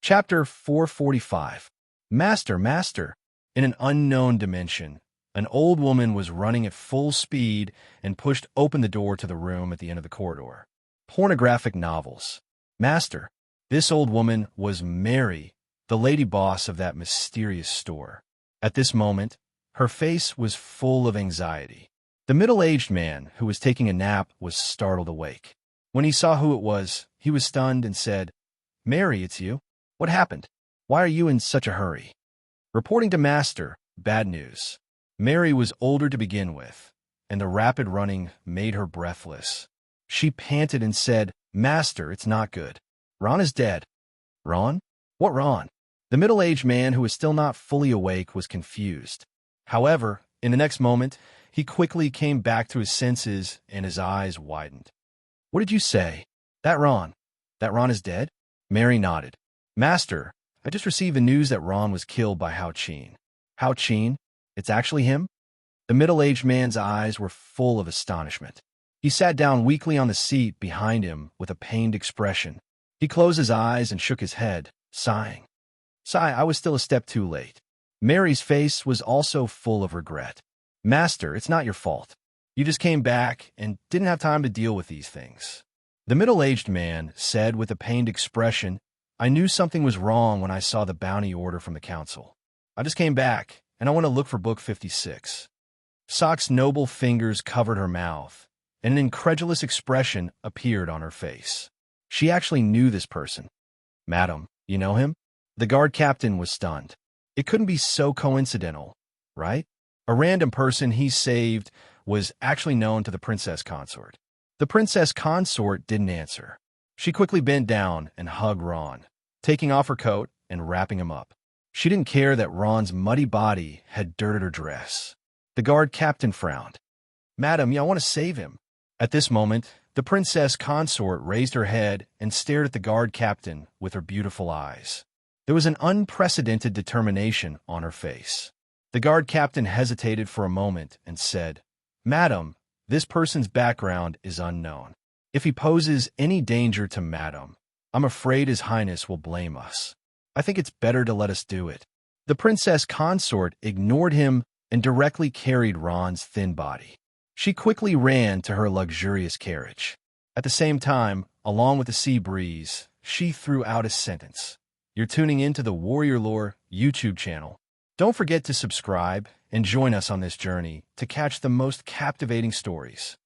Chapter 445. Master! In an unknown dimension, an old woman was running at full speed and pushed open the door to the room at the end of the corridor. Pornographic novels. Master. This old woman was Mary, the lady boss of that mysterious store. At this moment, her face was full of anxiety. The middle-aged man who was taking a nap was startled awake. When he saw who it was, he was stunned and said, "Mary, it's you. What happened? Why are you in such a hurry?" Reporting to Master, bad news. Mary was older to begin with, and the rapid running made her breathless. She panted and said, "Master, it's not good. Ron is dead." "Ron? What Ron?" The middle-aged man, who was still not fully awake, was confused. However, in the next moment, he quickly came back to his senses and his eyes widened. "What did you say? That Ron is dead?" Mary nodded. "Master, I just received the news that Ron was killed by Hao Qin." "Hao Qin? It's actually him?" The middle-aged man's eyes were full of astonishment. He sat down weakly on the seat behind him with a pained expression. He closed his eyes and shook his head, sighing. I was still a step too late." Mary's face was also full of regret. "Master, it's not your fault. You just came back and didn't have time to deal with these things." The middle-aged man said with a pained expression, "I knew something was wrong when I saw the bounty order from the council. I just came back, and I want to look for Book 56. Sock's noble fingers covered her mouth, and an incredulous expression appeared on her face. She actually knew this person. "Madam, you know him?" The guard captain was stunned. It couldn't be so coincidental, right? A random person he saved was actually known to the princess consort. The princess consort didn't answer. She quickly bent down and hugged Ron, taking off her coat and wrapping him up. She didn't care that Ron's muddy body had dirt at her dress. The guard captain frowned. "Madam, I want to save him." At this moment, the princess consort raised her head and stared at the guard captain with her beautiful eyes. There was an unprecedented determination on her face. The guard captain hesitated for a moment and said, "Madam, this person's background is unknown. If he poses any danger to Madam, I'm afraid His Highness will blame us. I think it's better to let us do it." The princess consort ignored him and directly carried Ron's thin body. She quickly ran to her luxurious carriage. At the same time, along with the sea breeze, she threw out a sentence. You're tuning into the Warrior Lore YouTube channel. Don't forget to subscribe and join us on this journey to catch the most captivating stories.